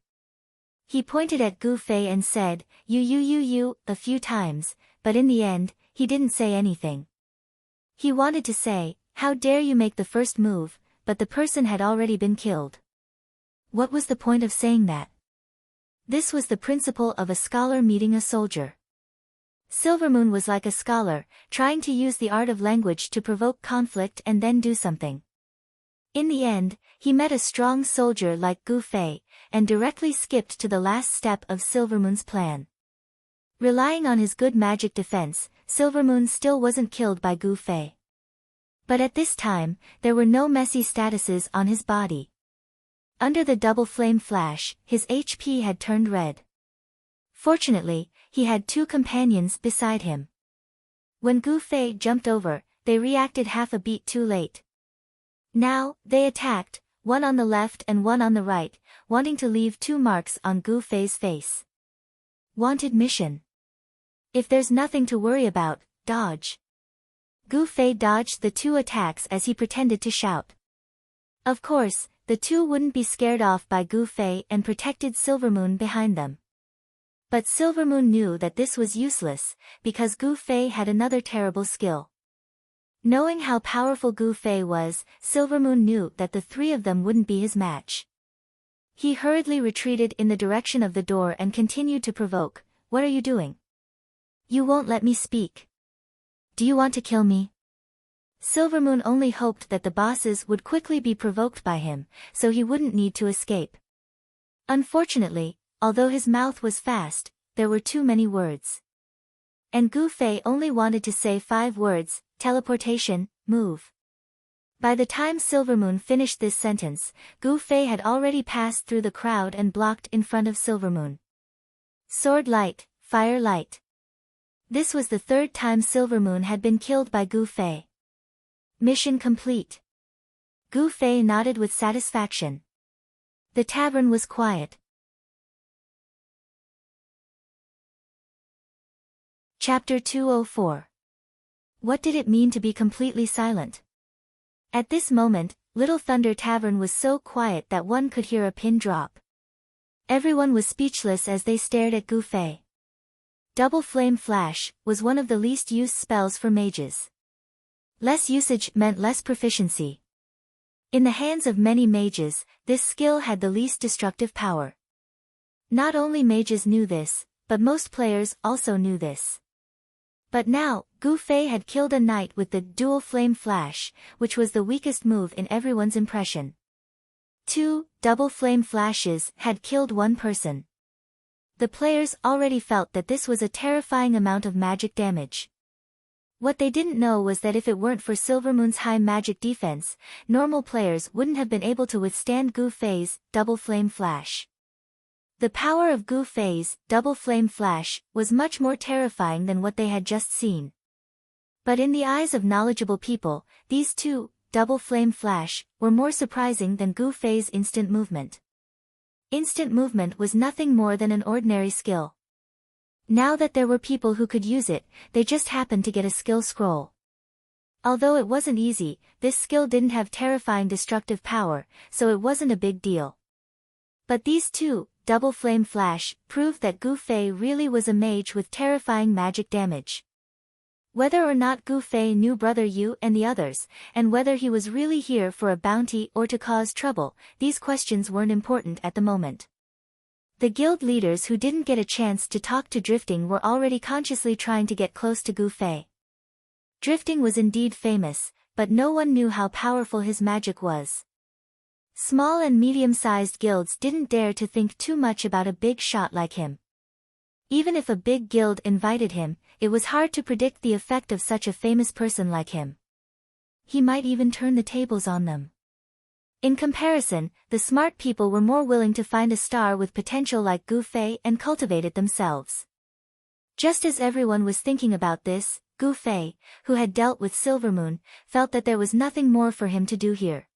He pointed at Gu Fei and said, You, a few times, but in the end, he didn't say anything. He wanted to say, "How dare you make the first move," but the person had already been killed. What was the point of saying that? This was the principle of a scholar meeting a soldier. Silvermoon was like a scholar, trying to use the art of language to provoke conflict and then do something. In the end, he met a strong soldier like Gu Fei, and directly skipped to the last step of Silvermoon's plan. Relying on his good magic defense, Silvermoon still wasn't killed by Gu Fei. But at this time, there were no messy statuses on his body. Under the double flame flash, his HP had turned red. Fortunately, he had two companions beside him. When Gu Fei jumped over, they reacted half a beat too late. Now, they attacked, one on the left and one on the right, wanting to leave two marks on Gu Fei's face. Wanted mission. If there's nothing to worry about, dodge. Gu Fei dodged the two attacks as he pretended to shout. Of course, the two wouldn't be scared off by Gu Fei and protected Silvermoon behind them. But Silvermoon knew that this was useless, because Gu Fei had another terrible skill. Knowing how powerful Gu Fei was, Silvermoon knew that the three of them wouldn't be his match. He hurriedly retreated in the direction of the door and continued to provoke, "What are you doing? You won't let me speak. Do you want to kill me?" Silvermoon only hoped that the bosses would quickly be provoked by him, so he wouldn't need to escape. Unfortunately, although his mouth was fast, there were too many words. And Gu Fei only wanted to say 5 words, teleportation, move. By the time Silvermoon finished this sentence, Gu Fei had already passed through the crowd and blocked in front of Silvermoon. Sword light, fire light. This was the 3rd time Silvermoon had been killed by Gu Fei. Mission complete. Gu Fei nodded with satisfaction. The tavern was quiet. Chapter 204. What did it mean to be completely silent? At this moment, Little Thunder Tavern was so quiet that one could hear a pin drop. Everyone was speechless as they stared at Gu Fei. Double Flame Flash was one of the least used spells for mages. Less usage meant less proficiency. In the hands of many mages, this skill had the least destructive power. Not only mages knew this, but most players also knew this. But now, Gu Fei had killed a knight with the Dual Flame Flash, which was the weakest move in everyone's impression. 2 Double Flame Flashes had killed one person. The players already felt that this was a terrifying amount of magic damage. What they didn't know was that if it weren't for Silvermoon's high magic defense, normal players wouldn't have been able to withstand Gu Fei's Double Flame Flash. The power of Gu Fei's Double Flame Flash was much more terrifying than what they had just seen. But in the eyes of knowledgeable people, these 2 Double Flame Flash were more surprising than Gu Fei's instant movement. Instant movement was nothing more than an ordinary skill. Now that there were people who could use it, they just happened to get a skill scroll. Although it wasn't easy, this skill didn't have terrifying destructive power, so it wasn't a big deal. But these 2 Double Flame Flash proved that Gu Fei really was a mage with terrifying magic damage. Whether or not Gu Fei knew Brother Yu and the others, and whether he was really here for a bounty or to cause trouble, these questions weren't important at the moment. The guild leaders who didn't get a chance to talk to Drifting were already consciously trying to get close to Gu Fei. Drifting was indeed famous, but no one knew how powerful his magic was. Small and medium-sized guilds didn't dare to think too much about a big shot like him. Even if a big guild invited him, it was hard to predict the effect of such a famous person like him. He might even turn the tables on them. In comparison, the smart people were more willing to find a star with potential like Gu Fei and cultivate it themselves. Just as everyone was thinking about this, Gu Fei, who had dealt with Silvermoon, felt that there was nothing more for him to do here.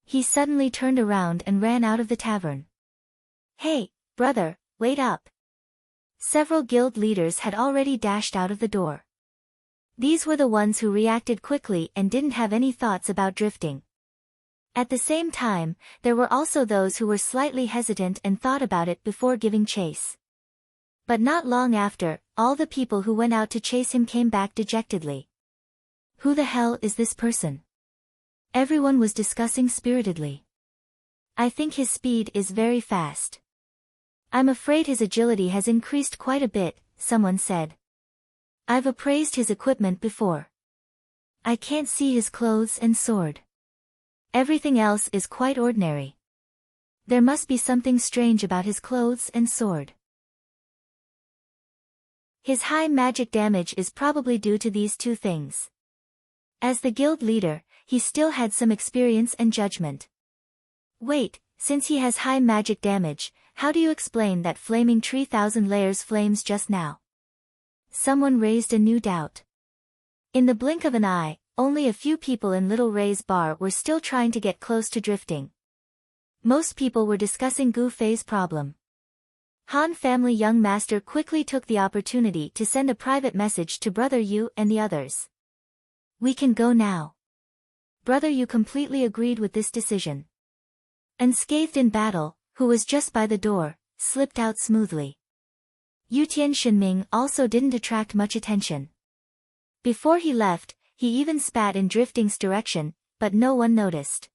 He suddenly turned around and ran out of the tavern. "Hey, brother, wait up." Several guild leaders had already dashed out of the door. These were the ones who reacted quickly and didn't have any thoughts about Drifting. At the same time, there were also those who were slightly hesitant and thought about it before giving chase. But not long after, all the people who went out to chase him came back dejectedly. "Who the hell is this person?" Everyone was discussing spiritedly. "I think his speed is very fast. I'm afraid his agility has increased quite a bit," someone said. "I've appraised his equipment before. I can't see his clothes and sword. Everything else is quite ordinary. There must be something strange about his clothes and sword. His high magic damage is probably due to these 2 things." As the guild leader, he still had some experience and judgment. "Wait, since he has high magic damage, how do you explain that flaming tree 1,000 layers flames just now?" Someone raised a new doubt. In the blink of an eye, only a few people in Little Ray's bar were still trying to get close to Drifting. Most people were discussing Gu Fei's problem. Han family young master quickly took the opportunity to send a private message to Brother Yu and the others. "We can go now." Brother Yu completely agreed with this decision. Unscathed in battle, who was just by the door, slipped out smoothly. Yutian Shenming also didn't attract much attention. Before he left, he even spat in Drifting's direction, but no one noticed.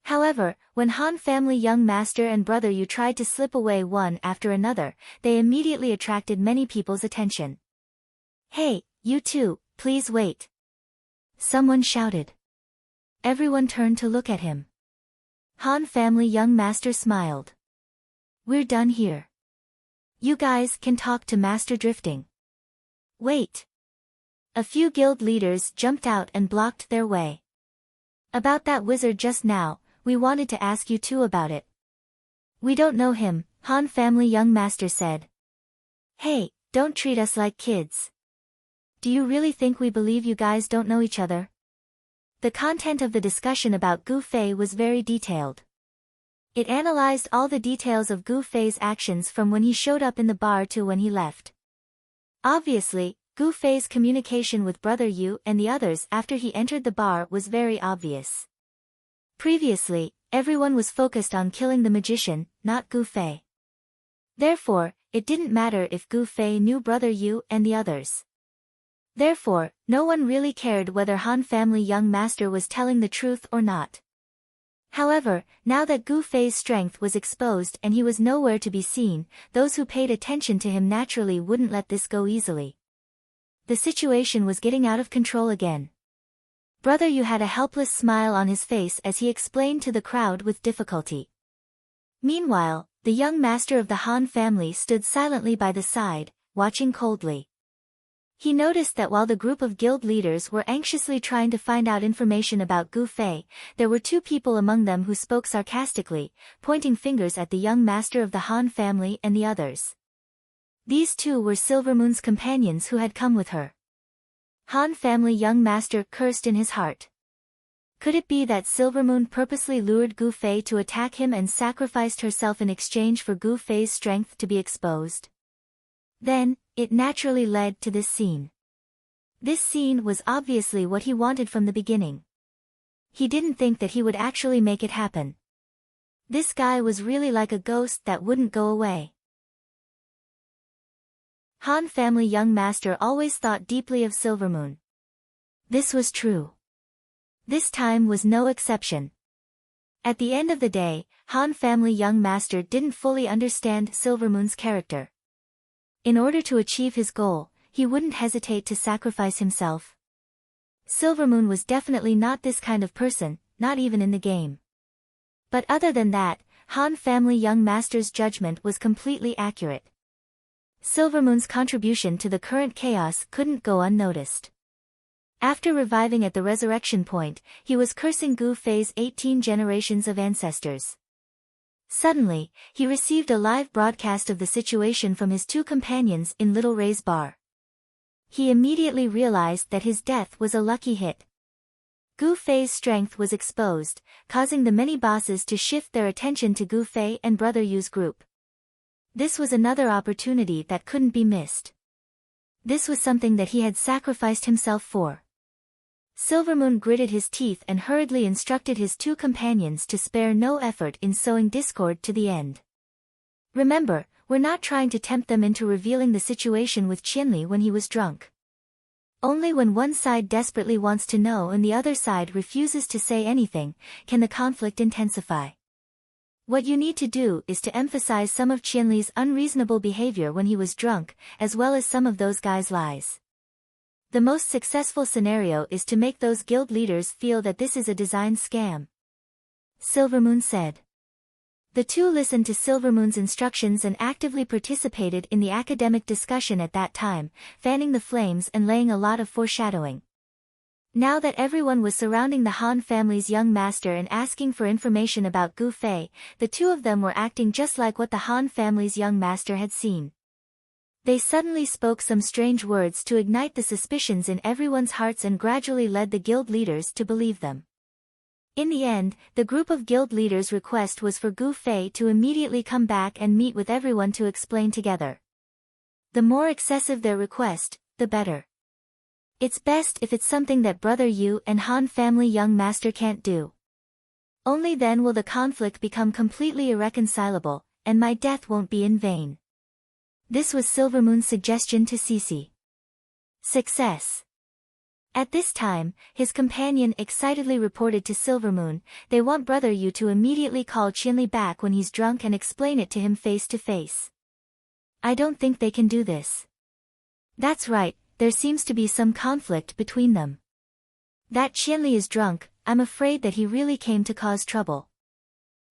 However, when Han family young master and brother Yu tried to slip away one after another, they immediately attracted many people's attention. "Hey, you two, please wait!" someone shouted. Everyone turned to look at him. Han family young master smiled. "We're done here. You guys can talk to Master Drifting." "Wait!" A few guild leaders jumped out and blocked their way. "About that wizard just now, we wanted to ask you two about it." "We don't know him," Han family young master said. "Hey, don't treat us like kids. Do you really think we believe you guys don't know each other?" The content of the discussion about Gu Fei was very detailed. It analyzed all the details of Gu Fei's actions from when he showed up in the bar to when he left. Obviously, Gu Fei's communication with Brother Yu and the others after he entered the bar was very obvious. Previously, everyone was focused on killing the magician, not Gu Fei. Therefore, it didn't matter if Gu Fei knew Brother Yu and the others. Therefore, no one really cared whether Han family young master was telling the truth or not. However, now that Gu Fei's strength was exposed and he was nowhere to be seen, those who paid attention to him naturally wouldn't let this go easily. The situation was getting out of control again. Brother Yu had a helpless smile on his face as he explained to the crowd with difficulty. Meanwhile, the young master of the Han family stood silently by the side, watching coldly. He noticed that while the group of guild leaders were anxiously trying to find out information about Gu Fei, there were two people among them who spoke sarcastically, pointing fingers at the young master of the Han family and the others. These two were Silvermoon's companions who had come with her. Han family young master cursed in his heart. Could it be that Silvermoon purposely lured Gu Fei to attack him and sacrificed herself in exchange for Gu Fei's strength to be exposed? Then, it naturally led to this scene. This scene was obviously what he wanted from the beginning. He didn't think that he would actually make it happen. This guy was really like a ghost that wouldn't go away. Han family young master always thought deeply of Silvermoon. This was true. This time was no exception. At the end of the day, Han family young master didn't fully understand Silvermoon's character. In order to achieve his goal, he wouldn't hesitate to sacrifice himself. Silvermoon was definitely not this kind of person, not even in the game. But other than that, Han family young master's judgment was completely accurate. Silvermoon's contribution to the current chaos couldn't go unnoticed. After reviving at the resurrection point, he was cursing Gu Fei's 18 generations of ancestors. Suddenly, he received a live broadcast of the situation from his two companions in Little Ray's bar. He immediately realized that his death was a lucky hit. Gu Fei's strength was exposed, causing the many bosses to shift their attention to Gu Fei and Brother Yu's group. This was another opportunity that couldn't be missed. This was something that he had sacrificed himself for. Silvermoon gritted his teeth and hurriedly instructed his two companions to spare no effort in sowing discord to the end. Remember, we're not trying to tempt them into revealing the situation with Qianli when he was drunk. Only when one side desperately wants to know and the other side refuses to say anything, can the conflict intensify. What you need to do is to emphasize some of Qianli's unreasonable behavior when he was drunk, as well as some of those guys' lies. The most successful scenario is to make those guild leaders feel that this is a designed scam. Silvermoon said. The two listened to Silvermoon's instructions and actively participated in the academic discussion at that time, fanning the flames and laying a lot of foreshadowing. Now that everyone was surrounding the Han family's young master and asking for information about Gu Fei, the two of them were acting just like what the Han family's young master had seen. They suddenly spoke some strange words to ignite the suspicions in everyone's hearts and gradually led the guild leaders to believe them. In the end, the group of guild leaders' request was for Gu Fei to immediately come back and meet with everyone to explain together. The more excessive their request, the better. It's best if it's something that Brother Yu and Han family young master can't do. Only then will the conflict become completely irreconcilable, and my death won't be in vain. This was Silvermoon's suggestion to Cece. Success. At this time, his companion excitedly reported to Silvermoon, "They want Brother Yu to immediately call Qianli back when he's drunk and explain it to him face to face." "I don't think they can do this." "That's right, there seems to be some conflict between them. That Qianli is drunk, I'm afraid that he really came to cause trouble.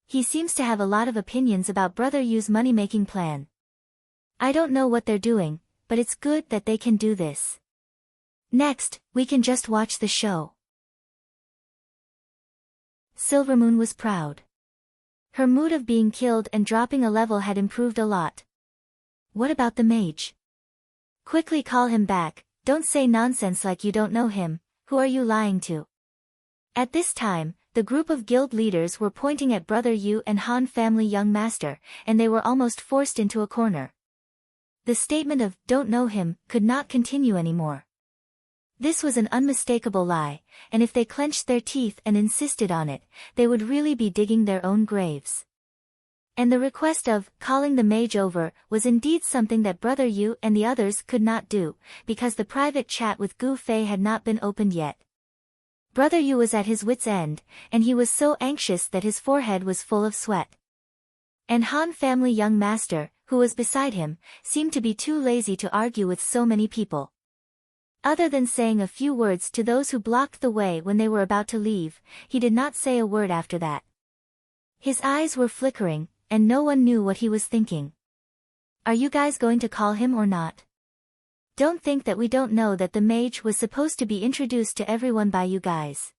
He seems to have a lot of opinions about Brother Yu's money-making plan. I don't know what they're doing, but it's good that they can do this. Next, we can just watch the show." Silvermoon was proud. Her mood of being killed and dropping a level had improved a lot. "What about the mage? Quickly call him back, don't say nonsense like you don't know him, who are you lying to?" At this time, the group of guild leaders were pointing at Brother Yu and Han family young master, and they were almost forced into a corner. The statement of, "don't know him," could not continue anymore. This was an unmistakable lie, and if they clenched their teeth and insisted on it, they would really be digging their own graves. And the request of calling the mage over was indeed something that Brother Yu and the others could not do, because the private chat with Gu Fei had not been opened yet. Brother Yu was at his wit's end, and he was so anxious that his forehead was full of sweat. And Han family young master, who was beside him, seemed to be too lazy to argue with so many people. Other than saying a few words to those who blocked the way when they were about to leave, he did not say a word after that. His eyes were flickering, and no one knew what he was thinking. "Are you guys going to call him or not? Don't think that we don't know that the mage was supposed to be introduced to everyone by you guys.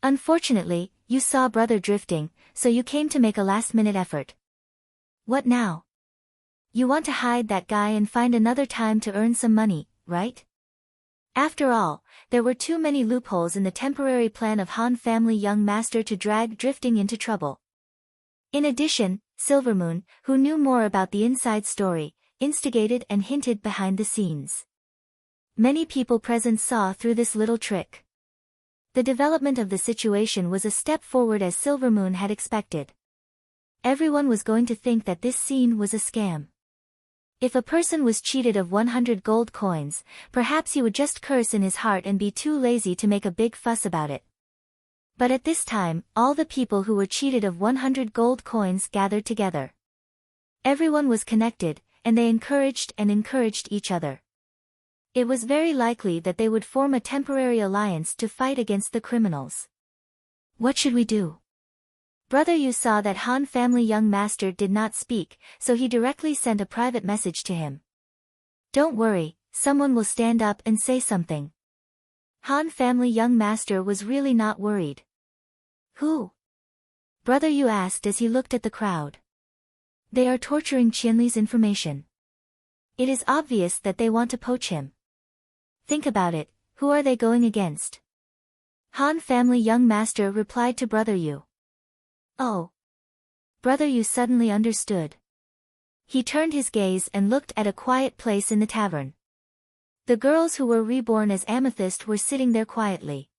Unfortunately, you saw Brother drifting, so you came to make a last-minute effort. What now? You want to hide that guy and find another time to earn some money, right? After all, there were too many loopholes in the temporary plan of Han family young master to drag drifting into trouble." In addition, Silvermoon, who knew more about the inside story, instigated and hinted behind the scenes. Many people present saw through this little trick. The development of the situation was a step forward as Silvermoon had expected. Everyone was going to think that this scene was a scam. If a person was cheated of 100 gold coins, perhaps he would just curse in his heart and be too lazy to make a big fuss about it. But at this time, all the people who were cheated of 100 gold coins gathered together. Everyone was connected, and they encouraged each other. It was very likely that they would form a temporary alliance to fight against the criminals. "What should we do?" Brother Yu saw that Han family young master did not speak, so he directly sent a private message to him. "Don't worry, someone will stand up and say something." Han family young master was really not worried. "Who?" Brother Yu asked as he looked at the crowd. "They are torturing Qianli's information. It is obvious that they want to poach him. Think about it, who are they going against?" Han family young master replied to Brother Yu. "Oh." Brother Yu suddenly understood. He turned his gaze and looked at a quiet place in the tavern. The girls who were reborn as Amethyst were sitting there quietly.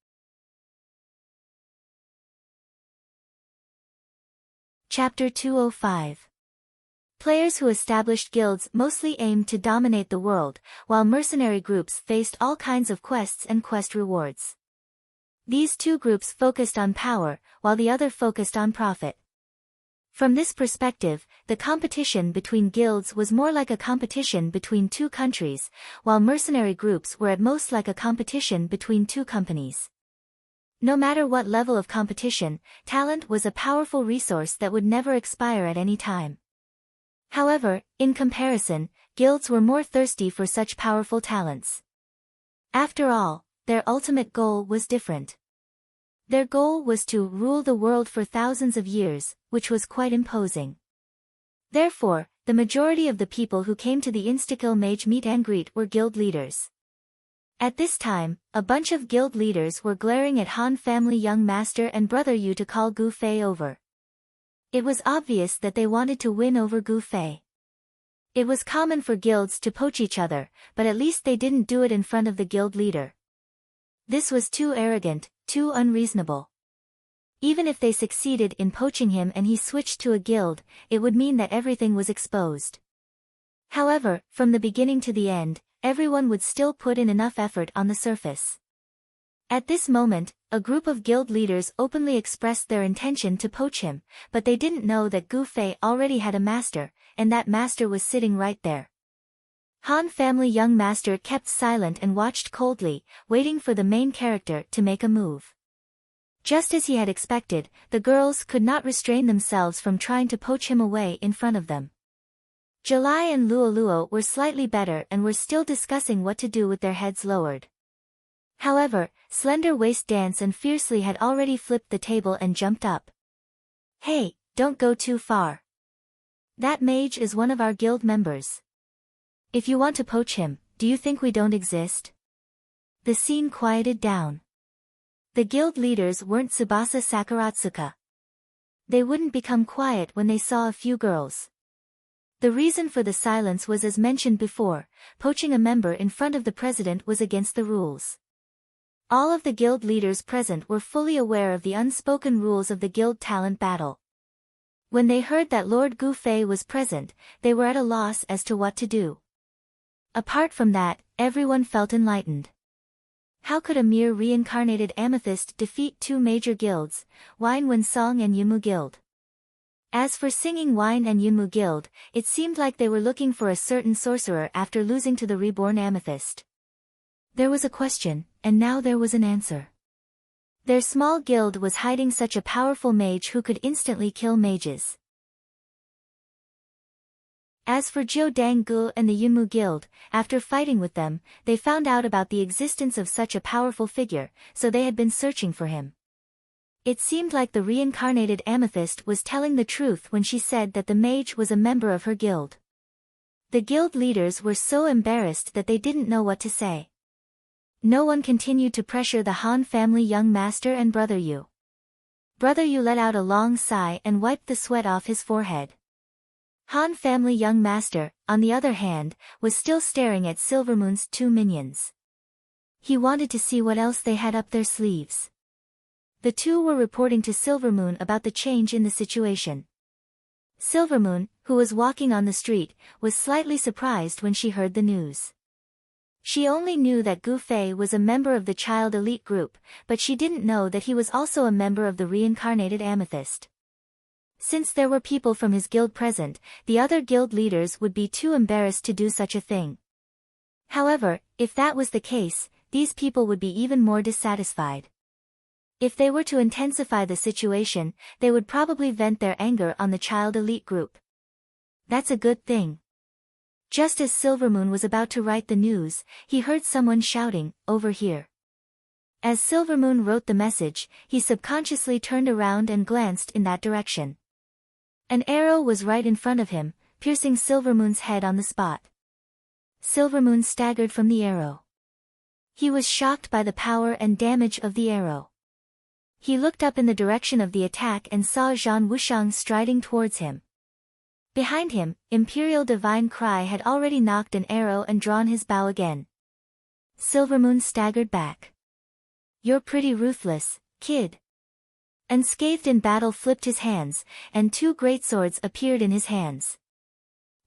Chapter 205. Players who established guilds mostly aimed to dominate the world, while mercenary groups faced all kinds of quests and quest rewards. These two groups focused on power, while the other focused on profit. From this perspective, the competition between guilds was more like a competition between two countries, while mercenary groups were at most like a competition between two companies. No matter what level of competition, talent was a powerful resource that would never expire at any time. However, in comparison, guilds were more thirsty for such powerful talents. After all, their ultimate goal was different. Their goal was to rule the world for thousands of years, which was quite imposing. Therefore, the majority of the people who came to the Instakill Mage meet and greet were guild leaders. At this time, a bunch of guild leaders were glaring at Han family young master and Brother Yu to call Gu Fei over. It was obvious that they wanted to win over Gu Fei. It was common for guilds to poach each other, but at least they didn't do it in front of the guild leader. This was too arrogant, too unreasonable. Even if they succeeded in poaching him and he switched to a guild, it would mean that everything was exposed. However, from the beginning to the end, everyone would still put in enough effort on the surface. At this moment, a group of guild leaders openly expressed their intention to poach him, but they didn't know that Gu Fei already had a master, and that master was sitting right there. Han family young master kept silent and watched coldly, waiting for the main character to make a move. Just as he had expected, the girls could not restrain themselves from trying to poach him away in front of them. July and Luo were slightly better and were still discussing what to do with their heads lowered. However, Slender Waist Dance and Fiercely had already flipped the table and jumped up. "Hey, don't go too far. That mage is one of our guild members. If you want to poach him, do you think we don't exist?" The scene quieted down. The guild leaders weren't Tsubasa Sakaratsuka. They wouldn't become quiet when they saw a few girls. The reason for the silence was as mentioned before, poaching a member in front of the president was against the rules. All of the guild leaders present were fully aware of the unspoken rules of the guild talent battle. When they heard that Lord Gu Fei was present, they were at a loss as to what to do. Apart from that, everyone felt enlightened. How could a mere reincarnated amethyst defeat two major guilds, Wine Wen Song and Yunmu Guild? As for Singing Wine and Yunmu Guild, it seemed like they were looking for a certain sorcerer after losing to the reborn amethyst. There was a question, and now there was an answer. Their small guild was hiding such a powerful mage who could instantly kill mages. As for Jiu Dang Gu and the Yunmu Guild, after fighting with them, they found out about the existence of such a powerful figure, so they had been searching for him. It seemed like the reincarnated amethyst was telling the truth when she said that the mage was a member of her guild. The guild leaders were so embarrassed that they didn't know what to say. No one continued to pressure the Han family young master and Brother Yu. Brother Yu let out a long sigh and wiped the sweat off his forehead. Han family young master, on the other hand, was still staring at Silvermoon's two minions. He wanted to see what else they had up their sleeves. The two were reporting to Silvermoon about the change in the situation. Silvermoon, who was walking on the street, was slightly surprised when she heard the news. She only knew that Gu Fei was a member of the child elite group, but she didn't know that he was also a member of the reincarnated amethyst. Since there were people from his guild present, the other guild leaders would be too embarrassed to do such a thing. However, if that was the case, these people would be even more dissatisfied. If they were to intensify the situation, they would probably vent their anger on the child elite group. That's a good thing. Just as Silvermoon was about to write the news, he heard someone shouting, "Over here." As Silvermoon wrote the message, he subconsciously turned around and glanced in that direction. An arrow was right in front of him, piercing Silvermoon's head on the spot. Silvermoon staggered from the arrow. He was shocked by the power and damage of the arrow. He looked up in the direction of the attack and saw Zhan Wushang striding towards him. Behind him, Imperial Divine Cry had already knocked an arrow and drawn his bow again. Silvermoon staggered back. "You're pretty ruthless, kid." Unscathed in Battle flipped his hands, and two greatswords appeared in his hands.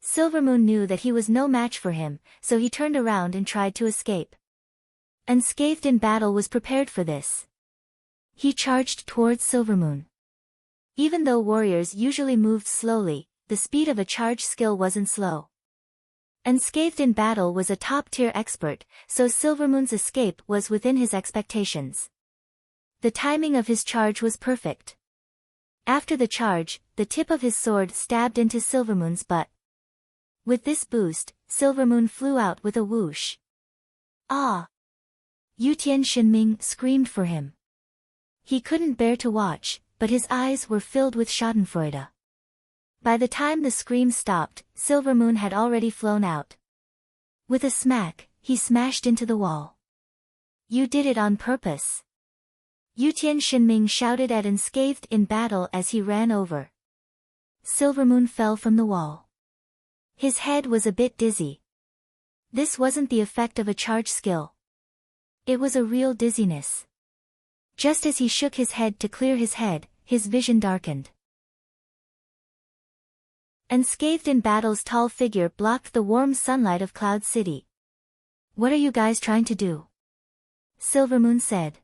Silvermoon knew that he was no match for him, so he turned around and tried to escape. Unscathed in Battle was prepared for this. He charged towards Silvermoon. Even though warriors usually moved slowly, the speed of a charge skill wasn't slow. Unscathed in Battle was a top-tier expert, so Silvermoon's escape was within his expectations. The timing of his charge was perfect. After the charge, the tip of his sword stabbed into Silvermoon's butt. With this boost, Silvermoon flew out with a whoosh. "Ah!" Yutian Shinming screamed for him. He couldn't bear to watch, but his eyes were filled with schadenfreude. By the time the scream stopped, Silvermoon had already flown out. With a smack, he smashed into the wall. "You did it on purpose." Yutian Shinming shouted at Unscathed in Battle as he ran over. Silvermoon fell from the wall. His head was a bit dizzy. This wasn't the effect of a charge skill. It was a real dizziness. Just as he shook his head to clear his head, his vision darkened. Unscathed in Battle's tall figure blocked the warm sunlight of Cloud City. "What are you guys trying to do?" Silvermoon said.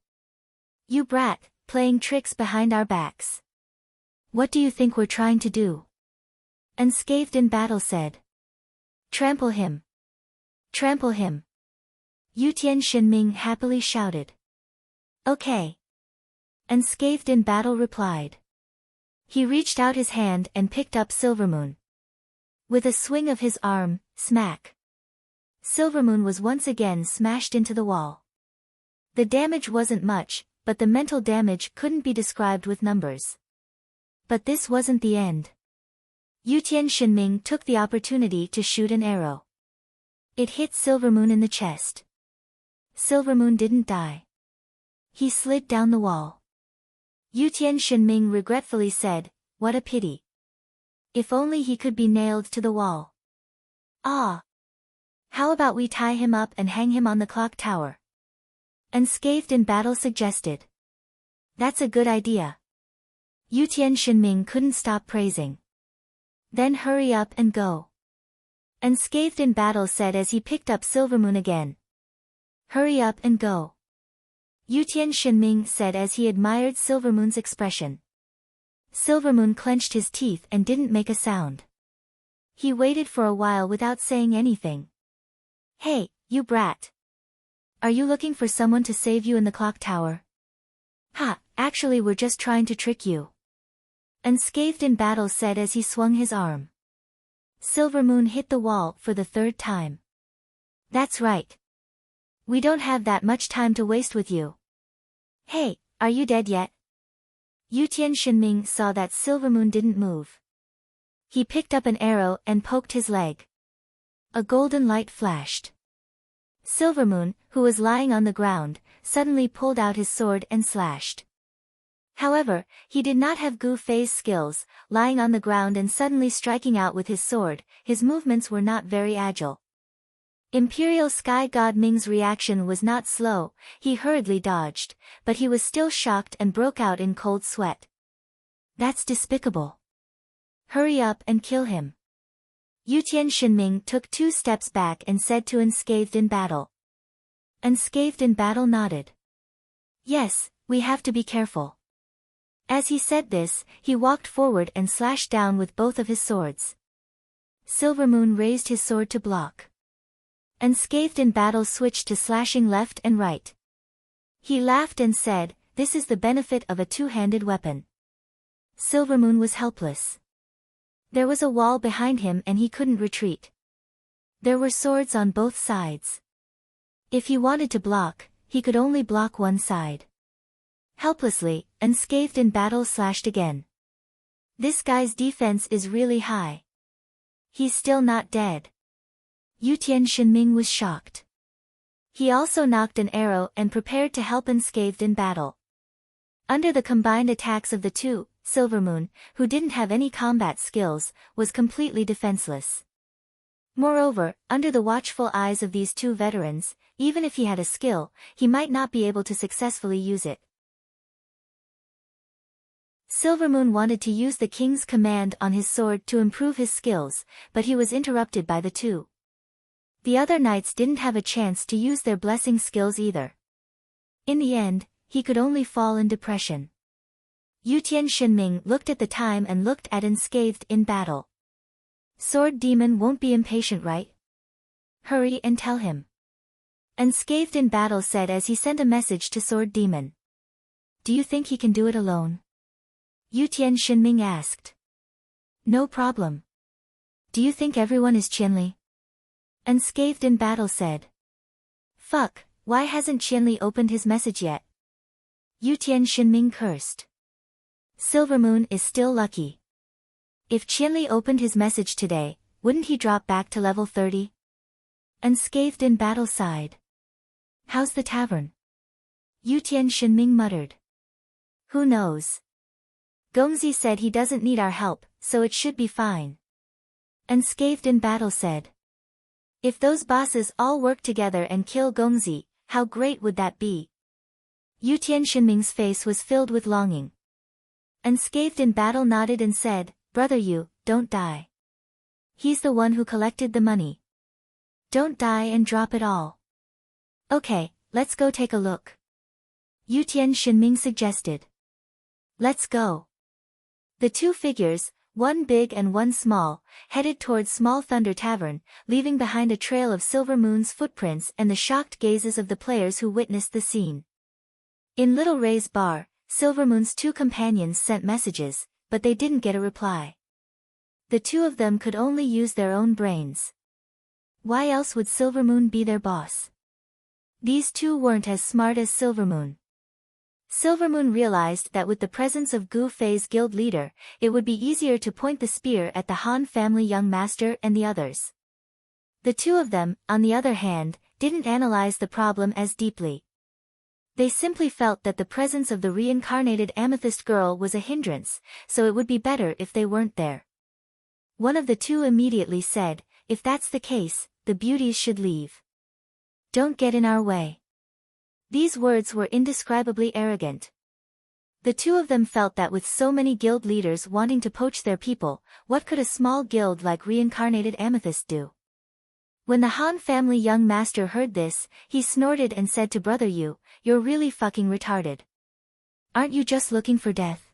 You brat, playing tricks behind our backs. What do you think we're trying to do? Unscathed in battle said. Trample him. Trample him. Yutian Shinming happily shouted. Okay. Unscathed in battle replied. He reached out his hand and picked up Silvermoon. With a swing of his arm, smack. Silvermoon was once again smashed into the wall. The damage wasn't much, but the mental damage couldn't be described with numbers. But this wasn't the end. Yutian Shinming took the opportunity to shoot an arrow. It hit Silvermoon in the chest. Silvermoon didn't die. He slid down the wall. Yutian Shinming regretfully said, "What a pity. If only he could be nailed to the wall. Ah! How about we tie him up and hang him on the clock tower?" Unscathed in battle suggested. That's a good idea. Yutian Shinming couldn't stop praising. Then hurry up and go. Unscathed in battle said as he picked up Silvermoon again. Hurry up and go. Yutian Shinming said as he admired Silvermoon's expression. Silvermoon clenched his teeth and didn't make a sound. He waited for a while without saying anything. Hey, you brat. Are you looking for someone to save you in the clock tower? Ha, actually we're just trying to trick you. Unscathed in battle said as he swung his arm. Silvermoon hit the wall for the third time. That's right. We don't have that much time to waste with you. Hey, are you dead yet? Yutian Shinming saw that Silvermoon didn't move. He picked up an arrow and poked his leg. A golden light flashed. Silvermoon, who was lying on the ground, suddenly pulled out his sword and slashed. However, he did not have Gu Fei's skills, lying on the ground and suddenly striking out with his sword. His movements were not very agile. Imperial Sky God Ming's reaction was not slow. He hurriedly dodged, but he was still shocked and broke out in cold sweat. That's despicable. Hurry up and kill him. Yutian Shinming took 2 steps back and said to Unscathed in battle. Unscathed in battle nodded. Yes, we have to be careful. As he said this, he walked forward and slashed down with both of his swords. Silvermoon raised his sword to block. Unscathed in battle switched to slashing left and right. He laughed and said, "This is the benefit of a two-handed weapon." Silvermoon was helpless. There was a wall behind him and he couldn't retreat. There were swords on both sides. If he wanted to block, he could only block one side. Helplessly, Unscathed in battle slashed again. This guy's defense is really high. He's still not dead. Yutian Shinming was shocked. He also knocked an arrow and prepared to help Unscathed in battle. Under the combined attacks of the two, Silvermoon, who didn't have any combat skills, was completely defenseless. Moreover, under the watchful eyes of these two veterans, even if he had a skill, he might not be able to successfully use it. Silvermoon wanted to use the king's command on his sword to improve his skills, but he was interrupted by the two. The other knights didn't have a chance to use their blessing skills either. In the end, he could only fall in depression. Yutian Shinming looked at the time and looked at Unscathed in battle. Sword Demon won't be impatient, right? Hurry and tell him. Unscathed in battle said as he sent a message to Sword Demon. Do you think he can do it alone? Yutian Shinming asked. No problem. Do you think everyone is Qianli? Unscathed in battle said. Fuck, why hasn't Qianli opened his message yet? Yutian Shinming cursed. Silvermoon is still lucky. If Qianli opened his message today, wouldn't he drop back to level 30? Unscathed in battle sighed. How's the tavern? Yutian Shinming muttered. Who knows? Gongzi said he doesn't need our help, so it should be fine. Unscathed in battle said. If those bosses all work together and kill Gongzi, how great would that be? Yutian Shinming's face was filled with longing. Unscathed in battle nodded and said, Brother you, don't die. He's the one who collected the money. Don't die and drop it all. Okay, let's go take a look. Yutian Shinming suggested. Let's go. The two figures, one big and one small, headed towards Small Thunder Tavern, leaving behind a trail of Silver Moon's footprints and the shocked gazes of the players who witnessed the scene. In Little Ray's bar, Silver Moon's two companions sent messages, but they didn't get a reply. The two of them could only use their own brains. Why else would Silver Moon be their boss? These two weren't as smart as Silver Moon. Silver Moon realized that with the presence of Gu Fei's guild leader, it would be easier to point the spear at the Han family young master and the others. The two of them, on the other hand, didn't analyze the problem as deeply. They simply felt that the presence of the reincarnated amethyst girl was a hindrance, so it would be better if they weren't there. One of the two immediately said, "If that's the case, the beauties should leave. Don't get in our way." These words were indescribably arrogant. The two of them felt that with so many guild leaders wanting to poach their people, what could a small guild like Reincarnated Amethyst do? When the Han family young master heard this, he snorted and said to Brother Yu, "You're really fucking retarded. Aren't you just looking for death?"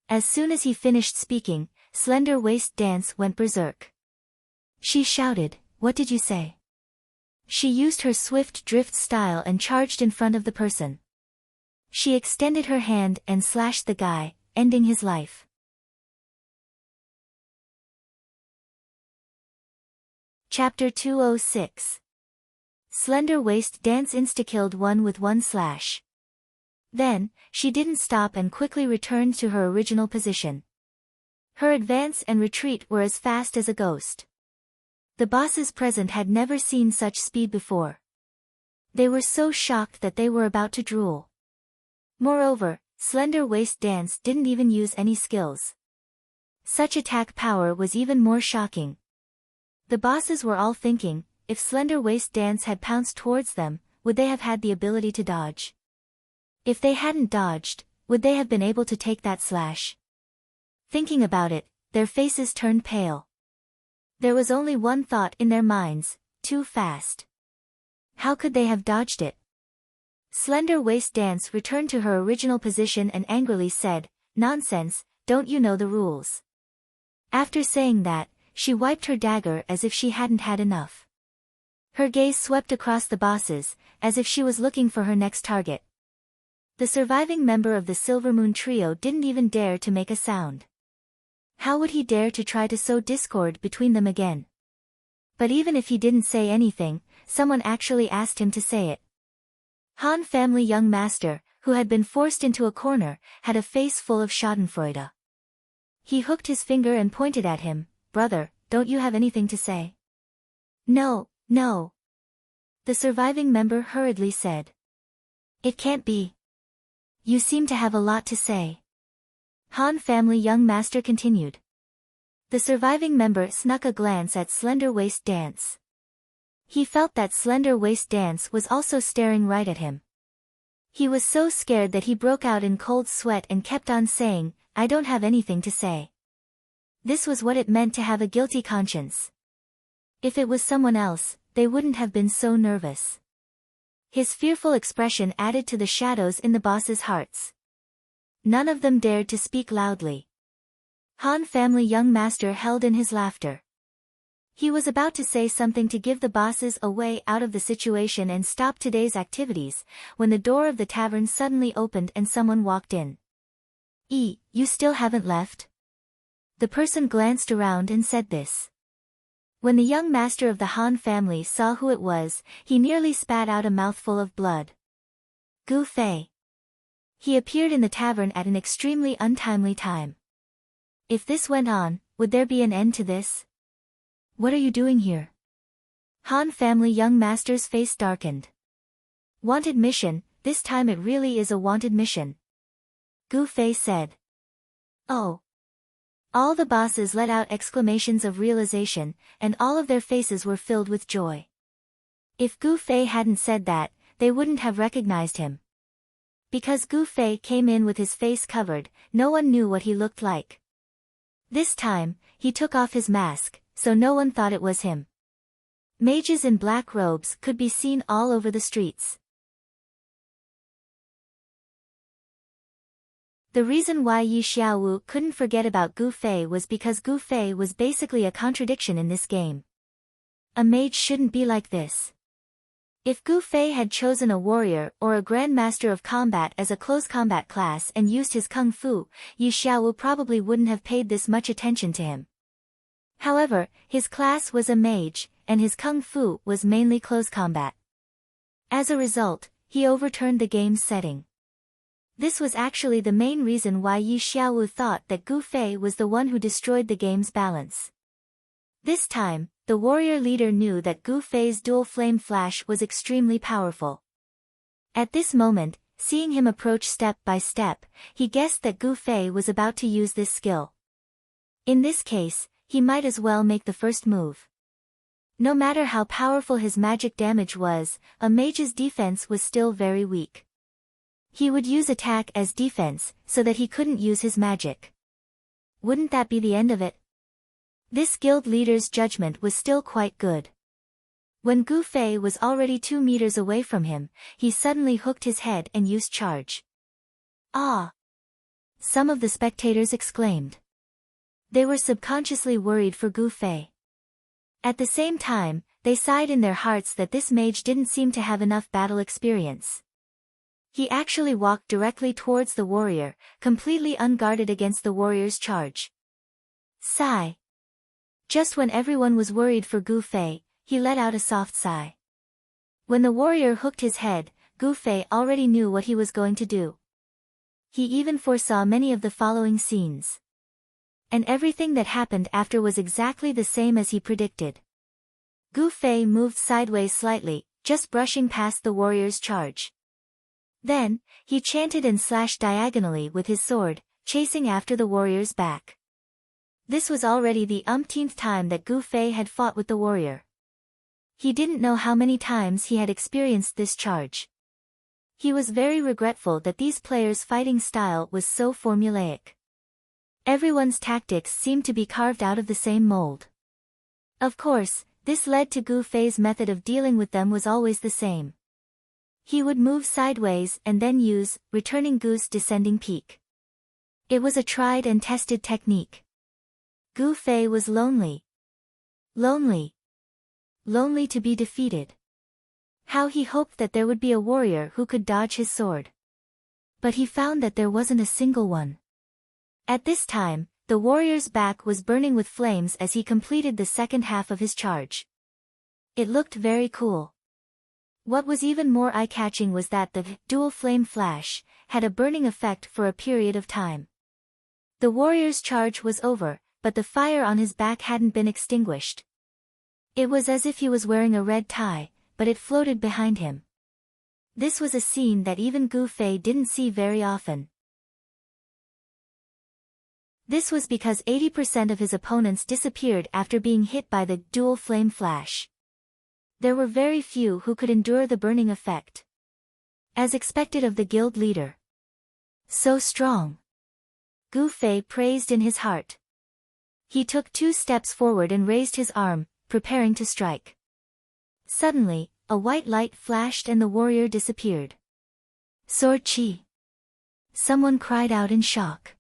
As soon as he finished speaking, Slender Waist Dance went berserk. She shouted, "What did you say?" She used her swift drift style and charged in front of the person. She extended her hand and slashed the guy, ending his life. Chapter 206. Slender Waist Dance insta-killed one with one slash. Then, she didn't stop and quickly returned to her original position. Her advance and retreat were as fast as a ghost. The bosses present had never seen such speed before. They were so shocked that they were about to drool. Moreover, Slender Waist Dance didn't even use any skills. Such attack power was even more shocking. The bosses were all thinking, if Slender Waist Dance had pounced towards them, would they have had the ability to dodge? If they hadn't dodged, would they have been able to take that slash? Thinking about it, their faces turned pale. There was only one thought in their minds, too fast. How could they have dodged it? Slender Waist Dance returned to her original position and angrily said, "Nonsense, don't you know the rules?" After saying that, she wiped her dagger as if she hadn't had enough. Her gaze swept across the bosses, as if she was looking for her next target. The surviving member of the Silver Moon trio didn't even dare to make a sound. How would he dare to try to sow discord between them again? But even if he didn't say anything, someone actually asked him to say it. Han family young master, who had been forced into a corner, had a face full of schadenfreude. He hooked his finger and pointed at him, "Brother, don't you have anything to say?" "No, no." The surviving member hurriedly said. "It can't be. You seem to have a lot to say." Han family young master continued. The surviving member snuck a glance at Slender Waist Dance. He felt that Slender Waist Dance was also staring right at him. He was so scared that he broke out in cold sweat and kept on saying, "I don't have anything to say." This was what it meant to have a guilty conscience. If it was someone else, they wouldn't have been so nervous. His fearful expression added to the shadows in the boss's hearts. None of them dared to speak loudly. Han family young master held in his laughter. He was about to say something to give the bosses a way out of the situation and stop today's activities, when the door of the tavern suddenly opened and someone walked in. You still haven't left?" The person glanced around and said this. When the young master of the Han family saw who it was, he nearly spat out a mouthful of blood. Gu Fei. He appeared in the tavern at an extremely untimely time. If this went on, would there be an end to this? "What are you doing here?" Han family young master's face darkened. "Wanted mission, this time it really is a wanted mission," Gu Fei said. "Oh." All the bosses let out exclamations of realization, and all of their faces were filled with joy. If Gu Fei hadn't said that, they wouldn't have recognized him. Because Gu Fei came in with his face covered, no one knew what he looked like. This time, he took off his mask, so no one thought it was him. Mages in black robes could be seen all over the streets. The reason why Yi Xiaowu couldn't forget about Gu Fei was because Gu Fei was basically a contradiction in this game. A mage shouldn't be like this. If Gu Fei had chosen a warrior or a grandmaster of combat as a close combat class and used his kung fu, Yi Xiaowu probably wouldn't have paid this much attention to him. However, his class was a mage, and his kung fu was mainly close combat. As a result, he overturned the game's setting. This was actually the main reason why Yi Xiaowu thought that Gu Fei was the one who destroyed the game's balance. This time, the warrior leader knew that Gu Fei's dual flame flash was extremely powerful. At this moment, seeing him approach step by step, he guessed that Gu Fei was about to use this skill. In this case, he might as well make the first move. No matter how powerful his magic damage was, a mage's defense was still very weak. He would use attack as defense, so that he couldn't use his magic. Wouldn't that be the end of it? This guild leader's judgment was still quite good. When Gu Fei was already 2 meters away from him, he suddenly hooked his head and used charge. Ah! Some of the spectators exclaimed. They were subconsciously worried for Gu Fei. At the same time, they sighed in their hearts that this mage didn't seem to have enough battle experience. He actually walked directly towards the warrior, completely unguarded against the warrior's charge. Sigh. Just when everyone was worried for Gu Fei, he let out a soft sigh. When the warrior hooked his head, Gu Fei already knew what he was going to do. He even foresaw many of the following scenes. And everything that happened after was exactly the same as he predicted. Gu Fei moved sideways slightly, just brushing past the warrior's charge. Then, he chanted and slashed diagonally with his sword, chasing after the warrior's back. This was already the umpteenth time that Gu Fei had fought with the warrior. He didn't know how many times he had experienced this charge. He was very regretful that these players' fighting style was so formulaic. Everyone's tactics seemed to be carved out of the same mold. Of course, this led to Gu Fei's method of dealing with them was always the same. He would move sideways and then use returning goose descending peak. It was a tried and tested technique. Gu Fei was lonely. Lonely. Lonely to be defeated. How he hoped that there would be a warrior who could dodge his sword. But he found that there wasn't a single one. At this time, the warrior's back was burning with flames as he completed the second half of his charge. It looked very cool. What was even more eye-catching was that the dual flame flash had a burning effect for a period of time. The warrior's charge was over, but the fire on his back hadn't been extinguished. It was as if he was wearing a red tie, but it floated behind him. This was a scene that even Gu Fei didn't see very often. This was because 80% of his opponents disappeared after being hit by the dual flame flash. There were very few who could endure the burning effect. As expected of the guild leader. So strong. Gu Fei praised in his heart. He took 2 steps forward and raised his arm, preparing to strike. Suddenly, a white light flashed and the warrior disappeared. Sword chi! Someone cried out in shock.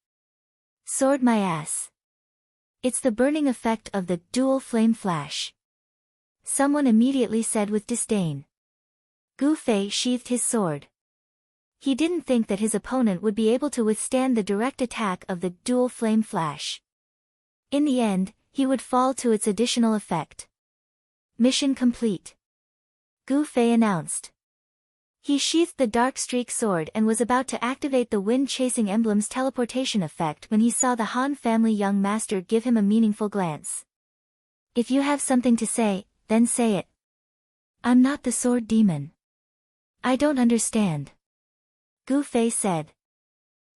Sword my ass. It's the burning effect of the dual flame flash. Someone immediately said with disdain. Gu Fei sheathed his sword. He didn't think that his opponent would be able to withstand the direct attack of the dual flame flash. In the end, he would fall to its additional effect. Mission complete. Gu Fei announced. He sheathed the dark streak sword and was about to activate the wind-chasing emblem's teleportation effect when he saw the Han family young master give him a meaningful glance. If you have something to say, then say it. I'm not the sword demon. I don't understand. Gu Fei said.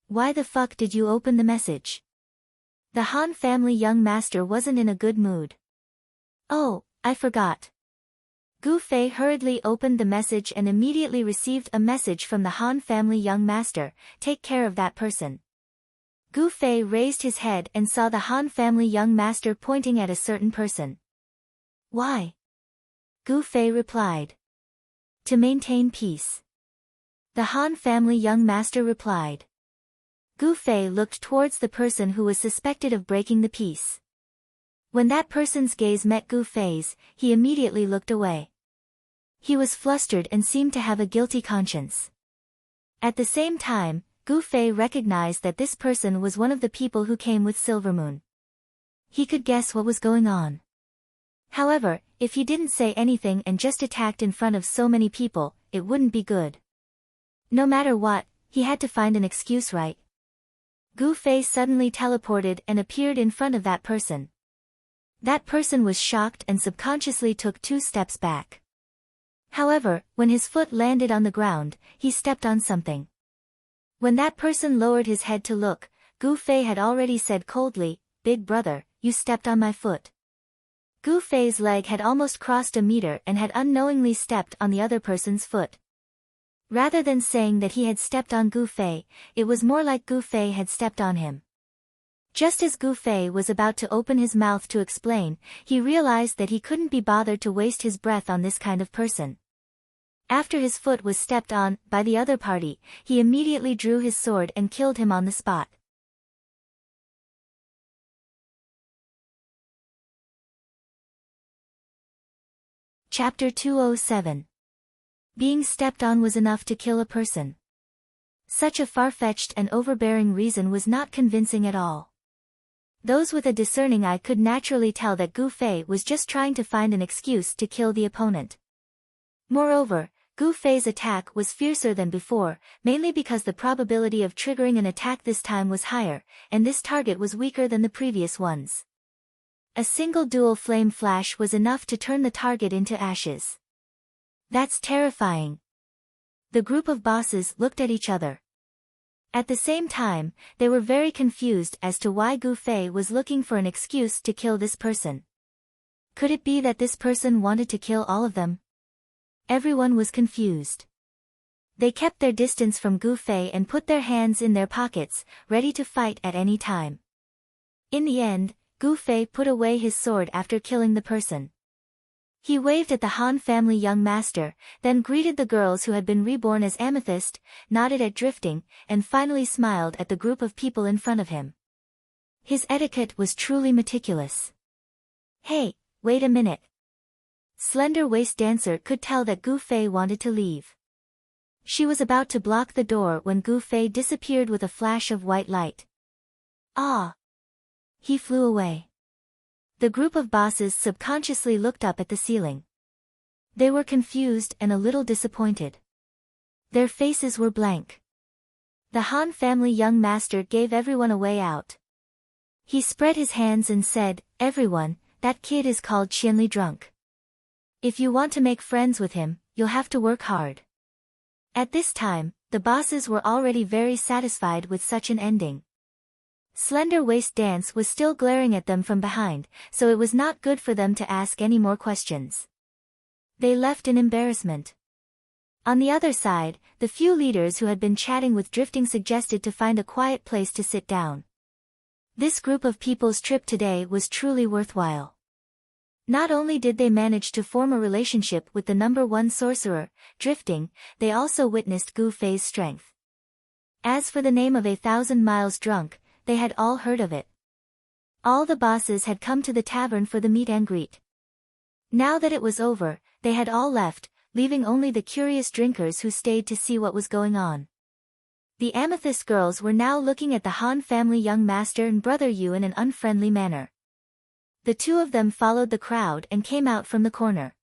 Why the fuck did you open the message? The Han family young master wasn't in a good mood. Oh, I forgot. Gu Fei hurriedly opened the message and immediately received a message from the Han family young master, take care of that person. Gu Fei raised his head and saw the Han family young master pointing at a certain person. Why? Gu Fei replied. To maintain peace. The Han family young master replied. Gu Fei looked towards the person who was suspected of breaking the peace. When that person's gaze met Gu Fei's, he immediately looked away. He was flustered and seemed to have a guilty conscience. At the same time, Gu Fei recognized that this person was one of the people who came with Silvermoon. He could guess what was going on. However, if he didn't say anything and just attacked in front of so many people, it wouldn't be good. No matter what, he had to find an excuse, right? Gu Fei suddenly teleported and appeared in front of that person. That person was shocked and subconsciously took 2 steps back. However, when his foot landed on the ground, he stepped on something. When that person lowered his head to look, Gu Fei had already said coldly, "Big brother, you stepped on my foot." Gu Fei's leg had almost crossed a meter and had unknowingly stepped on the other person's foot. Rather than saying that he had stepped on Gu Fei, it was more like Gu Fei had stepped on him. Just as Gu Fei was about to open his mouth to explain, he realized that he couldn't be bothered to waste his breath on this kind of person. After his foot was stepped on by the other party, he immediately drew his sword and killed him on the spot. Chapter 207. Being stepped on was enough to kill a person. Such a far-fetched and overbearing reason was not convincing at all. Those with a discerning eye could naturally tell that Gu Fei was just trying to find an excuse to kill the opponent. Moreover, Gu Fei's attack was fiercer than before, mainly because the probability of triggering an attack this time was higher, and this target was weaker than the previous ones. A single dual flame flash was enough to turn the target into ashes. That's terrifying. The group of bosses looked at each other. At the same time, they were very confused as to why Gu Fei was looking for an excuse to kill this person. Could it be that this person wanted to kill all of them? Everyone was confused. They kept their distance from Gu Fei and put their hands in their pockets, ready to fight at any time. In the end, Gu Fei put away his sword after killing the person. He waved at the Han family young master, then greeted the girls who had been reborn as Amethyst, nodded at Drifting, and finally smiled at the group of people in front of him. His etiquette was truly meticulous. "Hey, wait a minute." Slender Waist Dancer could tell that Gu Fei wanted to leave. She was about to block the door when Gu Fei disappeared with a flash of white light. Ah! He flew away. The group of bosses subconsciously looked up at the ceiling. They were confused and a little disappointed. Their faces were blank. The Han family young master gave everyone a way out. He spread his hands and said, "Everyone, that kid is called Qianli Drunk. If you want to make friends with him, you'll have to work hard." At this time, the bosses were already very satisfied with such an ending. Slender Waist Dance was still glaring at them from behind, so it was not good for them to ask any more questions. They left in embarrassment. On the other side, the few leaders who had been chatting with Drifting suggested to find a quiet place to sit down. This group of people's trip today was truly worthwhile. Not only did they manage to form a relationship with the #1 sorcerer, Drifting, they also witnessed Gu Fei's strength. As for the name of 1,000 Miles Drunk, they had all heard of it. All the bosses had come to the tavern for the meet and greet. Now that it was over, they had all left, leaving only the curious drinkers who stayed to see what was going on. The Amethyst girls were now looking at the Han family young master and brother Yu in an unfriendly manner. The two of them followed the crowd and came out from the corner.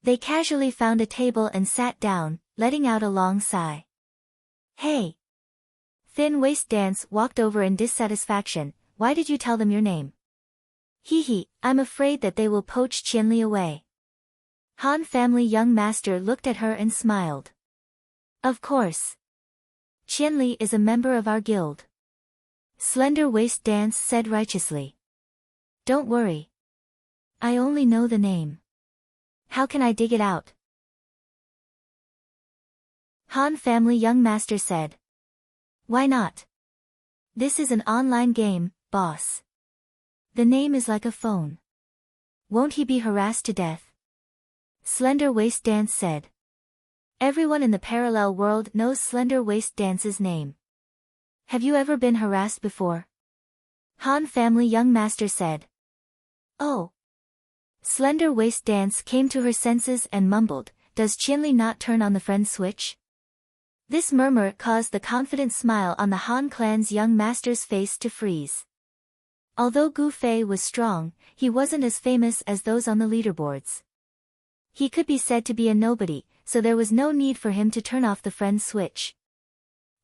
They casually found a table and sat down, letting out a long sigh. "Hey!" Thin Waist Dance walked over in dissatisfaction. "Why did you tell them your name?" "Hee hee, I'm afraid that they will poach Qianli away." Han family young master looked at her and smiled. "Of course. Qianli is a member of our guild." Slender Waist Dance said righteously. "Don't worry. I only know the name. How can I dig it out?" Han family young master said. "Why not? This is an online game, boss. The name is like a phone. Won't he be harassed to death?" Slender Waist Dance said. Everyone in the parallel world knows Slender Waist Dance's name. Have you ever been harassed before? Han family young master said. Oh. Slender Waist Dance came to her senses and mumbled, does Qianli not turn on the friend switch? This murmur caused the confident smile on the Han clan's young master's face to freeze. Although Gu Fei was strong, he wasn't as famous as those on the leaderboards. He could be said to be a nobody, so there was no need for him to turn off the friend switch.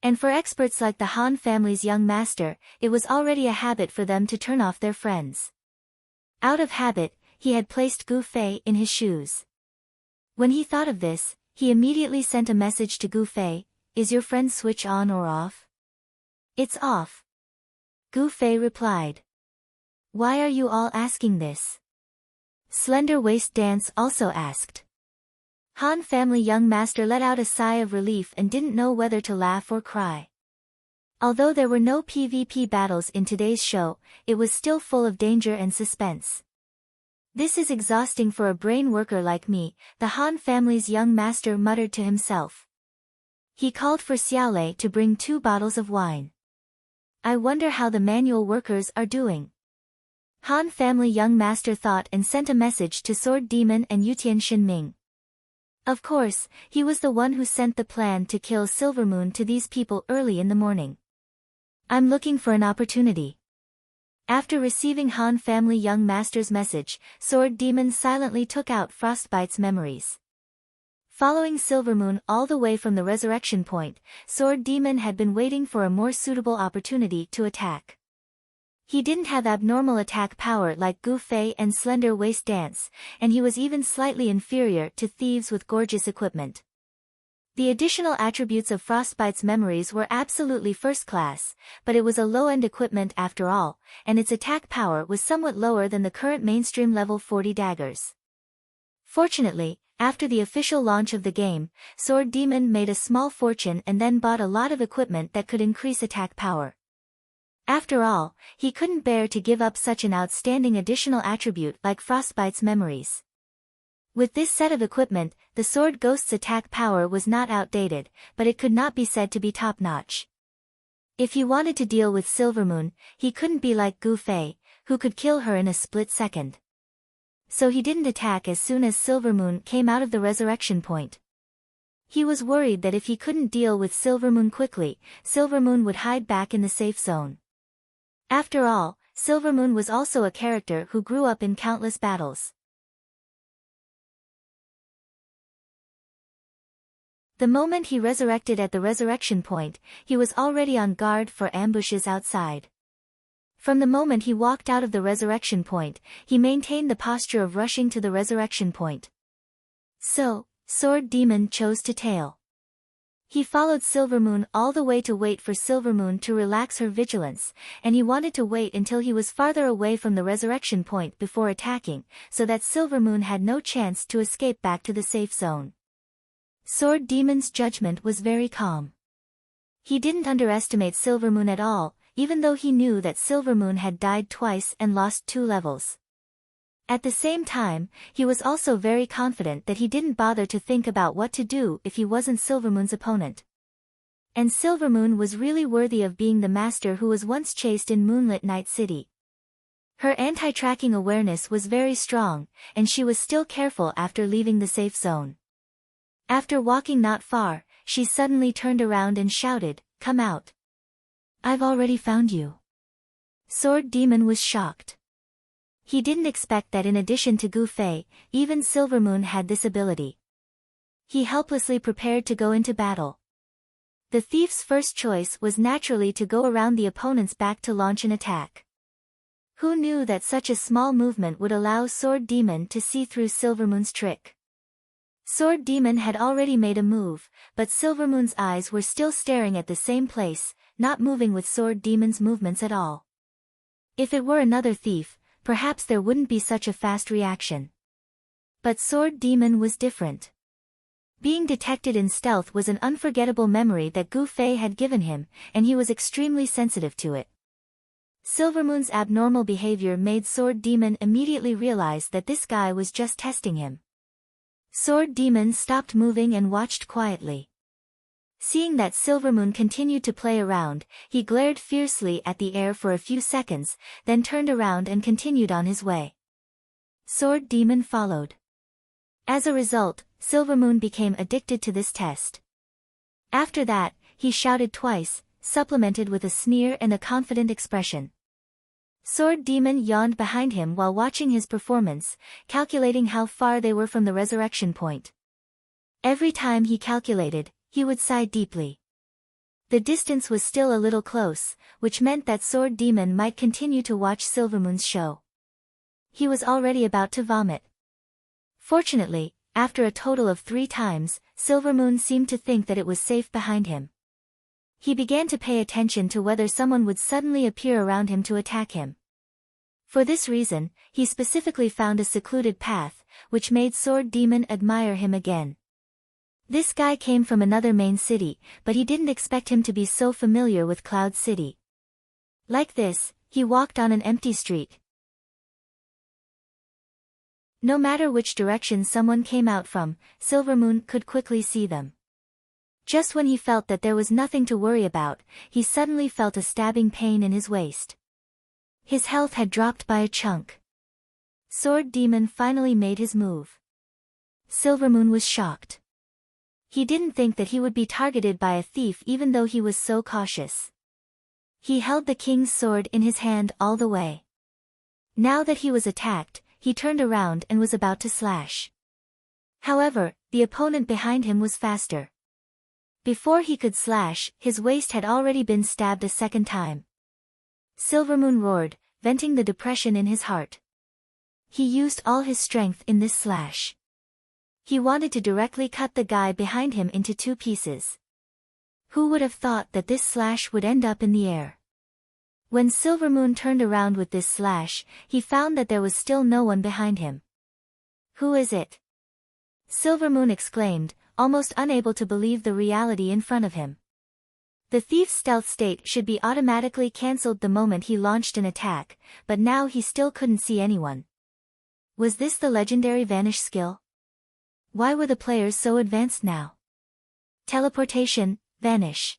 And for experts like the Han family's young master, it was already a habit for them to turn off their friends. Out of habit, he had placed Gu Fei in his shoes. When he thought of this, he immediately sent a message to Gu Fei, is your friend switch on or off? It's off. Gu Fei replied. Why are you all asking this? Slender Waist Dance also asked. Han family young master let out a sigh of relief and didn't know whether to laugh or cry. Although there were no PvP battles in today's show, it was still full of danger and suspense. This is exhausting for a brain worker like me, the Han family's young master muttered to himself. He called for Xiaolei to bring 2 bottles of wine. I wonder how the manual workers are doing. Han family young master thought and sent a message to Sword Demon and Yutian Shinming. Of course, he was the one who sent the plan to kill Silvermoon to these people early in the morning. I'm looking for an opportunity. After receiving Han family young master's message, Sword Demon silently took out Frostbite's memories. Following Silvermoon all the way from the resurrection point, Sword Demon had been waiting for a more suitable opportunity to attack. He didn't have abnormal attack power like Gu Fei and Slender Waist Dance, and he was even slightly inferior to thieves with gorgeous equipment. The additional attributes of Frostbite's memories were absolutely first class, but it was a low-end equipment after all, and its attack power was somewhat lower than the current mainstream level 40 daggers. Fortunately, after the official launch of the game, Sword Demon made a small fortune and then bought a lot of equipment that could increase attack power. After all, he couldn't bear to give up such an outstanding additional attribute like Frostbite's memories. With this set of equipment, the Sword Ghost's attack power was not outdated, but it could not be said to be top-notch. If he wanted to deal with Silvermoon, he couldn't be like Gu Fei, who could kill her in a split second. So he didn't attack as soon as Silvermoon came out of the resurrection point. He was worried that if he couldn't deal with Silvermoon quickly, Silvermoon would hide back in the safe zone. After all, Silvermoon was also a character who grew up in countless battles. The moment he resurrected at the resurrection point, he was already on guard for ambushes outside. From the moment he walked out of the resurrection point, he maintained the posture of rushing to the resurrection point. So, Sword Demon chose to tail. He followed Silvermoon all the way to wait for Silvermoon to relax her vigilance, and he wanted to wait until he was farther away from the resurrection point before attacking, so that Silvermoon had no chance to escape back to the safe zone. Sword Demon's judgment was very calm. He didn't underestimate Silvermoon at all, even though he knew that Silvermoon had died twice and lost 2 levels. At the same time, he was also very confident that he didn't bother to think about what to do if he wasn't Silvermoon's opponent. And Silvermoon was really worthy of being the master who was once chased in Moonlit Night City. Her anti-tracking awareness was very strong, and she was still careful after leaving the safe zone. After walking not far, she suddenly turned around and shouted, "Come out. I've already found you." Sword Demon was shocked. He didn't expect that in addition to Gu Fei, even Silvermoon had this ability. He helplessly prepared to go into battle. The thief's first choice was naturally to go around the opponent's back to launch an attack. Who knew that such a small movement would allow Sword Demon to see through Silvermoon's trick? Sword Demon had already made a move, but Silvermoon's eyes were still staring at the same place, not moving with Sword Demon's movements at all. If it were another thief, perhaps there wouldn't be such a fast reaction. But Sword Demon was different. Being detected in stealth was an unforgettable memory that Gu Fei had given him, and he was extremely sensitive to it. Silvermoon's abnormal behavior made Sword Demon immediately realize that this guy was just testing him. Sword Demon stopped moving and watched quietly. Seeing that Silvermoon continued to play around, he glared fiercely at the air for a few seconds, then turned around and continued on his way. Sword Demon followed. As a result, Silvermoon became addicted to this test. After that, he shouted twice, supplemented with a sneer and a confident expression. Sword Demon yawned behind him while watching his performance, calculating how far they were from the resurrection point. Every time he calculated, he would sigh deeply. The distance was still a little close, which meant that Sword Demon might continue to watch Silvermoon's show. He was already about to vomit. Fortunately, after a total of 3 times, Silvermoon seemed to think that it was safe behind him. He began to pay attention to whether someone would suddenly appear around him to attack him. For this reason, he specifically found a secluded path, which made Sword Demon admire him again. This guy came from another main city, but he didn't expect him to be so familiar with Cloud City. Like this, he walked on an empty street. No matter which direction someone came out from, Silvermoon could quickly see them. Just when he felt that there was nothing to worry about, he suddenly felt a stabbing pain in his waist. His health had dropped by a chunk. Sword Demon finally made his move. Silvermoon was shocked. He didn't think that he would be targeted by a thief even though he was so cautious. He held the king's sword in his hand all the way. Now that he was attacked, he turned around and was about to slash. However, the opponent behind him was faster. Before he could slash, his waist had already been stabbed a second time. Silvermoon roared, venting the depression in his heart. He used all his strength in this slash. He wanted to directly cut the guy behind him into 2 pieces. Who would have thought that this slash would end up in the air? When Silvermoon turned around with this slash, he found that there was still no one behind him. "Who is it?" Silvermoon exclaimed, almost unable to believe the reality in front of him. The thief's stealth state should be automatically cancelled the moment he launched an attack, but now he still couldn't see anyone. Was this the legendary vanish skill? Why were the players so advanced now? Teleportation, vanish.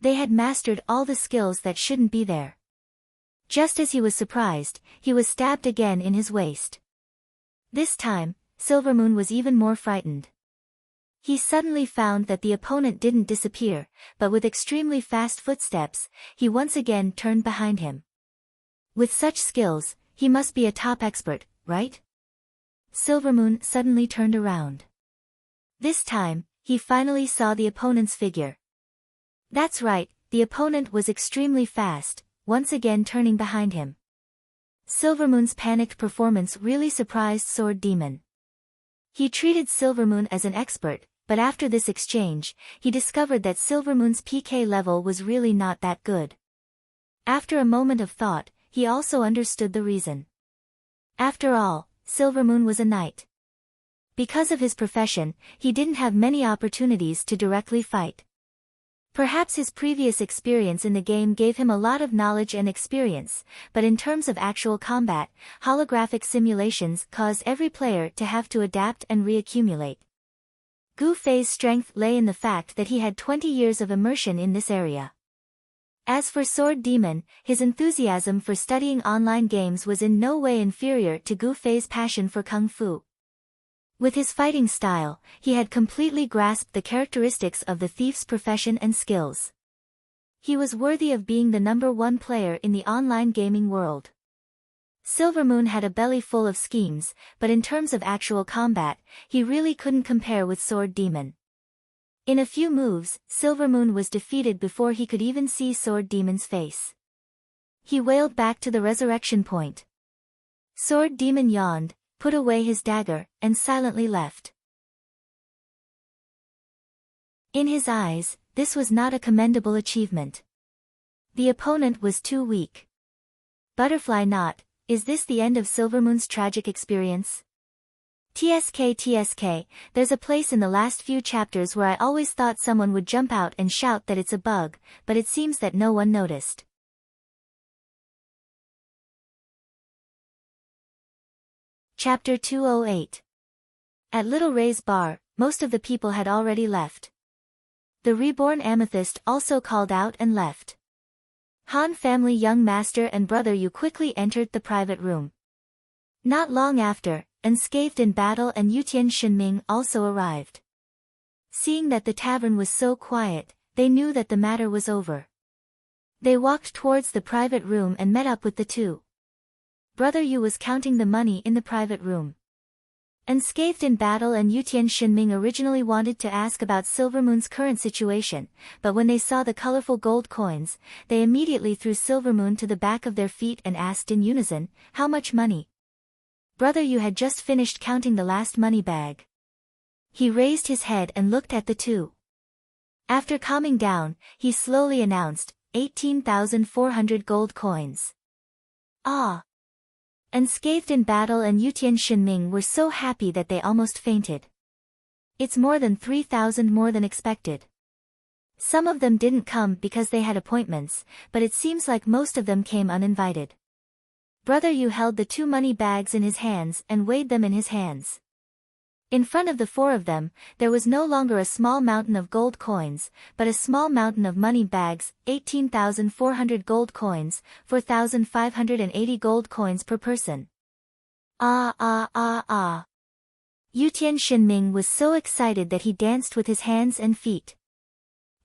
They had mastered all the skills that shouldn't be there. Just as he was surprised, he was stabbed again in his waist. This time, Silvermoon was even more frightened. He suddenly found that the opponent didn't disappear, but with extremely fast footsteps, he once again turned behind him. With such skills, he must be a top expert, right? Silvermoon suddenly turned around. This time, he finally saw the opponent's figure. That's right, the opponent was extremely fast, once again turning behind him. Silvermoon's panicked performance really surprised Sword Demon. He treated Silvermoon as an expert, but after this exchange, he discovered that Silvermoon's PK level was really not that good. After a moment of thought, he also understood the reason. After all, Silvermoon was a knight. Because of his profession, he didn't have many opportunities to directly fight. Perhaps his previous experience in the game gave him a lot of knowledge and experience, but in terms of actual combat, holographic simulations cause every player to have to adapt and reaccumulate. Gu Fei's strength lay in the fact that he had 20 years of immersion in this area. As for Sword Demon, his enthusiasm for studying online games was in no way inferior to Gu Fei's passion for Kung Fu. With his fighting style, he had completely grasped the characteristics of the thief's profession and skills. He was worthy of being the #1 player in the online gaming world. Silvermoon had a belly full of schemes, but in terms of actual combat, he really couldn't compare with Sword Demon. In a few moves, Silvermoon was defeated before he could even see Sword Demon's face. He wailed back to the resurrection point. Sword Demon yawned, put away his dagger, and silently left. In his eyes, this was not a commendable achievement. The opponent was too weak. Butterfly Knot, is this the end of Silvermoon's tragic experience? TSK, there's a place in the last few chapters where I always thought someone would jump out and shout that it's a bug, but it seems that no one noticed. Chapter 208. At Little Ray's bar, most of the people had already left. The reborn amethyst also called out and left. Han family young master and brother Yu quickly entered the private room. Not long after, unscathed in battle and Yutian Shenming also arrived. Seeing that the tavern was so quiet, they knew that the matter was over. They walked towards the private room and met up with the two. Brother Yu was counting the money in the private room. Unscathed in battle and Yutian Shenming originally wanted to ask about Silvermoon's current situation, but when they saw the colorful gold coins, they immediately threw Silvermoon to the back of their feet and asked in unison, "How much money?" Brother Yu had just finished counting the last money bag. He raised his head and looked at the two. After calming down, he slowly announced, 18,400 gold coins. Ah! Unscathed in battle and Yutian Shenming were so happy that they almost fainted. It's more than 3,000 more than expected. Some of them didn't come because they had appointments, but it seems like most of them came uninvited. Brother Yu held the two money bags in his hands and weighed them in his hands. In front of the four of them, there was no longer a small mountain of gold coins, but a small mountain of money bags, 18,400 gold coins, 4,580 gold coins per person. Ah ah ah ah. Yutian Shenming was so excited that he danced with his hands and feet.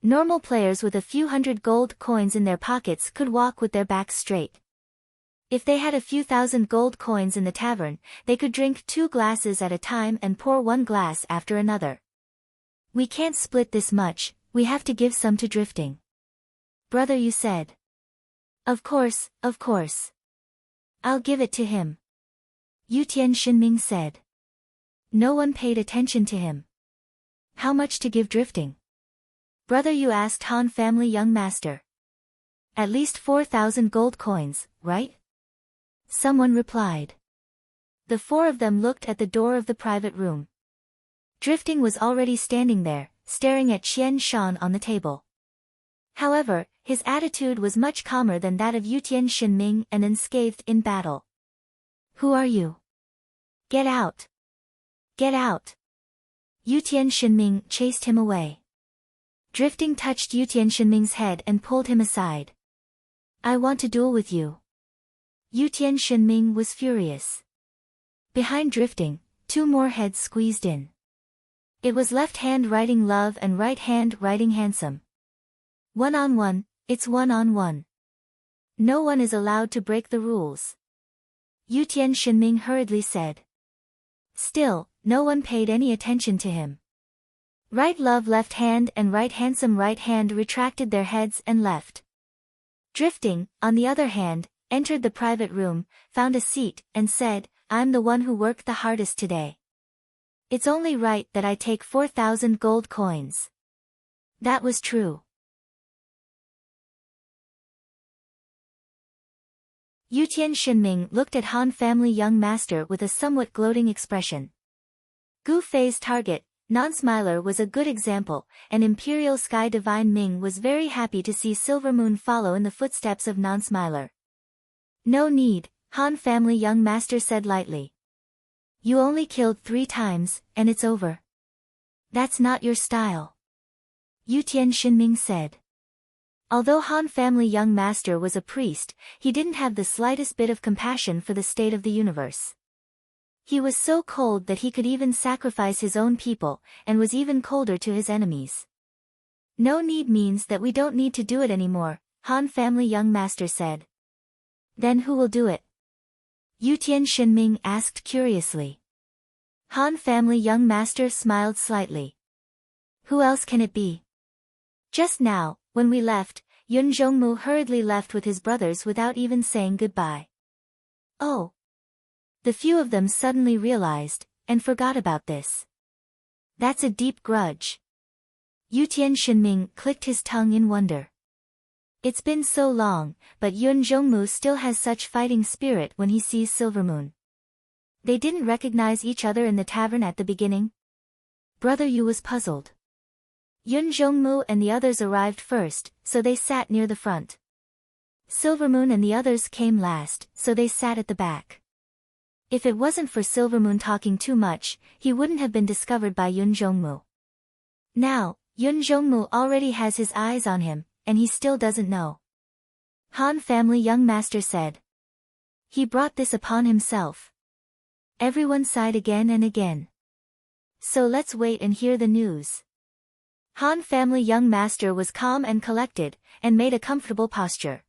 Normal players with a few hundred gold coins in their pockets could walk with their backs straight. If they had a few thousand gold coins in the tavern, they could drink 2 glasses at a time and pour 1 glass after another. "We can't split this much, we have to give some to Drifting," Brother Yu said. Of course. I'll give it to him," Yutian Shenming said. No one paid attention to him. "How much to give Drifting?" Brother Yu asked Han family young master. "At least 4,000 gold coins, right?" Someone replied. The four of them looked at the door of the private room. Drifting was already standing there, staring at Qian Shan on the table. However, his attitude was much calmer than that of Yutian Shenming and unscathed in battle. "Who are you? Get out! Get out!" Yutian Shenming chased him away. Drifting touched Yutian Shenming's head and pulled him aside. "I want to duel with you." Yutian Shenming was furious. Behind Drifting, 2 more heads squeezed in. It was left hand writing love and right hand writing handsome. One-on-one, it's one-on-one. No one is allowed to break the rules, Yutian Shenming hurriedly said. Still, no one paid any attention to him. Right love left hand and right handsome right hand retracted their heads and left. Drifting, on the other hand, entered the private room, found a seat, and said, "I'm the one who worked the hardest today. It's only right that I take 4,000 gold coins." That was true. Yutian Shenming looked at Han family young master with a somewhat gloating expression. Gu Fei's target, Non-Smiler, was a good example, and Imperial Sky Divine Ming was very happy to see Silvermoon follow in the footsteps of Non-Smiler. "No need," Han family young master said lightly. "You only killed 3 times, and it's over. That's not your style," Yutian Shenming said. Although Han family young master was a priest, he didn't have the slightest bit of compassion for the state of the universe. He was so cold that he could even sacrifice his own people, and was even colder to his enemies. "No need means that we don't need to do it anymore," Han family young master said. "Then who will do it?" Yutian Shenming asked curiously. Han family young master smiled slightly. "Who else can it be? Just now, when we left, Yun Zhongmu hurriedly left with his brothers without even saying goodbye." Oh! The few of them suddenly realized, and forgot about this. That's a deep grudge. Yutian Shenming clicked his tongue in wonder. It's been so long, but Yun Zhongmu still has such fighting spirit when he sees Silvermoon. They didn't recognize each other in the tavern at the beginning? Brother Yu was puzzled. Yun Zhongmu and the others arrived first, so they sat near the front. Silvermoon and the others came last, so they sat at the back. If it wasn't for Silvermoon talking too much, he wouldn't have been discovered by Yun Zhongmu. Now, Yun Zhongmu already has his eyes on him, and he still doesn't know. Han family young master said. He brought this upon himself. Everyone sighed again and again. So let's wait and hear the news. Han family young master was calm and collected, and made a comfortable posture.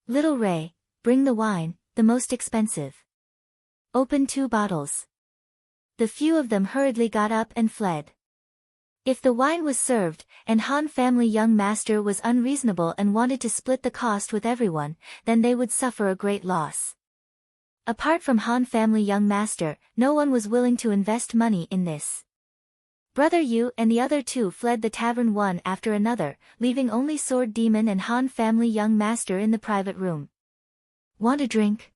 Little Ray, bring the wine, the most expensive. Open 2 bottles. The few of them hurriedly got up and fled. If the wine was served, and Han family young master was unreasonable and wanted to split the cost with everyone, then they would suffer a great loss. Apart from Han family young master, no one was willing to invest money in this. Brother Yu and the other 2 fled the tavern one after another, leaving only Sword Demon and Han family young master in the private room. Want a drink?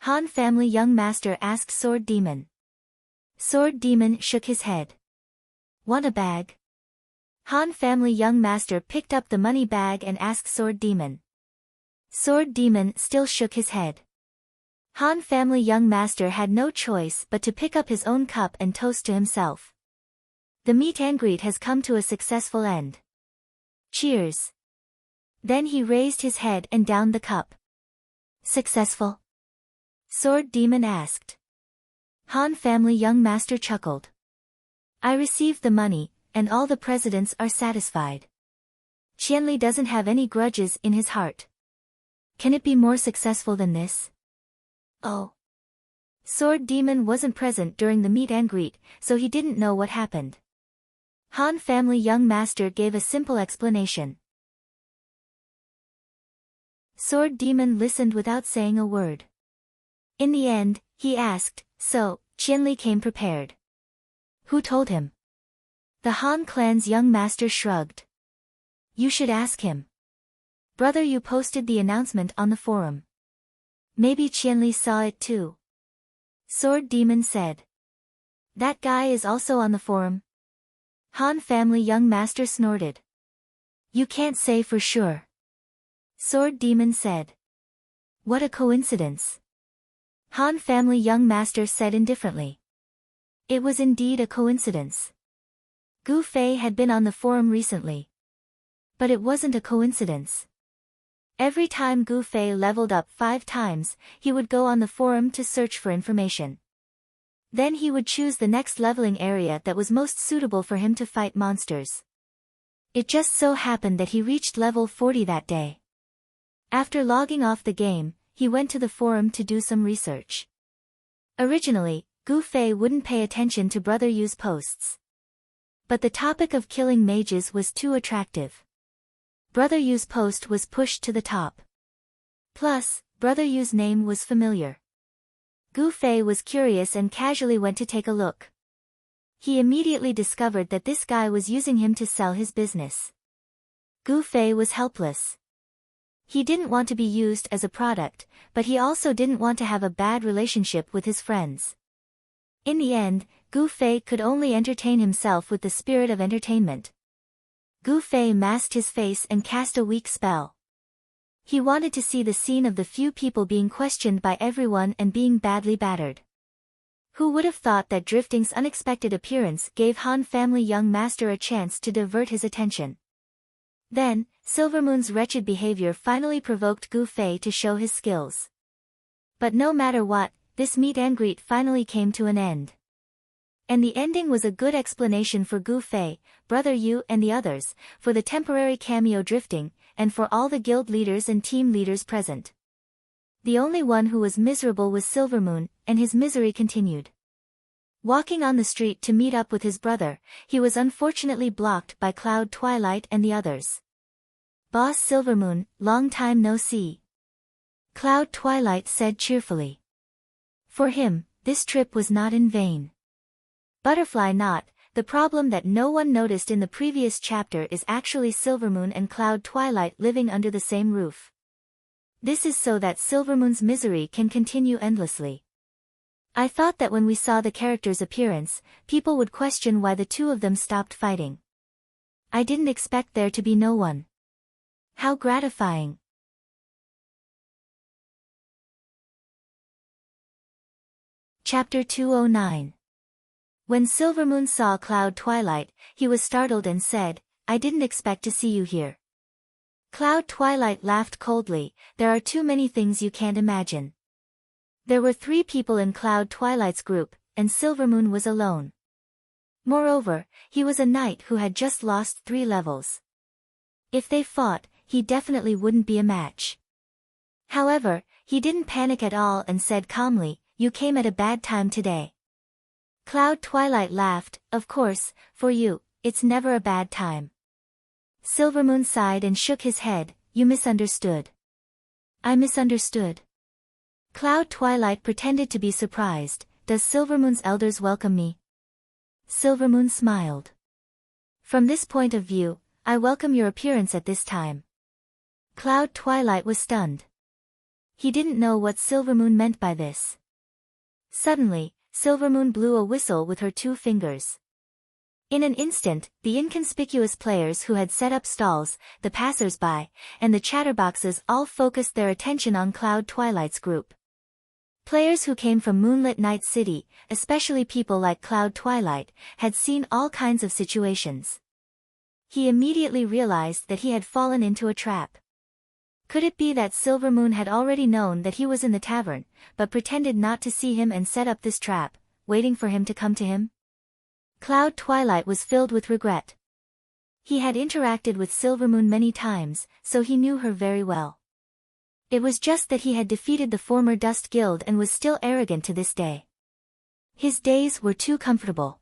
Han family young master asked Sword Demon. Sword Demon shook his head. Want a bag? Han family young master picked up the money bag and asked Sword Demon. Sword Demon still shook his head. Han family young master had no choice but to pick up his own cup and toast to himself. The meet and greet has come to a successful end. Cheers. Then he raised his head and downed the cup. Successful? Sword Demon asked. Han family young master chuckled. I received the money, and all the presidents are satisfied. Qianli doesn't have any grudges in his heart. Can it be more successful than this? Oh. Sword Demon wasn't present during the meet and greet, so he didn't know what happened. Han family young master gave a simple explanation. Sword Demon listened without saying a word. In the end, he asked, so, Qianli came prepared. Who told him? The Han clan's young master shrugged. You should ask him. Brother Yu posted the announcement on the forum. Maybe Qianli saw it too. Sword Demon said. That guy is also on the forum. Han family young master snorted. You can't say for sure. Sword Demon said. What a coincidence. Han family young master said indifferently. It was indeed a coincidence. Gu Fei had been on the forum recently. But it wasn't a coincidence. Every time Gu Fei leveled up 5 times, he would go on the forum to search for information. Then he would choose the next leveling area that was most suitable for him to fight monsters. It just so happened that he reached level 40 that day. After logging off the game, he went to the forum to do some research. Originally, Gu Fei wouldn't pay attention to Brother Yu's posts. But the topic of killing mages was too attractive. Brother Yu's post was pushed to the top. Plus, Brother Yu's name was familiar. Gu Fei was curious and casually went to take a look. He immediately discovered that this guy was using him to sell his business. Gu Fei was helpless. He didn't want to be used as a product, but he also didn't want to have a bad relationship with his friends. In the end, Gu Fei could only entertain himself with the spirit of entertainment. Gu Fei masked his face and cast a weak spell. He wanted to see the scene of the few people being questioned by everyone and being badly battered. Who would have thought that Drifting's unexpected appearance gave Han family young master a chance to divert his attention. Then, Silvermoon's wretched behavior finally provoked Gu Fei to show his skills. But no matter what, this meet and greet finally came to an end. And the ending was a good explanation for Gu Fei, Brother Yu and the others, for the temporary cameo Drifting, and for all the guild leaders and team leaders present. The only one who was miserable was Silvermoon, and his misery continued. Walking on the street to meet up with his brother, he was unfortunately blocked by Cloud Twilight and the others. Boss Silvermoon, long time no see. Cloud Twilight said cheerfully. For him, this trip was not in vain. Butterfly Knot, the problem that no one noticed in the previous chapter is actually Silvermoon and Cloud Twilight living under the same roof. This is so that Silvermoon's misery can continue endlessly. I thought that when we saw the character's appearance, people would question why the two of them stopped fighting. I didn't expect there to be no one. How gratifying. Chapter 209. When Silvermoon saw Cloud Twilight, he was startled and said, "I didn't expect to see you here." Cloud Twilight laughed coldly, "There are too many things you can't imagine." There were 3 people in Cloud Twilight's group, and Silvermoon was alone. Moreover, he was a knight who had just lost 3 levels. If they fought, he definitely wouldn't be a match. However, he didn't panic at all and said calmly, "You came at a bad time today." Cloud Twilight laughed, "Of course, for you, it's never a bad time." Silvermoon sighed and shook his head, "You misunderstood." "I misunderstood." Cloud Twilight pretended to be surprised, "Does Silvermoon's elders welcome me?" Silvermoon smiled. "From this point of view, I welcome your appearance at this time." Cloud Twilight was stunned. He didn't know what Silvermoon meant by this. Suddenly, Silvermoon blew a whistle with her 2 fingers. In an instant, the inconspicuous players who had set up stalls, the passers-by, and the chatterboxes all focused their attention on Cloud Twilight's group. Players who came from Moonlit Night City, especially people like Cloud Twilight, had seen all kinds of situations. He immediately realized that he had fallen into a trap. Could it be that Silvermoon had already known that he was in the tavern, but pretended not to see him and set up this trap, waiting for him to come to him? Cloud Twilight was filled with regret. He had interacted with Silvermoon many times, so he knew her very well. It was just that he had defeated the former Dust Guild and was still arrogant to this day. His days were too comfortable.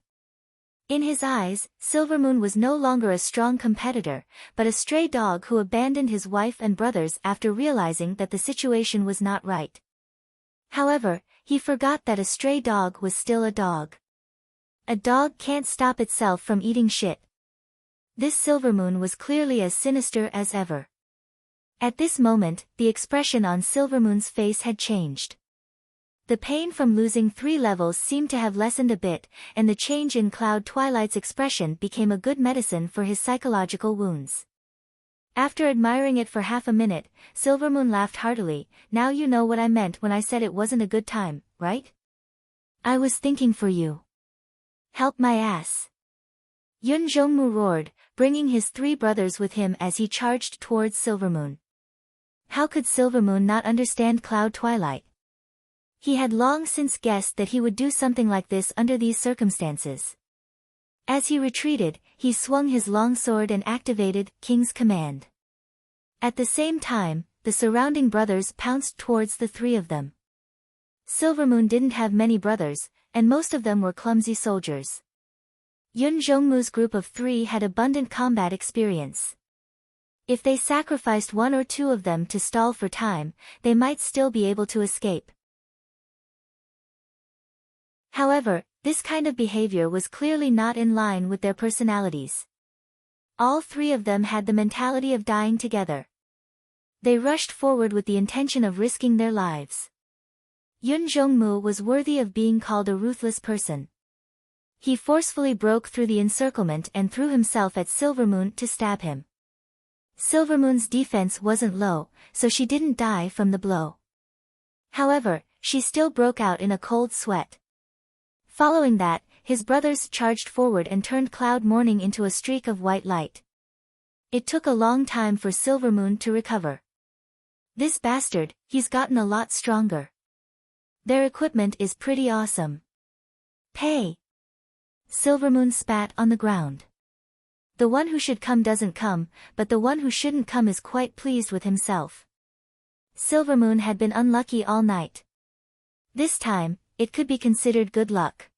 In his eyes, Silvermoon was no longer a strong competitor, but a stray dog who abandoned his wife and brothers after realizing that the situation was not right. However, he forgot that a stray dog was still a dog. A dog can't stop itself from eating shit. This Silvermoon was clearly as sinister as ever. At this moment, the expression on Silvermoon's face had changed. The pain from losing 3 levels seemed to have lessened a bit, and the change in Cloud Twilight's expression became a good medicine for his psychological wounds. After admiring it for half a minute, Silvermoon laughed heartily, "Now you know what I meant when I said it wasn't a good time, right? I was thinking for you." "Help my ass." Yun Zhongmu roared, bringing his 3 brothers with him as he charged towards Silvermoon. How could Silvermoon not understand Cloud Twilight? He had long since guessed that he would do something like this under these circumstances. As he retreated, he swung his long sword and activated King's Command. At the same time, the surrounding brothers pounced towards the 3 of them. Silvermoon didn't have many brothers, and most of them were clumsy soldiers. Yun Zhongmu's group of 3 had abundant combat experience. If they sacrificed 1 or 2 of them to stall for time, they might still be able to escape. However, this kind of behavior was clearly not in line with their personalities. All 3 of them had the mentality of dying together. They rushed forward with the intention of risking their lives. Yun Zhongmu was worthy of being called a ruthless person. He forcefully broke through the encirclement and threw himself at Silvermoon to stab him. Silvermoon's defense wasn't low, so she didn't die from the blow. However, she still broke out in a cold sweat. Following that, his brothers charged forward and turned Cloud Morning into a streak of white light. It took a long time for Silvermoon to recover. This bastard, he's gotten a lot stronger. Their equipment is pretty awesome. Pay. Silvermoon spat on the ground. The one who should come doesn't come, but the one who shouldn't come is quite pleased with himself. Silvermoon had been unlucky all night. This time, it could be considered good luck.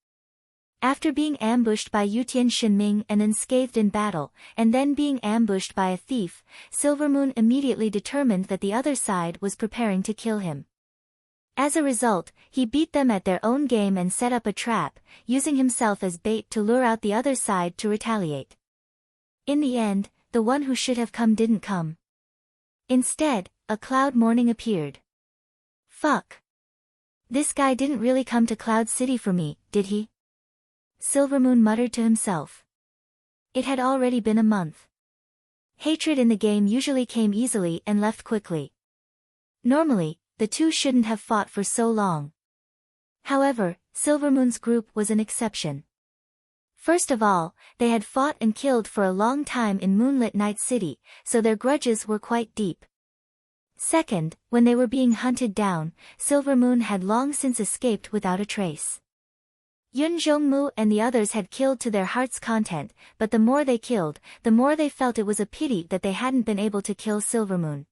After being ambushed by Yutian Shinming and unscathed in battle, and then being ambushed by a thief, Silvermoon immediately determined that the other side was preparing to kill him. As a result, he beat them at their own game and set up a trap, using himself as bait to lure out the other side to retaliate. In the end, the one who should have come didn't come. Instead, a Cloud Morning appeared. Fuck. This guy didn't really come to Cloud City for me, did he? Silvermoon muttered to himself. It had already been a month. Hatred in the game usually came easily and left quickly. Normally, the 2 shouldn't have fought for so long. However, Silvermoon's group was an exception. First of all, they had fought and killed for a long time in Moonlit Night City, so their grudges were quite deep. Second, when they were being hunted down, Silvermoon had long since escaped without a trace. Yun Zhongmu and the others had killed to their heart's content, but the more they killed, the more they felt it was a pity that they hadn't been able to kill Silvermoon.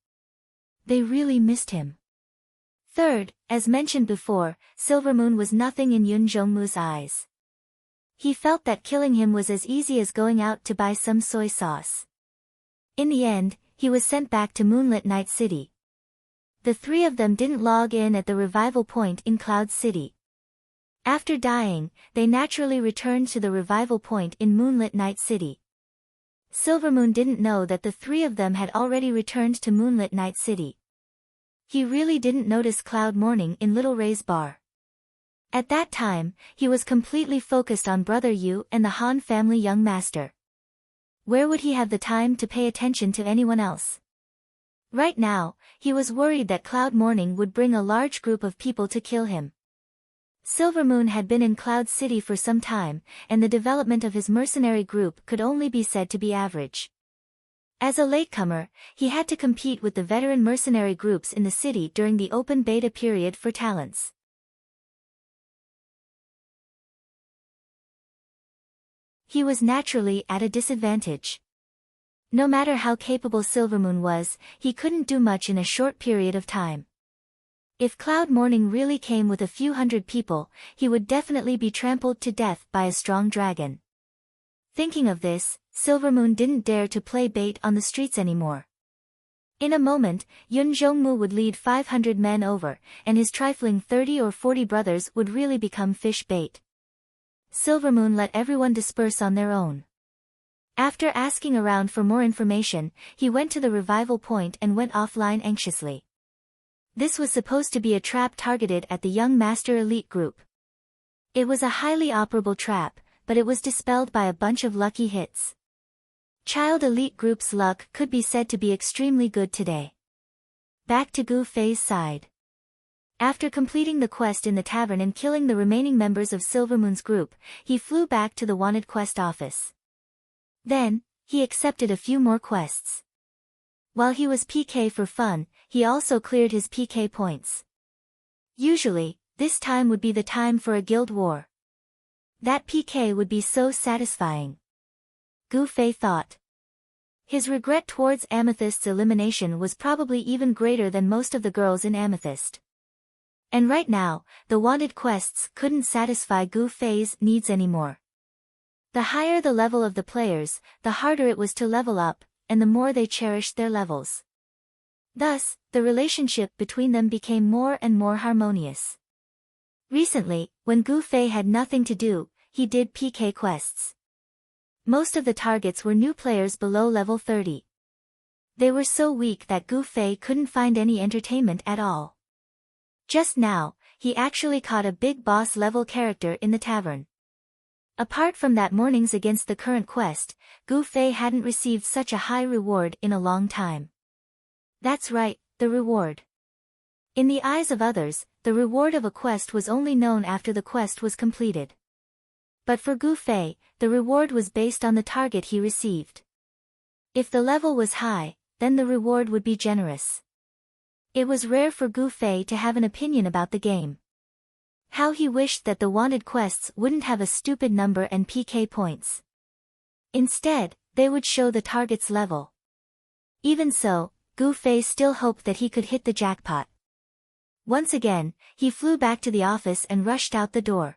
They really missed him. Third, as mentioned before, Silvermoon was nothing in Yun Zhongmu's eyes. He felt that killing him was as easy as going out to buy some soy sauce. In the end, he was sent back to Moonlit Night City. The three of them didn't log in at the revival point in Cloud City. After dying, they naturally returned to the revival point in Moonlit Night City. Silvermoon didn't know that the three of them had already returned to Moonlit Night City. He really didn't notice Cloud Morning in Little Ray's bar. At that time, he was completely focused on Brother Yu and the Han family young master. Where would he have the time to pay attention to anyone else? Right now, he was worried that Cloud Morning would bring a large group of people to kill him. Silvermoon had been in Cloud City for some time, and the development of his mercenary group could only be said to be average. As a latecomer, he had to compete with the veteran mercenary groups in the city during the open beta period for talents. He was naturally at a disadvantage. No matter how capable Silvermoon was, he couldn't do much in a short period of time. If Cloud Morning really came with a few hundred people, he would definitely be trampled to death by a strong dragon. Thinking of this, Silvermoon didn't dare to play bait on the streets anymore. In a moment, Yun Zhongmu would lead 500 men over, and his trifling 30 or 40 brothers would really become fish bait. Silvermoon let everyone disperse on their own. After asking around for more information, he went to the revival point and went offline anxiously. This was supposed to be a trap targeted at the young master elite group. It was a highly operable trap, but it was dispelled by a bunch of lucky hits. Child elite group's luck could be said to be extremely good today. Back to Gu Fei's side. After completing the quest in the tavern and killing the remaining members of Silvermoon's group, he flew back to the wanted quest office. Then, he accepted a few more quests. While he was PK for fun, he also cleared his PK points. Usually, this time would be the time for a guild war. That PK would be so satisfying. Gu Fei thought. His regret towards Amethyst's elimination was probably even greater than most of the girls in Amethyst. And right now, the wanted quests couldn't satisfy Gu Fei's needs anymore. The higher the level of the players, the harder it was to level up, and the more they cherished their levels. Thus, the relationship between them became more and more harmonious. Recently, when Gu Fei had nothing to do, he did PK quests. Most of the targets were new players below level 30. They were so weak that Gu Fei couldn't find any entertainment at all. Just now, he actually caught a big boss level character in the tavern. Apart from that morning's against the current quest, Gu Fei hadn't received such a high reward in a long time. That's right, the reward. In the eyes of others, the reward of a quest was only known after the quest was completed. But for Gu Fei, the reward was based on the target he received. If the level was high, then the reward would be generous. It was rare for Gu Fei to have an opinion about the game. How he wished that the wanted quests wouldn't have a stupid number and PK points. Instead, they would show the target's level. Even so, Gu Fei still hoped that he could hit the jackpot. Once again, he flew back to the office and rushed out the door.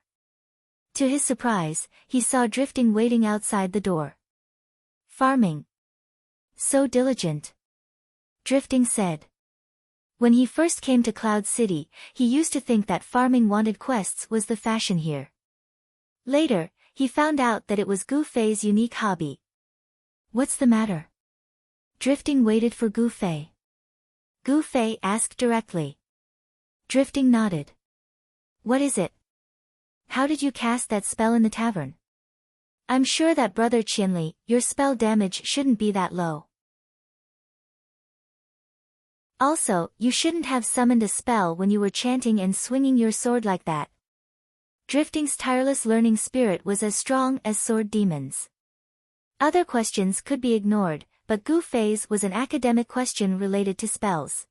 To his surprise, he saw Drifting waiting outside the door. Farming. So diligent. Drifting said. When he first came to Cloud City, he used to think that farming wanted quests was the fashion here. Later, he found out that it was Gu Fei's unique hobby. What's the matter? Drifting waited for Gu Fei. Gu Fei asked directly. Drifting nodded. What is it? How did you cast that spell in the tavern? I'm sure that Brother Qianli, your spell damage shouldn't be that low. Also, you shouldn't have summoned a spell when you were chanting and swinging your sword like that. Drifting's tireless learning spirit was as strong as sword demons. Other questions could be ignored, but Gu Fei's was an academic question related to spells.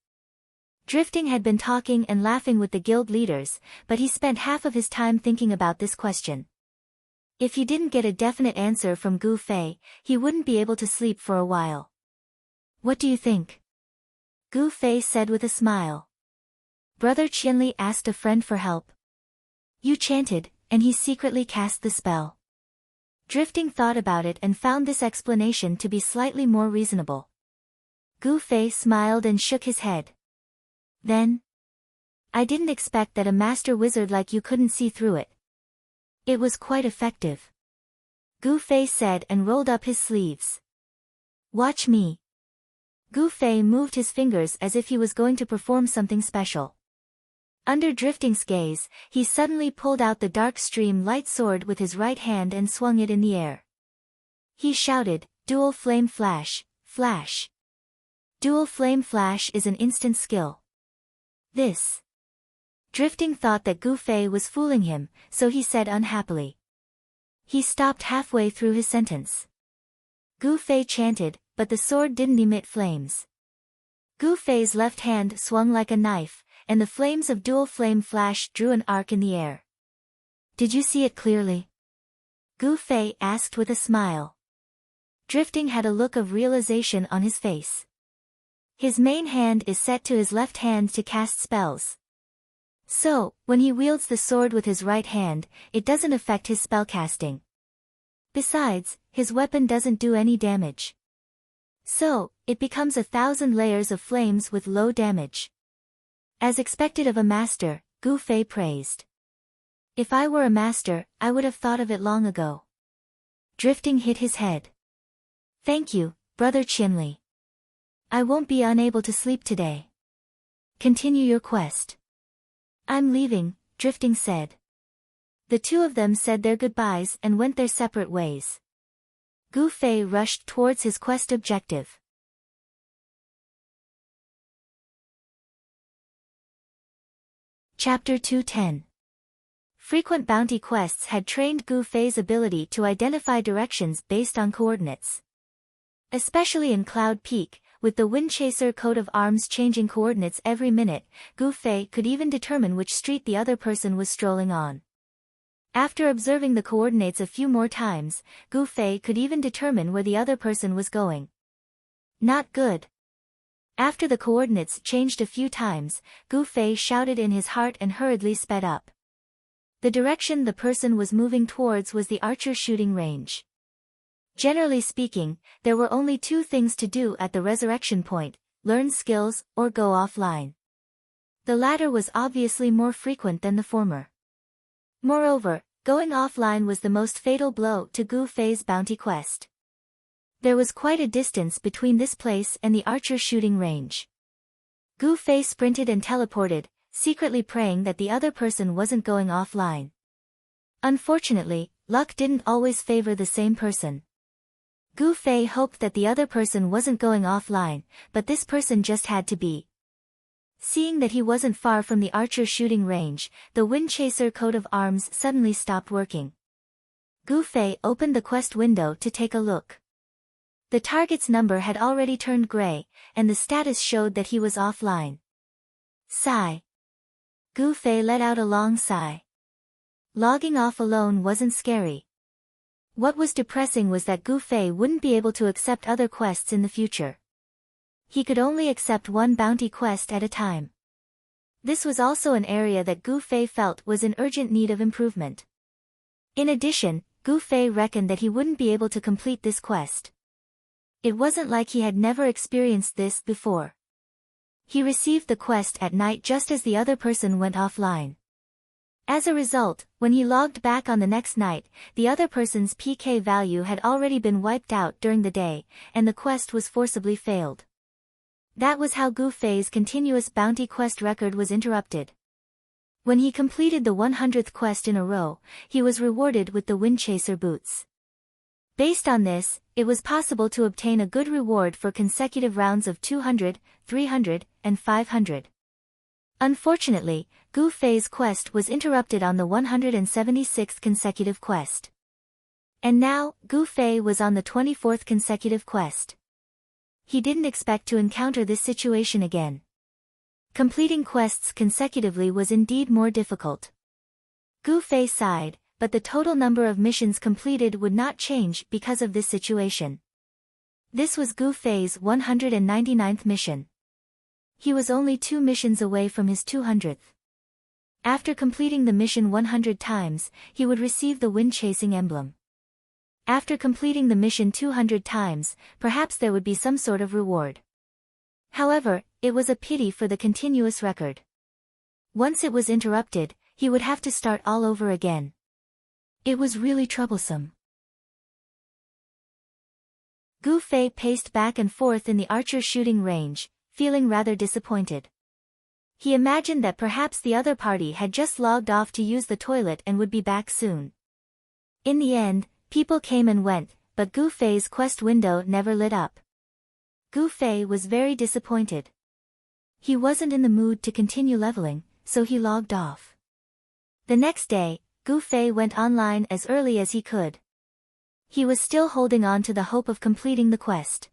Drifting had been talking and laughing with the guild leaders, but he spent half of his time thinking about this question. If he didn't get a definite answer from Gu Fei, he wouldn't be able to sleep for a while. What do you think? Gu Fei said with a smile. Brother Qianli asked a friend for help. You chanted, and he secretly cast the spell. Drifting thought about it and found this explanation to be slightly more reasonable. Gu Fei smiled and shook his head. Then? I didn't expect that a master wizard like you couldn't see through it. It was quite effective. Gu Fei said and rolled up his sleeves. Watch me. Gu Fei moved his fingers as if he was going to perform something special. Under Drifting's gaze, he suddenly pulled out the dark stream light sword with his right hand and swung it in the air. He shouted, Dual Flame Flash, Flash. Dual Flame Flash is an instant skill. This. Drifting thought that Gu Fei was fooling him, so he said unhappily. He stopped halfway through his sentence. Gu Fei chanted, but the sword didn't emit flames. Gu Fei's left hand swung like a knife, and the flames of Dual Flame Flash drew an arc in the air. Did you see it clearly? Gu Fei asked with a smile. Drifting had a look of realization on his face. His main hand is set to his left hand to cast spells. So, when he wields the sword with his right hand, it doesn't affect his spellcasting. Besides, his weapon doesn't do any damage. So, it becomes 1,000 layers of flames with low damage. As expected of a master, Gu Fei praised. If I were a master, I would have thought of it long ago. Drifting hit his head. Thank you, Brother Qianli. I won't be unable to sleep today. Continue your quest. I'm leaving, Drifting said. The two of them said their goodbyes and went their separate ways. Gu Fei rushed towards his quest objective. Chapter 210. Frequent bounty quests had trained Gu Fei's ability to identify directions based on coordinates. Especially in Cloud Peak, with the Windchaser coat of arms changing coordinates every minute, Gu Fei could even determine which street the other person was strolling on. After observing the coordinates a few more times, Gu Fei could even determine where the other person was going. Not good. After the coordinates changed a few times, Gu Fei shouted in his heart and hurriedly sped up. The direction the person was moving towards was the archer shooting range. Generally speaking, there were only two things to do at the resurrection point: learn skills or go offline. The latter was obviously more frequent than the former. Moreover, going offline was the most fatal blow to Gu Fei's bounty quest. There was quite a distance between this place and the archer shooting range. Gu Fei sprinted and teleported, secretly praying that the other person wasn't going offline. Unfortunately, luck didn't always favor the same person. Gu Fei hoped that the other person wasn't going offline, but this person just had to be. Seeing that he wasn't far from the archer shooting range, the Windchaser coat of arms suddenly stopped working. Gu Fei opened the quest window to take a look. The target's number had already turned gray, and the status showed that he was offline. Sigh. Gu Fei let out a long sigh. Logging off alone wasn't scary. What was depressing was that Gu Fei wouldn't be able to accept other quests in the future. He could only accept one bounty quest at a time. This was also an area that Gu Fei felt was in urgent need of improvement. In addition, Gu Fei reckoned that he wouldn't be able to complete this quest. It wasn't like he had never experienced this before. He received the quest at night just as the other person went offline. As a result, when he logged back on the next night, the other person's PK value had already been wiped out during the day, and the quest was forcibly failed. That was how Gu Fei's continuous bounty quest record was interrupted. When he completed the 100th quest in a row, he was rewarded with the Windchaser boots. Based on this, it was possible to obtain a good reward for consecutive rounds of 200, 300, and 500. Unfortunately, Gu Fei's quest was interrupted on the 176th consecutive quest. And now, Gu Fei was on the 24th consecutive quest. He didn't expect to encounter this situation again. Completing quests consecutively was indeed more difficult. Gu Fei sighed, but the total number of missions completed would not change because of this situation. This was Gu Fei's 199th mission. He was only 2 missions away from his 200th. After completing the mission 100 times, he would receive the wind-chasing emblem. After completing the mission 200 times, perhaps there would be some sort of reward. However, it was a pity for the continuous record. Once it was interrupted, he would have to start all over again. It was really troublesome. Gu Fei paced back and forth in the archer's shooting range, feeling rather disappointed. He imagined that perhaps the other party had just logged off to use the toilet and would be back soon. In the end, people came and went, but Gu Fei's quest window never lit up. Gu Fei was very disappointed. He wasn't in the mood to continue leveling, so he logged off. The next day, Gu Fei went online as early as he could. He was still holding on to the hope of completing the quest.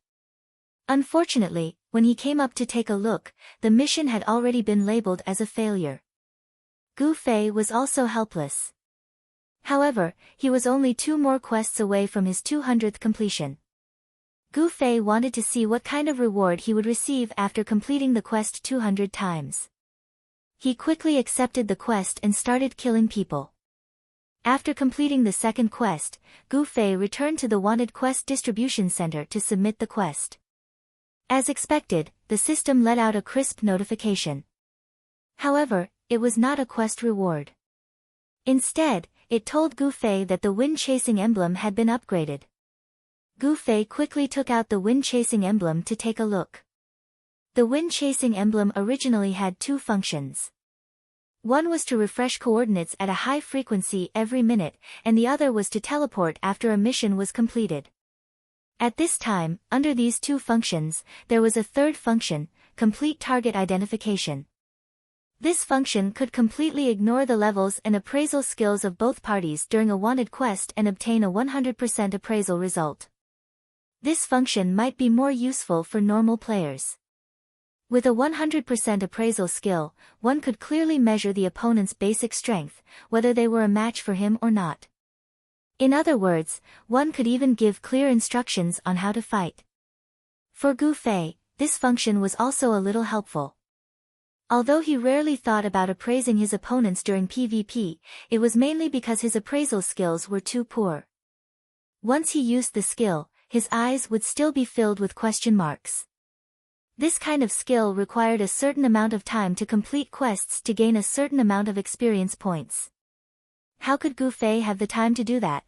Unfortunately, when he came up to take a look, the mission had already been labeled as a failure. Gu Fei was also helpless. However, he was only 2 more quests away from his 200th completion. Gu Fei wanted to see what kind of reward he would receive after completing the quest 200 times. He quickly accepted the quest and started killing people. After completing the second quest, Gu Fei returned to the wanted quest distribution center to submit the quest. As expected, the system let out a crisp notification. However, it was not a quest reward. Instead, it told Gu Fei that the wind-chasing emblem had been upgraded. Gu Fei quickly took out the wind-chasing emblem to take a look. The wind-chasing emblem originally had 2 functions. One was to refresh coordinates at a high frequency every minute, and the other was to teleport after a mission was completed. At this time, under these 2 functions, there was a third function, complete target identification. This function could completely ignore the levels and appraisal skills of both parties during a wanted quest and obtain a 100% appraisal result. This function might be more useful for normal players. With a 100% appraisal skill, one could clearly measure the opponent's basic strength, whether they were a match for him or not. In other words, one could even give clear instructions on how to fight. For Gu Fei, this function was also a little helpful. Although he rarely thought about appraising his opponents during PvP, it was mainly because his appraisal skills were too poor. Once he used the skill, his eyes would still be filled with question marks. This kind of skill required a certain amount of time to complete quests to gain a certain amount of experience points. How could Gu Fei have the time to do that?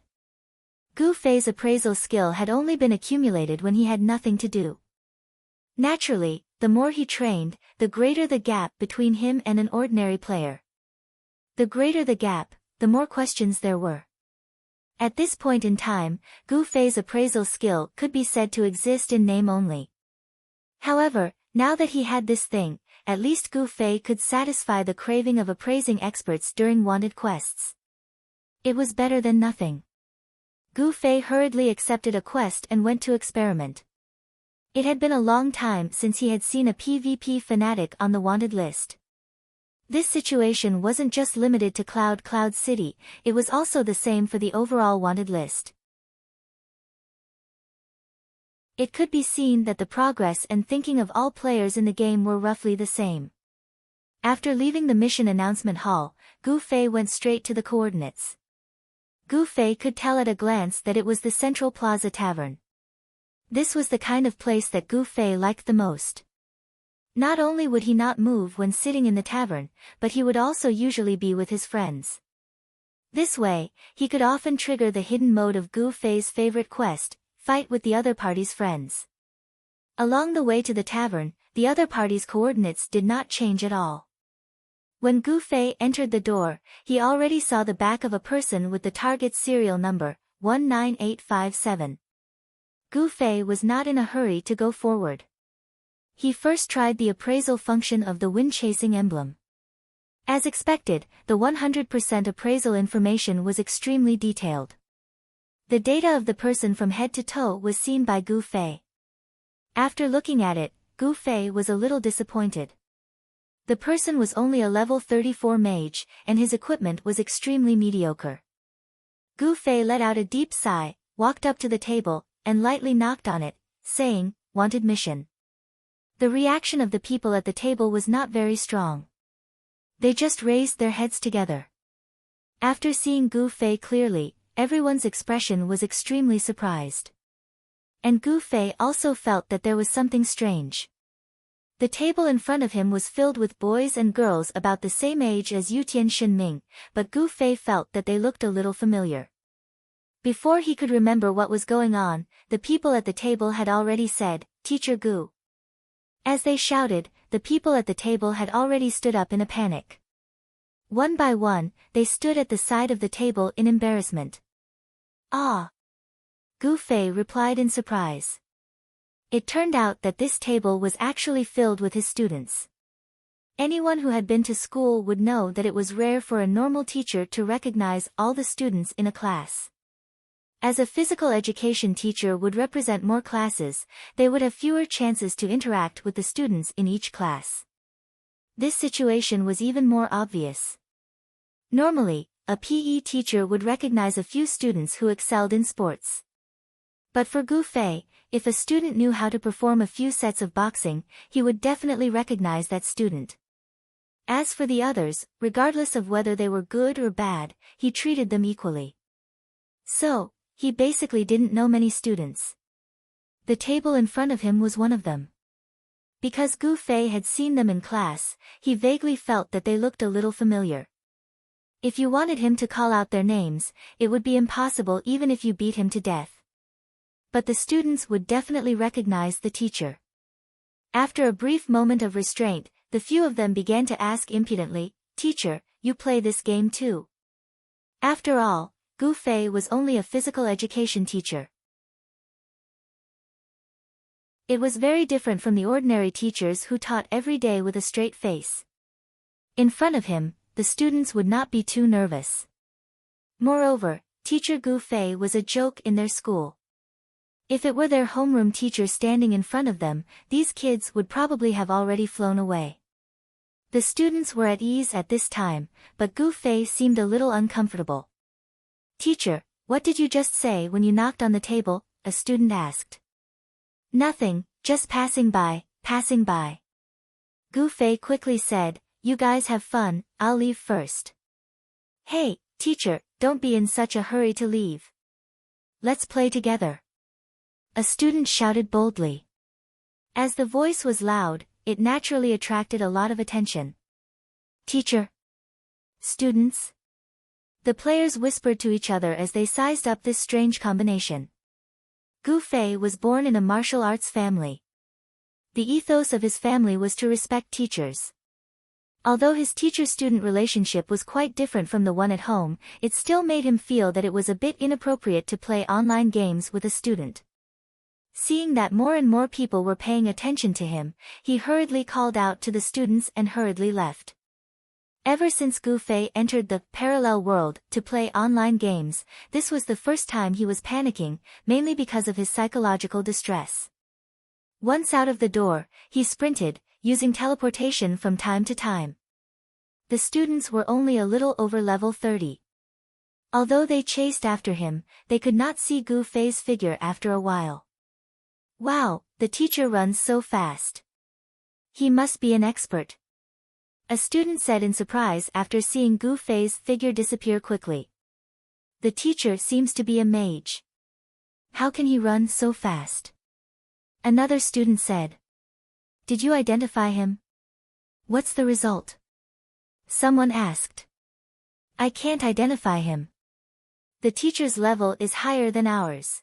Gu Fei's appraisal skill had only been accumulated when he had nothing to do. Naturally, the more he trained, the greater the gap between him and an ordinary player. The greater the gap, the more questions there were. At this point in time, Gu Fei's appraisal skill could be said to exist in name only. However, now that he had this thing, at least Gu Fei could satisfy the craving of appraising experts during wanted quests. It was better than nothing. Gu Fei hurriedly accepted a quest and went to experiment. It had been a long time since he had seen a PvP fanatic on the wanted list. This situation wasn't just limited to Cloud City, it was also the same for the overall wanted list. It could be seen that the progress and thinking of all players in the game were roughly the same. After leaving the mission announcement hall, Gu Fei went straight to the coordinates. Gu Fei could tell at a glance that it was the Central Plaza Tavern. This was the kind of place that Gu Fei liked the most. Not only would he not move when sitting in the tavern, but he would also usually be with his friends. This way, he could often trigger the hidden mode of Gu Fei's favorite quest, fight with the other party's friends. Along the way to the tavern, the other party's coordinates did not change at all. When Gu Fei entered the door, he already saw the back of a person with the target's serial number, 19857. Gu Fei was not in a hurry to go forward. He first tried the appraisal function of the wind-chasing emblem. As expected, the 100% appraisal information was extremely detailed. The data of the person from head to toe was seen by Gu Fei. After looking at it, Gu Fei was a little disappointed. The person was only a level 34 mage, and his equipment was extremely mediocre. Gu Fei let out a deep sigh, walked up to the table, and lightly knocked on it, saying, "Wanted mission." The reaction of the people at the table was not very strong. They just raised their heads together. After seeing Gu Fei clearly, everyone's expression was extremely surprised. And Gu Fei also felt that there was something strange. The table in front of him was filled with boys and girls about the same age as Yutian Shenming, but Gu Fei felt that they looked a little familiar. Before he could remember what was going on, the people at the table had already said, "Teacher Gu." As they shouted, the people at the table had already stood up in a panic. One by one, they stood at the side of the table in embarrassment. "Ah!" Gu Fei replied in surprise. It turned out that this table was actually filled with his students. Anyone who had been to school would know that it was rare for a normal teacher to recognize all the students in a class. As a physical education teacher would represent more classes, they would have fewer chances to interact with the students in each class. This situation was even more obvious. Normally, a PE teacher would recognize a few students who excelled in sports. But for Gu Fei, if a student knew how to perform a few sets of boxing, he would definitely recognize that student. As for the others, regardless of whether they were good or bad, he treated them equally. So, he basically didn't know many students. The table in front of him was one of them. Because Gu Fei had seen them in class, he vaguely felt that they looked a little familiar. If you wanted him to call out their names, it would be impossible even if you beat him to death. But the students would definitely recognize the teacher. After a brief moment of restraint, the few of them began to ask impudently, "Teacher, you play this game too?" After all, Gu Fei was only a physical education teacher. It was very different from the ordinary teachers who taught every day with a straight face. In front of him, the students would not be too nervous. Moreover, Teacher Gu Fei was a joke in their school. If it were their homeroom teacher standing in front of them, these kids would probably have already flown away. The students were at ease at this time, but Gu Fei seemed a little uncomfortable. "Teacher, what did you just say when you knocked on the table?" a student asked. "Nothing, just passing by, passing by." Gu Fei quickly said, "You guys have fun, I'll leave first." "Hey, teacher, don't be in such a hurry to leave. Let's play together," a student shouted boldly. As the voice was loud, it naturally attracted a lot of attention. "Teacher?" "Students?" The players whispered to each other as they sized up this strange combination. Gu Fei was born in a martial arts family. The ethos of his family was to respect teachers. Although his teacher-student relationship was quite different from the one at home, it still made him feel that it was a bit inappropriate to play online games with a student. Seeing that more and more people were paying attention to him, he hurriedly called out to the students and hurriedly left. Ever since Gu Fei entered the parallel world to play online games, this was the first time he was panicking, mainly because of his psychological distress. Once out of the door, he sprinted, using teleportation from time to time. The students were only a little over level 30. Although they chased after him, they could not see Gu Fei's figure after a while. "Wow, the teacher runs so fast. He must be an expert," a student said in surprise after seeing Gu Fei's figure disappear quickly. "The teacher seems to be a mage. How can he run so fast?" Another student said. "Did you identify him? What's the result?" Someone asked. "I can't identify him. The teacher's level is higher than ours."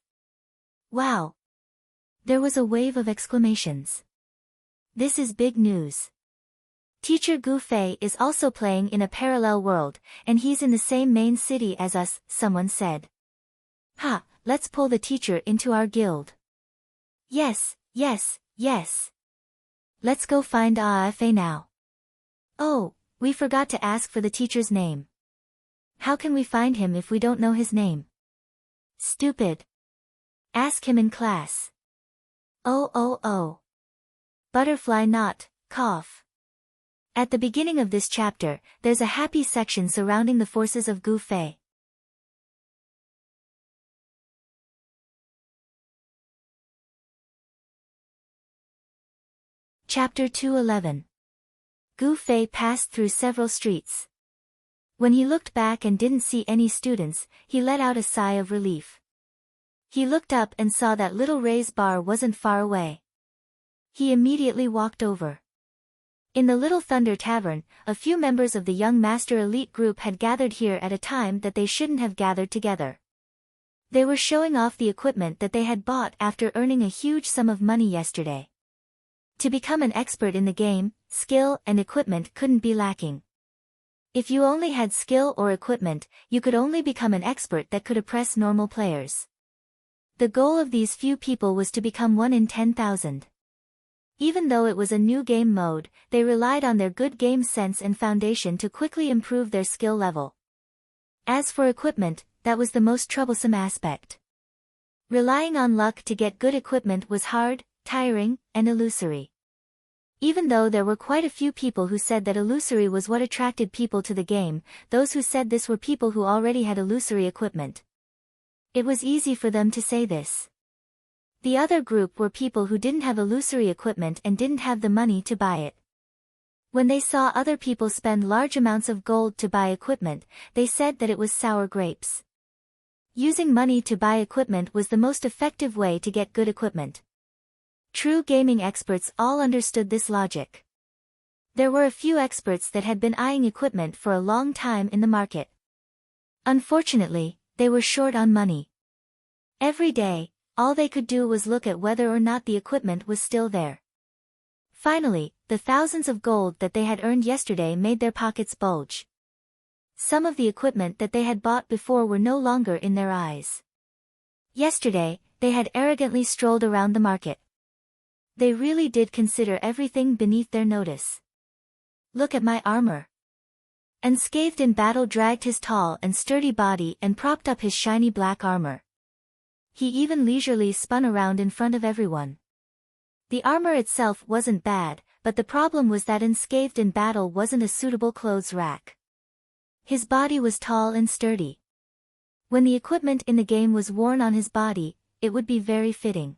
"Wow!" There was a wave of exclamations. "This is big news. Teacher Gu Fei is also playing in a parallel world, and he's in the same main city as us," someone said. "Ha, let's pull the teacher into our guild." "Yes, yes, yes. Let's go find AFA now." "Oh, We forgot to ask for the teacher's name. How can we find him if we don't know his name? Stupid. Ask him in class. Oh. Butterfly knot, cough. At the beginning of this chapter, there's a happy section surrounding the forces of Gu Fei. Chapter 2:11. Gu Fei passed through several streets. When he looked back and didn't see any students, he let out a sigh of relief. He looked up and saw that little Ray's bar wasn't far away. He immediately walked over. In the Little Thunder Tavern, a few members of the Young Master Elite group had gathered here at a time that they shouldn't have gathered together. They were showing off the equipment that they had bought after earning a huge sum of money yesterday. To become an expert in the game, skill and equipment couldn't be lacking. If you only had skill or equipment, you could only become an expert that could oppress normal players. The goal of these few people was to become 1 in 10,000. Even though it was a new game mode, they relied on their good game sense and foundation to quickly improve their skill level. As for equipment, that was the most troublesome aspect. Relying on luck to get good equipment was hard, tiring, and illusory. Even though there were quite a few people who said that illusory was what attracted people to the game, those who said this were people who already had illusory equipment. It was easy for them to say this. The other group were people who didn't have illusory equipment and didn't have the money to buy it. When they saw other people spend large amounts of gold to buy equipment, they said that it was sour grapes. Using money to buy equipment was the most effective way to get good equipment. True gaming experts all understood this logic. There were a few experts that had been eyeing equipment for a long time in the market. Unfortunately, they were short on money. Every day, all they could do was look at whether or not the equipment was still there. Finally, the thousands of gold that they had earned yesterday made their pockets bulge. Some of the equipment that they had bought before were no longer in their eyes. Yesterday, they had arrogantly strolled around the market. They really did consider everything beneath their notice. Look at my armor. Unscathed in battle dragged his tall and sturdy body and propped up his shiny black armor. He even leisurely spun around in front of everyone. The armor itself wasn't bad, but the problem was that unscathed in battle wasn't a suitable clothes rack. His body was tall and sturdy. When the equipment in the game was worn on his body, it would be very fitting.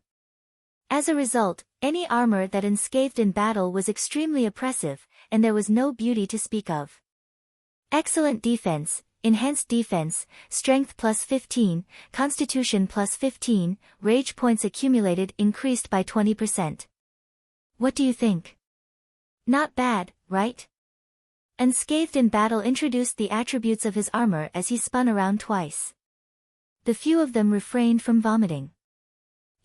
As a result, any armor that unscathed in battle was extremely oppressive, and there was no beauty to speak of. Excellent defense, enhanced defense, strength plus 15, constitution plus 15, rage points accumulated increased by 20%. What do you think? Not bad, right? Unscathed in battle introduced the attributes of his armor as he spun around twice. The few of them refrained from vomiting.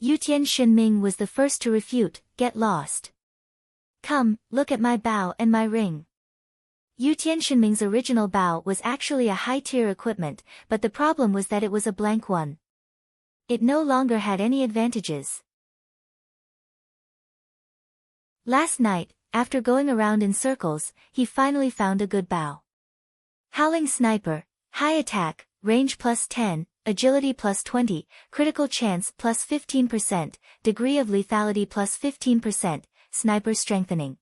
Yutian Shenming was the first to refute, get lost. Come, look at my bow and my ring. Yutian Shenming's original bow was actually a high-tier equipment, but the problem was that it was a blank one. It no longer had any advantages. Last night, after going around in circles, he finally found a good bow. Howling Sniper, high attack, range plus 10, agility plus 20, critical chance plus 15%, degree of lethality plus 15%, sniper strengthening.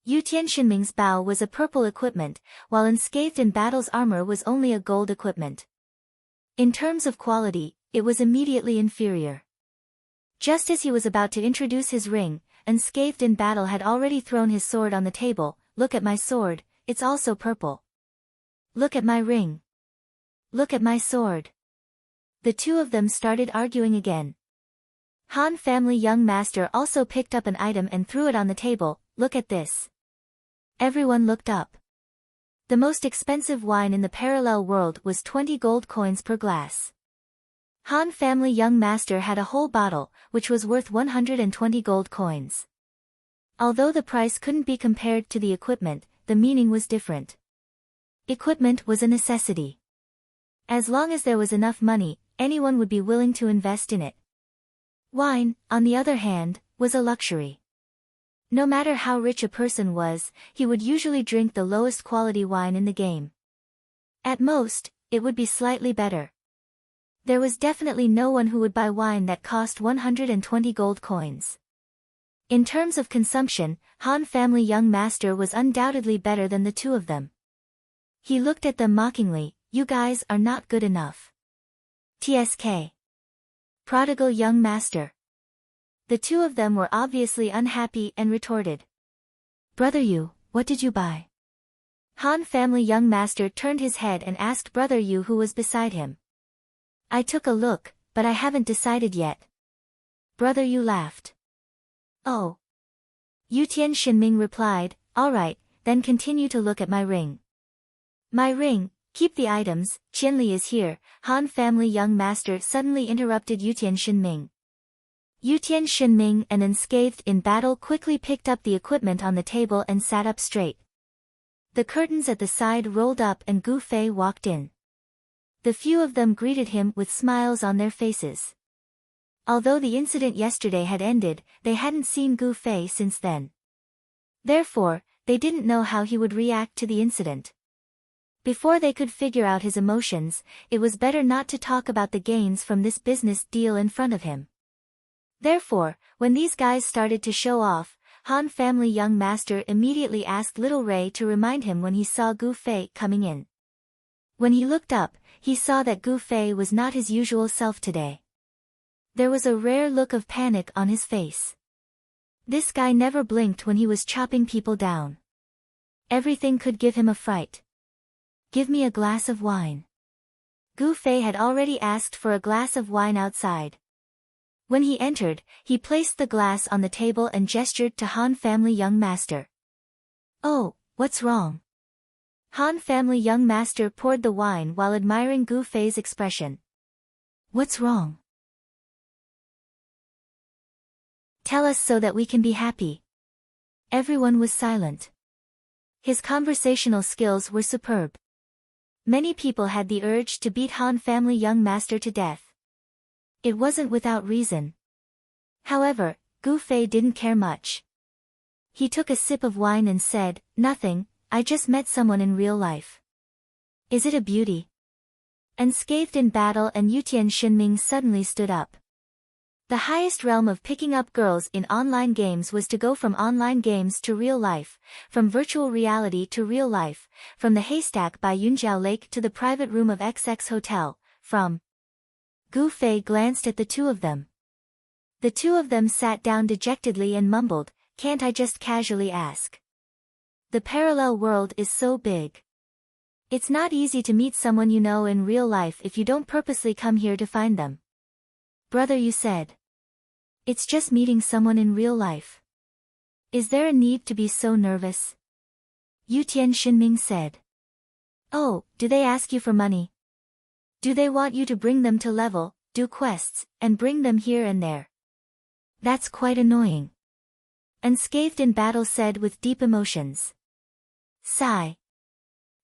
Yutian Shenming's bow was a purple equipment, while Unscathed in Battle's armor was only a gold equipment. In terms of quality, it was immediately inferior. Just as he was about to introduce his ring, Unscathed in Battle had already thrown his sword on the table. Look at my sword, it's also purple. Look at my ring. Look at my sword. The two of them started arguing again. Han family young master also picked up an item and threw it on the table. Look at this. Everyone looked up. The most expensive wine in the parallel world was 20 gold coins per glass. Han family young master had a whole bottle, which was worth 120 gold coins. Although the price couldn't be compared to the equipment, the meaning was different. Equipment was a necessity. As long as there was enough money, anyone would be willing to invest in it. Wine, on the other hand, was a luxury. No matter how rich a person was, he would usually drink the lowest quality wine in the game. At most, it would be slightly better. There was definitely no one who would buy wine that cost 120 gold coins. In terms of consumption, Han family young master was undoubtedly better than the two of them. He looked at them mockingly. You guys are not good enough. TSK. Prodigal young master. The two of them were obviously unhappy and retorted. Brother Yu, what did you buy? Han family young master turned his head and asked Brother Yu who was beside him. I took a look, but I haven't decided yet. Brother Yu laughed. Oh. Yutian Shinming replied, alright, then continue to look at my ring. My ring, keep the items, Qianli is here. Han family young master suddenly interrupted Yutian Shinming. Yutian Shinming and unscathed in battle quickly picked up the equipment on the table and sat up straight. The curtains at the side rolled up and Gu Fei walked in. The few of them greeted him with smiles on their faces. Although the incident yesterday had ended, they hadn't seen Gu Fei since then. Therefore, they didn't know how he would react to the incident. Before they could figure out his emotions, it was better not to talk about the gains from this business deal in front of him. Therefore, when these guys started to show off, Han family young master immediately asked Little Ray to remind him when he saw Gu Fei coming in. When he looked up, he saw that Gu Fei was not his usual self today. There was a rare look of panic on his face. This guy never blinked when he was chopping people down. Everything could give him a fright. Give me a glass of wine. Gu Fei had already asked for a glass of wine outside. When he entered, he placed the glass on the table and gestured to Han family young master. Oh, what's wrong? Han family young master poured the wine while admiring Gu Fei's expression. What's wrong? Tell us so that we can be happy. Everyone was silent. His conversational skills were superb. Many people had the urge to beat Han family young master to death. It wasn't without reason. However, Gu Fei didn't care much. He took a sip of wine and said, nothing, I just met someone in real life. Is it a beauty? Unscathed in battle and Yutian Shinming suddenly stood up. The highest realm of picking up girls in online games was to go from online games to real life, from virtual reality to real life, from the haystack by Yunjiao Lake to the private room of XX Hotel, from... Gu Fei glanced at the two of them. The two of them sat down dejectedly and mumbled, can't I just casually ask? The parallel world is so big. It's not easy to meet someone you know in real life if you don't purposely come here to find them. Brother, you said. It's just meeting someone in real life. Is there a need to be so nervous? Yutian Shinming said. Oh, do they ask you for money? Do they want you to bring them to level, do quests, and bring them here and there? That's quite annoying. Unscathed in battle said with deep emotions. Sigh.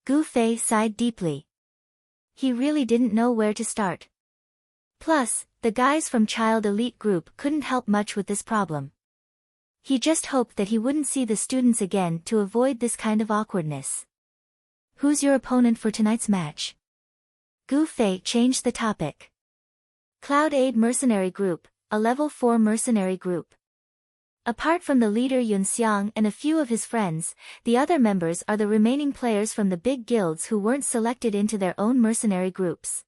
Gu Fei sighed deeply. He really didn't know where to start. Plus, the guys from Child Elite Group couldn't help much with this problem. He just hoped that he wouldn't see the students again to avoid this kind of awkwardness. Who's your opponent for tonight's match? Gu Fei changed the topic. Cloud Aid Mercenary Group, a level 4 mercenary group. Apart from the leader Yun Xiang and a few of his friends, the other members are the remaining players from the big guilds who weren't selected into their own mercenary groups.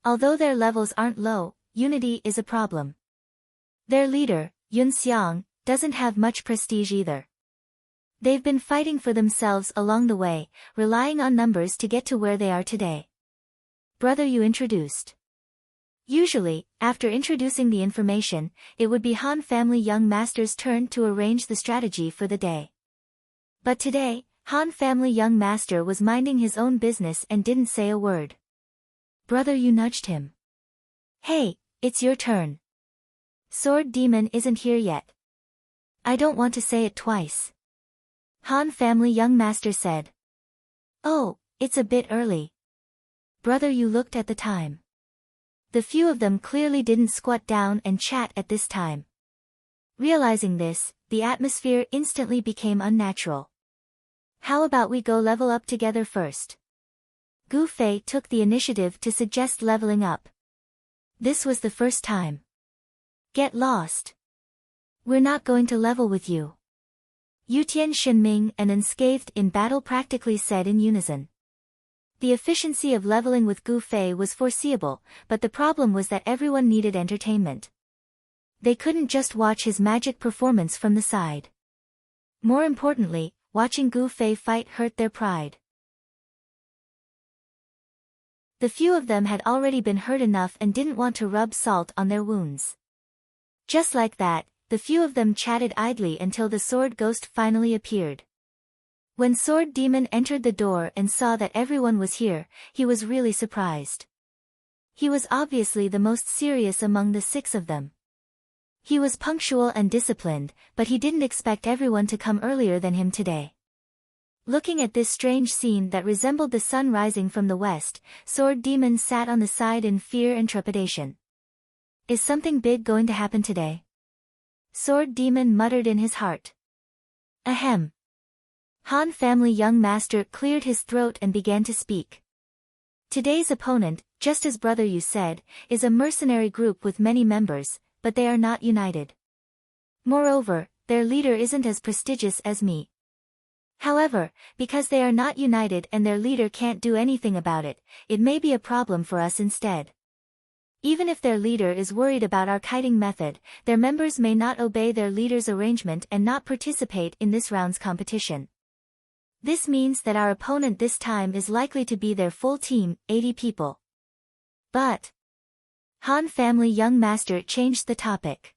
Although their levels aren't low, unity is a problem. Their leader, Yun Xiang, doesn't have much prestige either. They've been fighting for themselves along the way, relying on numbers to get to where they are today. Brother, you introduced. Usually, after introducing the information, it would be Han family young master's turn to arrange the strategy for the day. But today, Han family young master was minding his own business and didn't say a word. Brother, you nudged him. Hey, it's your turn. Sword Demon isn't here yet. I don't want to say it twice. Han family young master said. Oh, it's a bit early. Brother, you looked at the time. The few of them clearly didn't squat down and chat at this time. Realizing this, the atmosphere instantly became unnatural. How about we go level up together first? Gu Fei took the initiative to suggest leveling up. This was the first time. Get lost. We're not going to level with you. Yutian Shenming and Unscathed in Battle practically said in unison. The efficiency of leveling with Gu Fei was foreseeable, but the problem was that everyone needed entertainment. They couldn't just watch his magic performance from the side. More importantly, watching Gu Fei fight hurt their pride. The few of them had already been hurt enough and didn't want to rub salt on their wounds. Just like that, the few of them chatted idly until the sword ghost finally appeared. When Sword Demon entered the door and saw that everyone was here, he was really surprised. He was obviously the most serious among the 6 of them. He was punctual and disciplined, but he didn't expect everyone to come earlier than him today. Looking at this strange scene that resembled the sun rising from the west, Sword Demon sat on the side in fear and trepidation. Is something big going to happen today? Sword Demon muttered in his heart. Ahem. Han family young master cleared his throat and began to speak. Today's opponent, just as brother you said, is a mercenary group with many members, but they are not united. Moreover, their leader isn't as prestigious as me. However, because they are not united and their leader can't do anything about it, it may be a problem for us instead. Even if their leader is worried about our kiting method, their members may not obey their leader's arrangement and not participate in this round's competition. This means that our opponent this time is likely to be their full team, 80 people. But Han family young master changed the topic.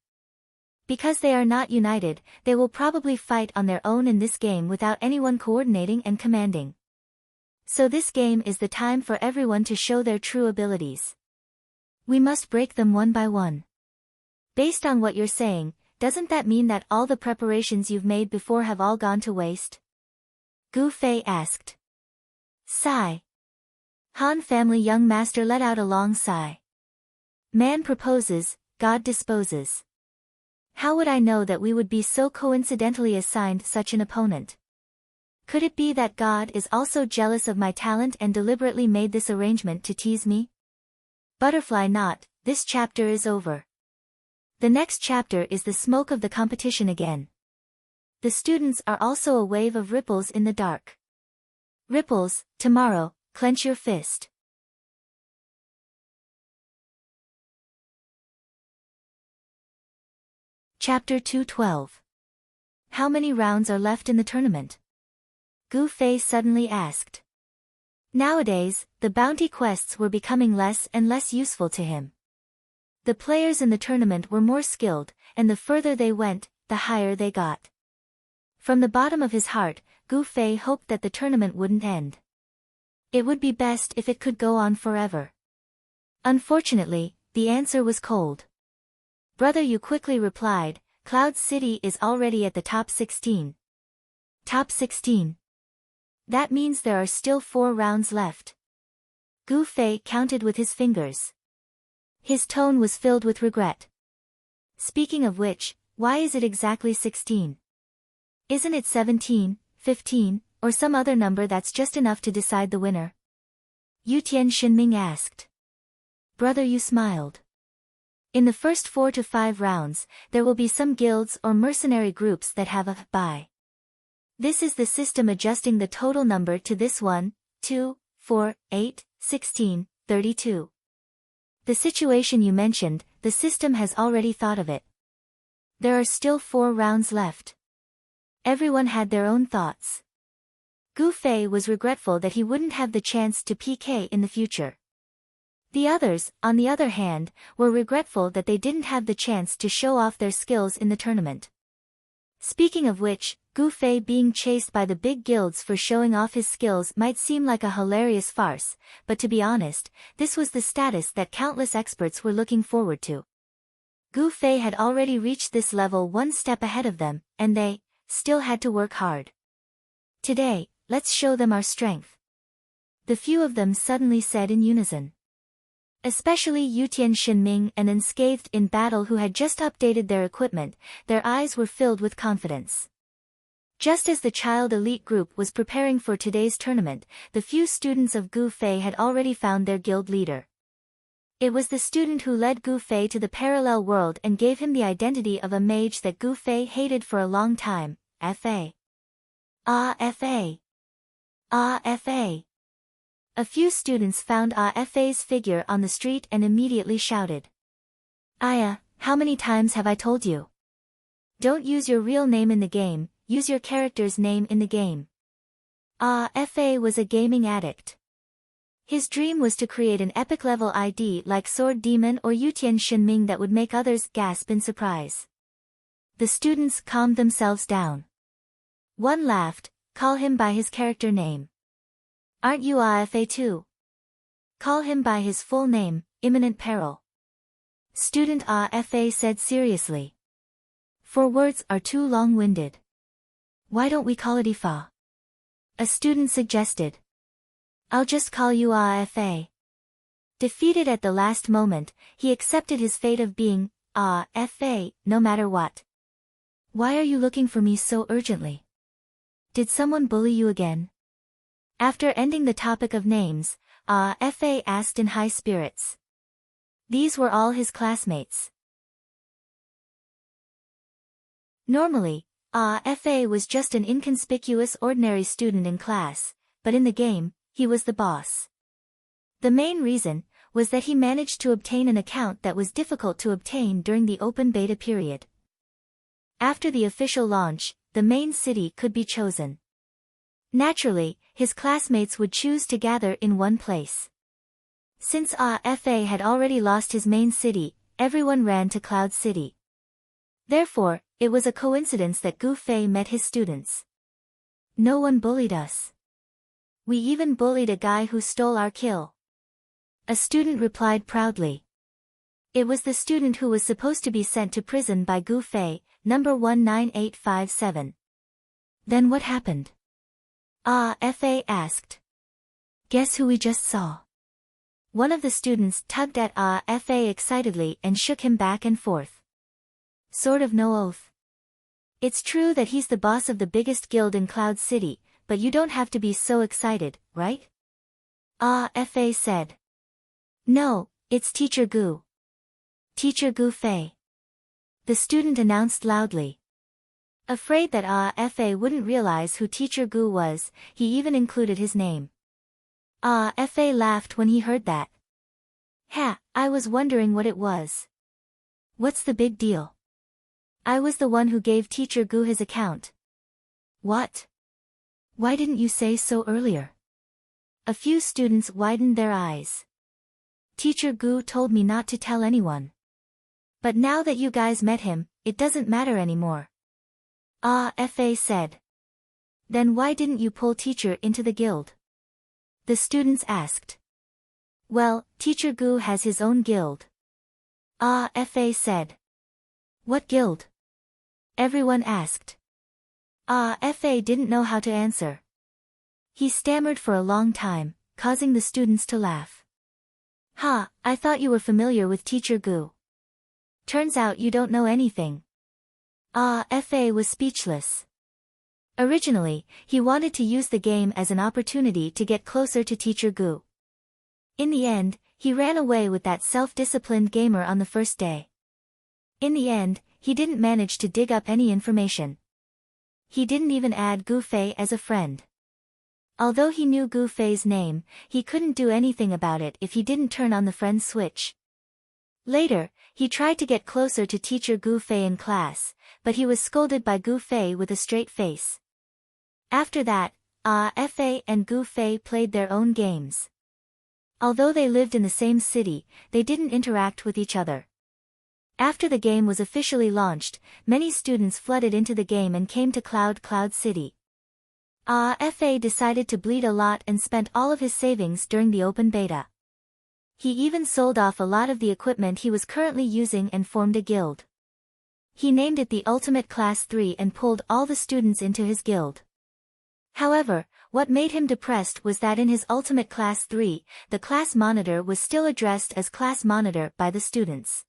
Because they are not united, they will probably fight on their own in this game without anyone coordinating and commanding. So this game is the time for everyone to show their true abilities. We must break them one by one. Based on what you're saying, doesn't that mean that all the preparations you've made before have all gone to waste? Gu Fei asked. Sigh. Han family young master let out a long sigh. Man proposes, God disposes. How would I know that we would be so coincidentally assigned such an opponent? Could it be that God is also jealous of my talent and deliberately made this arrangement to tease me? Butterfly knot, this chapter is over. The next chapter is the smoke of the competition again. The students are also a wave of ripples in the dark. Ripples, tomorrow, clench your fist. Chapter 212. How many rounds are left in the tournament? Gu Fei suddenly asked. Nowadays, the bounty quests were becoming less and less useful to him. The players in the tournament were more skilled, and the further they went, the higher they got. From the bottom of his heart, Gu Fei hoped that the tournament wouldn't end. It would be best if it could go on forever. Unfortunately, the answer was cold. Brother Yu quickly replied, Cloud City is already at the top 16. Top 16. That means there are still 4 rounds left. Gu Fei counted with his fingers. His tone was filled with regret. Speaking of which, why is it exactly 16? Isn't it 17, 15, or some other number that's just enough to decide the winner? Yutian Shenming asked. Brother Yu smiled. In the first 4 to 5 rounds, there will be some guilds or mercenary groups that have a bye. This is the system adjusting the total number to this 1, 2, 4, 8, 16, 32. The situation you mentioned, the system has already thought of it. There are still 4 rounds left. Everyone had their own thoughts. Gu Fei was regretful that he wouldn't have the chance to PK in the future. The others, on the other hand, were regretful that they didn't have the chance to show off their skills in the tournament. Speaking of which, Gu Fei being chased by the big guilds for showing off his skills might seem like a hilarious farce, but to be honest, this was the status that countless experts were looking forward to. Gu Fei had already reached this level one step ahead of them, and they still had to work hard. Today, let's show them our strength. The few of them suddenly said in unison. Especially Yutian Shinming and Unscathed in Battle, who had just updated their equipment, their eyes were filled with confidence. Just as the child elite group was preparing for today's tournament, the few students of Gu Fei had already found their guild leader. It was the student who led Gu Fei to the parallel world and gave him the identity of a mage that Gu Fei hated for a long time, Fa. Fa. Fa. A few students found Fa's figure on the street and immediately shouted. Aya, how many times have I told you? Don't use your real name in the game, use your character's name in the game. Fa was a gaming addict. His dream was to create an epic-level ID like Sword Demon or Yutian Shinming that would make others gasp in surprise. The students calmed themselves down. One laughed, call him by his character name. Aren't you Fa too? Call him by his full name, Imminent Peril. Student Fa said seriously. 4 words are too long-winded. Why don't we call it Ifa? A student suggested. I'll just call you Fa. Defeated at the last moment, he accepted his fate of being Fa, no matter what. Why are you looking for me so urgently? Did someone bully you again? After ending the topic of names, Fa asked in high spirits. These were all his classmates. Normally, Fa was just an inconspicuous ordinary student in class, but in the game, he was the boss. The main reason was that he managed to obtain an account that was difficult to obtain during the open beta period. After the official launch, the main city could be chosen. Naturally, his classmates would choose to gather in one place. Since Fa had already lost his main city, everyone ran to Cloud City. Therefore, it was a coincidence that Gu Fei met his students. No one bullied us. We even bullied a guy who stole our kill. A student replied proudly. It was the student who was supposed to be sent to prison by Gu Fei, number 19857. Then what happened? Fa asked. Guess who we just saw? One of the students tugged at Fa excitedly and shook him back and forth. Sort of no oath. It's true that he's the boss of the biggest guild in Cloud City, but you don't have to be so excited, right? Fa said. No, it's Teacher Gu. Teacher Gu Fei. The student announced loudly. Afraid that Fa wouldn't realize who Teacher Gu was, he even included his name. Fa laughed when he heard that. Ha, I was wondering what it was. What's the big deal? I was the one who gave Teacher Gu his account. What? Why didn't you say so earlier? A few students widened their eyes. Teacher Gu told me not to tell anyone. But now that you guys met him, it doesn't matter anymore. Fa said. Then why didn't you pull Teacher into the guild? The students asked. Well, Teacher Gu has his own guild. Fa said. What guild? Everyone asked. Fa didn't know how to answer. He stammered for a long time, causing the students to laugh. Ha, I thought you were familiar with Teacher Gu. Turns out you don't know anything. Fa was speechless. Originally, he wanted to use the game as an opportunity to get closer to Teacher Gu. In the end, he ran away with that self-disciplined gamer on the first day. In the end, he didn't manage to dig up any information. He didn't even add Gu Fei as a friend. Although he knew Gu Fei's name, he couldn't do anything about it if he didn't turn on the friend switch. Later, he tried to get closer to Teacher Gu Fei in class, but he was scolded by Gu Fei with a straight face. After that, Fa and Gu Fei played their own games. Although they lived in the same city, they didn't interact with each other. After the game was officially launched, many students flooded into the game and came to Cloud City. Fa decided to bleed a lot and spent all of his savings during the open beta. He even sold off a lot of the equipment he was currently using and formed a guild. He named it the Ultimate Class 3 and pulled all the students into his guild. However, What made him depressed was that in his ultimate Class 3, the class monitor was still addressed as class monitor by the students.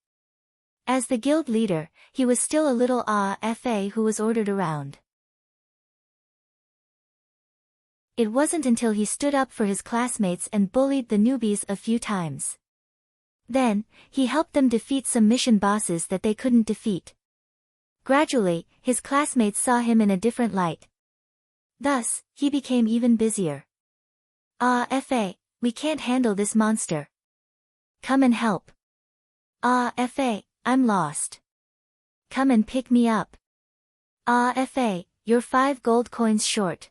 As the guild leader, he was still a little fa who was ordered around. It wasn't until he stood up for his classmates and bullied the newbies a few times. Then, he helped them defeat some mission bosses that they couldn't defeat. Gradually, his classmates saw him in a different light. Thus, he became even busier. Fa, we can't handle this monster. Come and help. Fa, I'm lost. Come and pick me up. Fa, you're 5 gold coins short.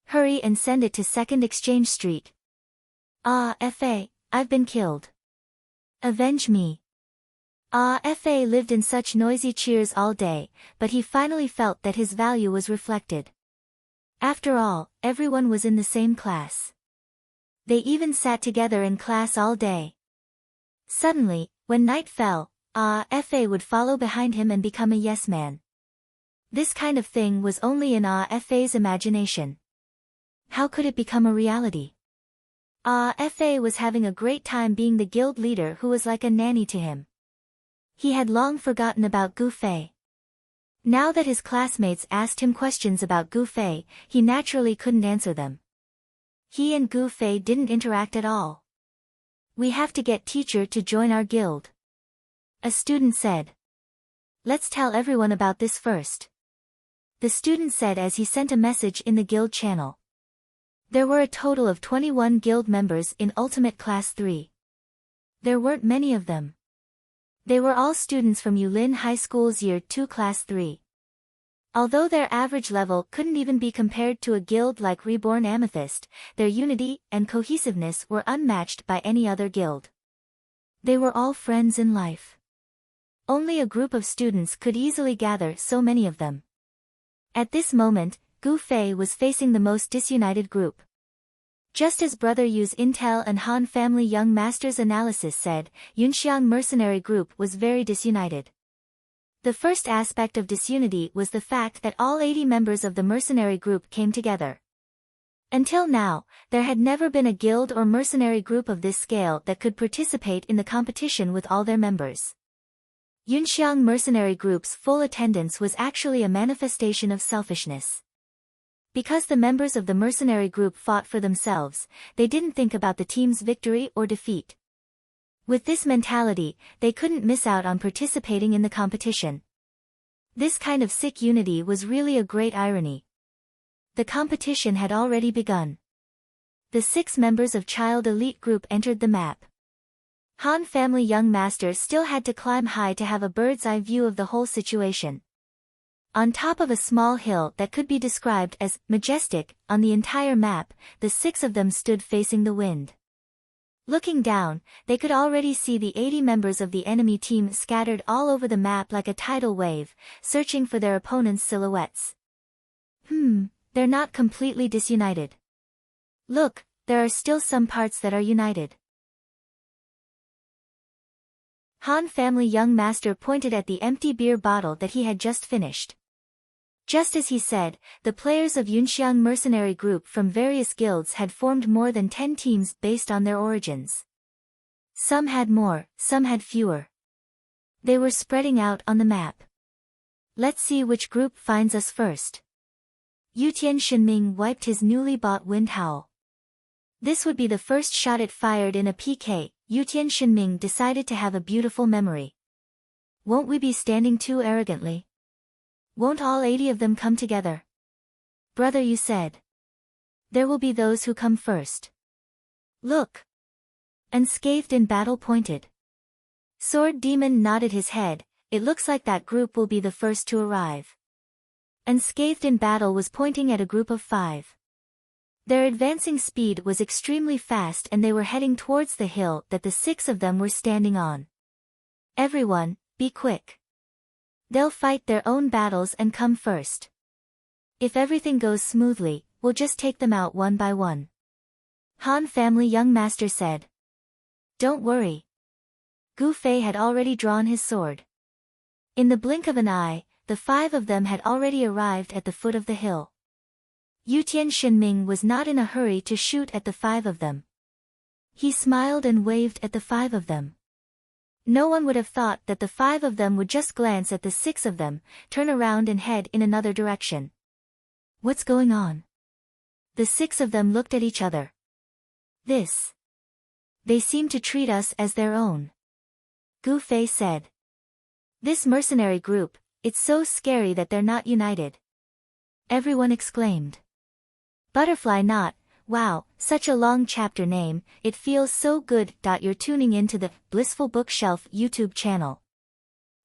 Hurry and send it to 2nd Exchange Street. Fa, I've been killed. Avenge me. Fa lived in such noisy cheers all day, but he finally felt that his value was reflected. After all, everyone was in the same class. They even sat together in class all day. Suddenly, when night fell, Fa would follow behind him and become a yes man. This kind of thing was only in Fa's imagination. How could it become a reality? Fa was having a great time being the guild leader who was like a nanny to him. He had long forgotten about Gu Fei. Now that his classmates asked him questions about Gu Fei, he naturally couldn't answer them. He and Gu Fei didn't interact at all. We have to get teacher to join our guild. A student said. Let's tell everyone about this first. The student said as he sent a message in the guild channel. There were a total of 21 guild members in Ultimate Class 3. There weren't many of them. They were all students from Yulin High School's Year 2 Class 3. Although their average level couldn't even be compared to a guild like Reborn Amethyst, their unity and cohesiveness were unmatched by any other guild. They were all friends in life. Only a group of students could easily gather so many of them. At this moment, Gu Fei was facing the most disunited group. Just as Brother Yu's Intel and Han Family Young Master's analysis said, Yunxiang mercenary group was very disunited. The first aspect of disunity was the fact that all 80 members of the mercenary group came together. Until now, there had never been a guild or mercenary group of this scale that could participate in the competition with all their members. Yunxiang mercenary group's full attendance was actually a manifestation of selfishness. Because the members of the mercenary group fought for themselves, they didn't think about the team's victory or defeat. With this mentality, they couldn't miss out on participating in the competition. This kind of sick unity was really a great irony. The competition had already begun. The 6 members of Child Elite Group entered the map. Han Family Young Master still had to climb high to have a bird's eye view of the whole situation. On top of a small hill that could be described as majestic on the entire map, the 6 of them stood facing the wind. Looking down, they could already see the 80 members of the enemy team scattered all over the map like a tidal wave, searching for their opponents' silhouettes. They're not completely disunited. Look, there are still some parts that are united. Han Family Young Master pointed at the empty beer bottle that he had just finished. Just as he said, the players of Yunxiang mercenary group from various guilds had formed more than 10 teams based on their origins. Some had more, some had fewer. They were spreading out on the map. Let's see which group finds us first. Yutian Shenming wiped his newly bought wind howl. This would be the first shot it fired in a PK. Yutian Shenming decided to have a beautiful memory. Won't we be standing too arrogantly? Won't all 80 of them come together? Brother Yu said. There will be those who come first. Look. Unscathed in battle pointed. Sword Demon nodded his head, it looks like that group will be the first to arrive. Unscathed in battle was pointing at a group of 5. Their advancing speed was extremely fast and they were heading towards the hill that the 6 of them were standing on. Everyone, be quick. They'll fight their own battles and come first. If everything goes smoothly, we'll just take them out one by one. Han Family Young Master said. Don't worry. Gu Fei had already drawn his sword. In the blink of an eye, the 5 of them had already arrived at the foot of the hill. Yutian Shinming was not in a hurry to shoot at the 5 of them. He smiled and waved at the 5 of them. No one would have thought that the 5 of them would just glance at the 6 of them, turn around and head in another direction. What's going on? The 6 of them looked at each other. They seem to treat us as their own. Gu Fei said. This mercenary group, it's so scary that they're not united. Everyone exclaimed. Butterfly Knot, wow, such a long chapter name, it feels so good. You're tuning into the Blissful Bookshelf YouTube channel.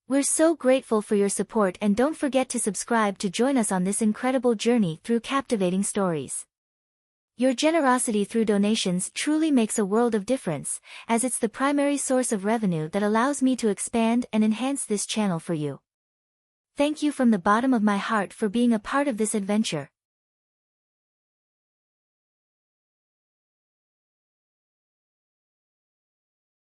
We're so grateful for your support, and don't forget to subscribe to join us on this incredible journey through captivating stories. Your generosity through donations truly makes a world of difference, as it's the primary source of revenue that allows me to expand and enhance this channel for you. Thank you from the bottom of my heart for being a part of this adventure.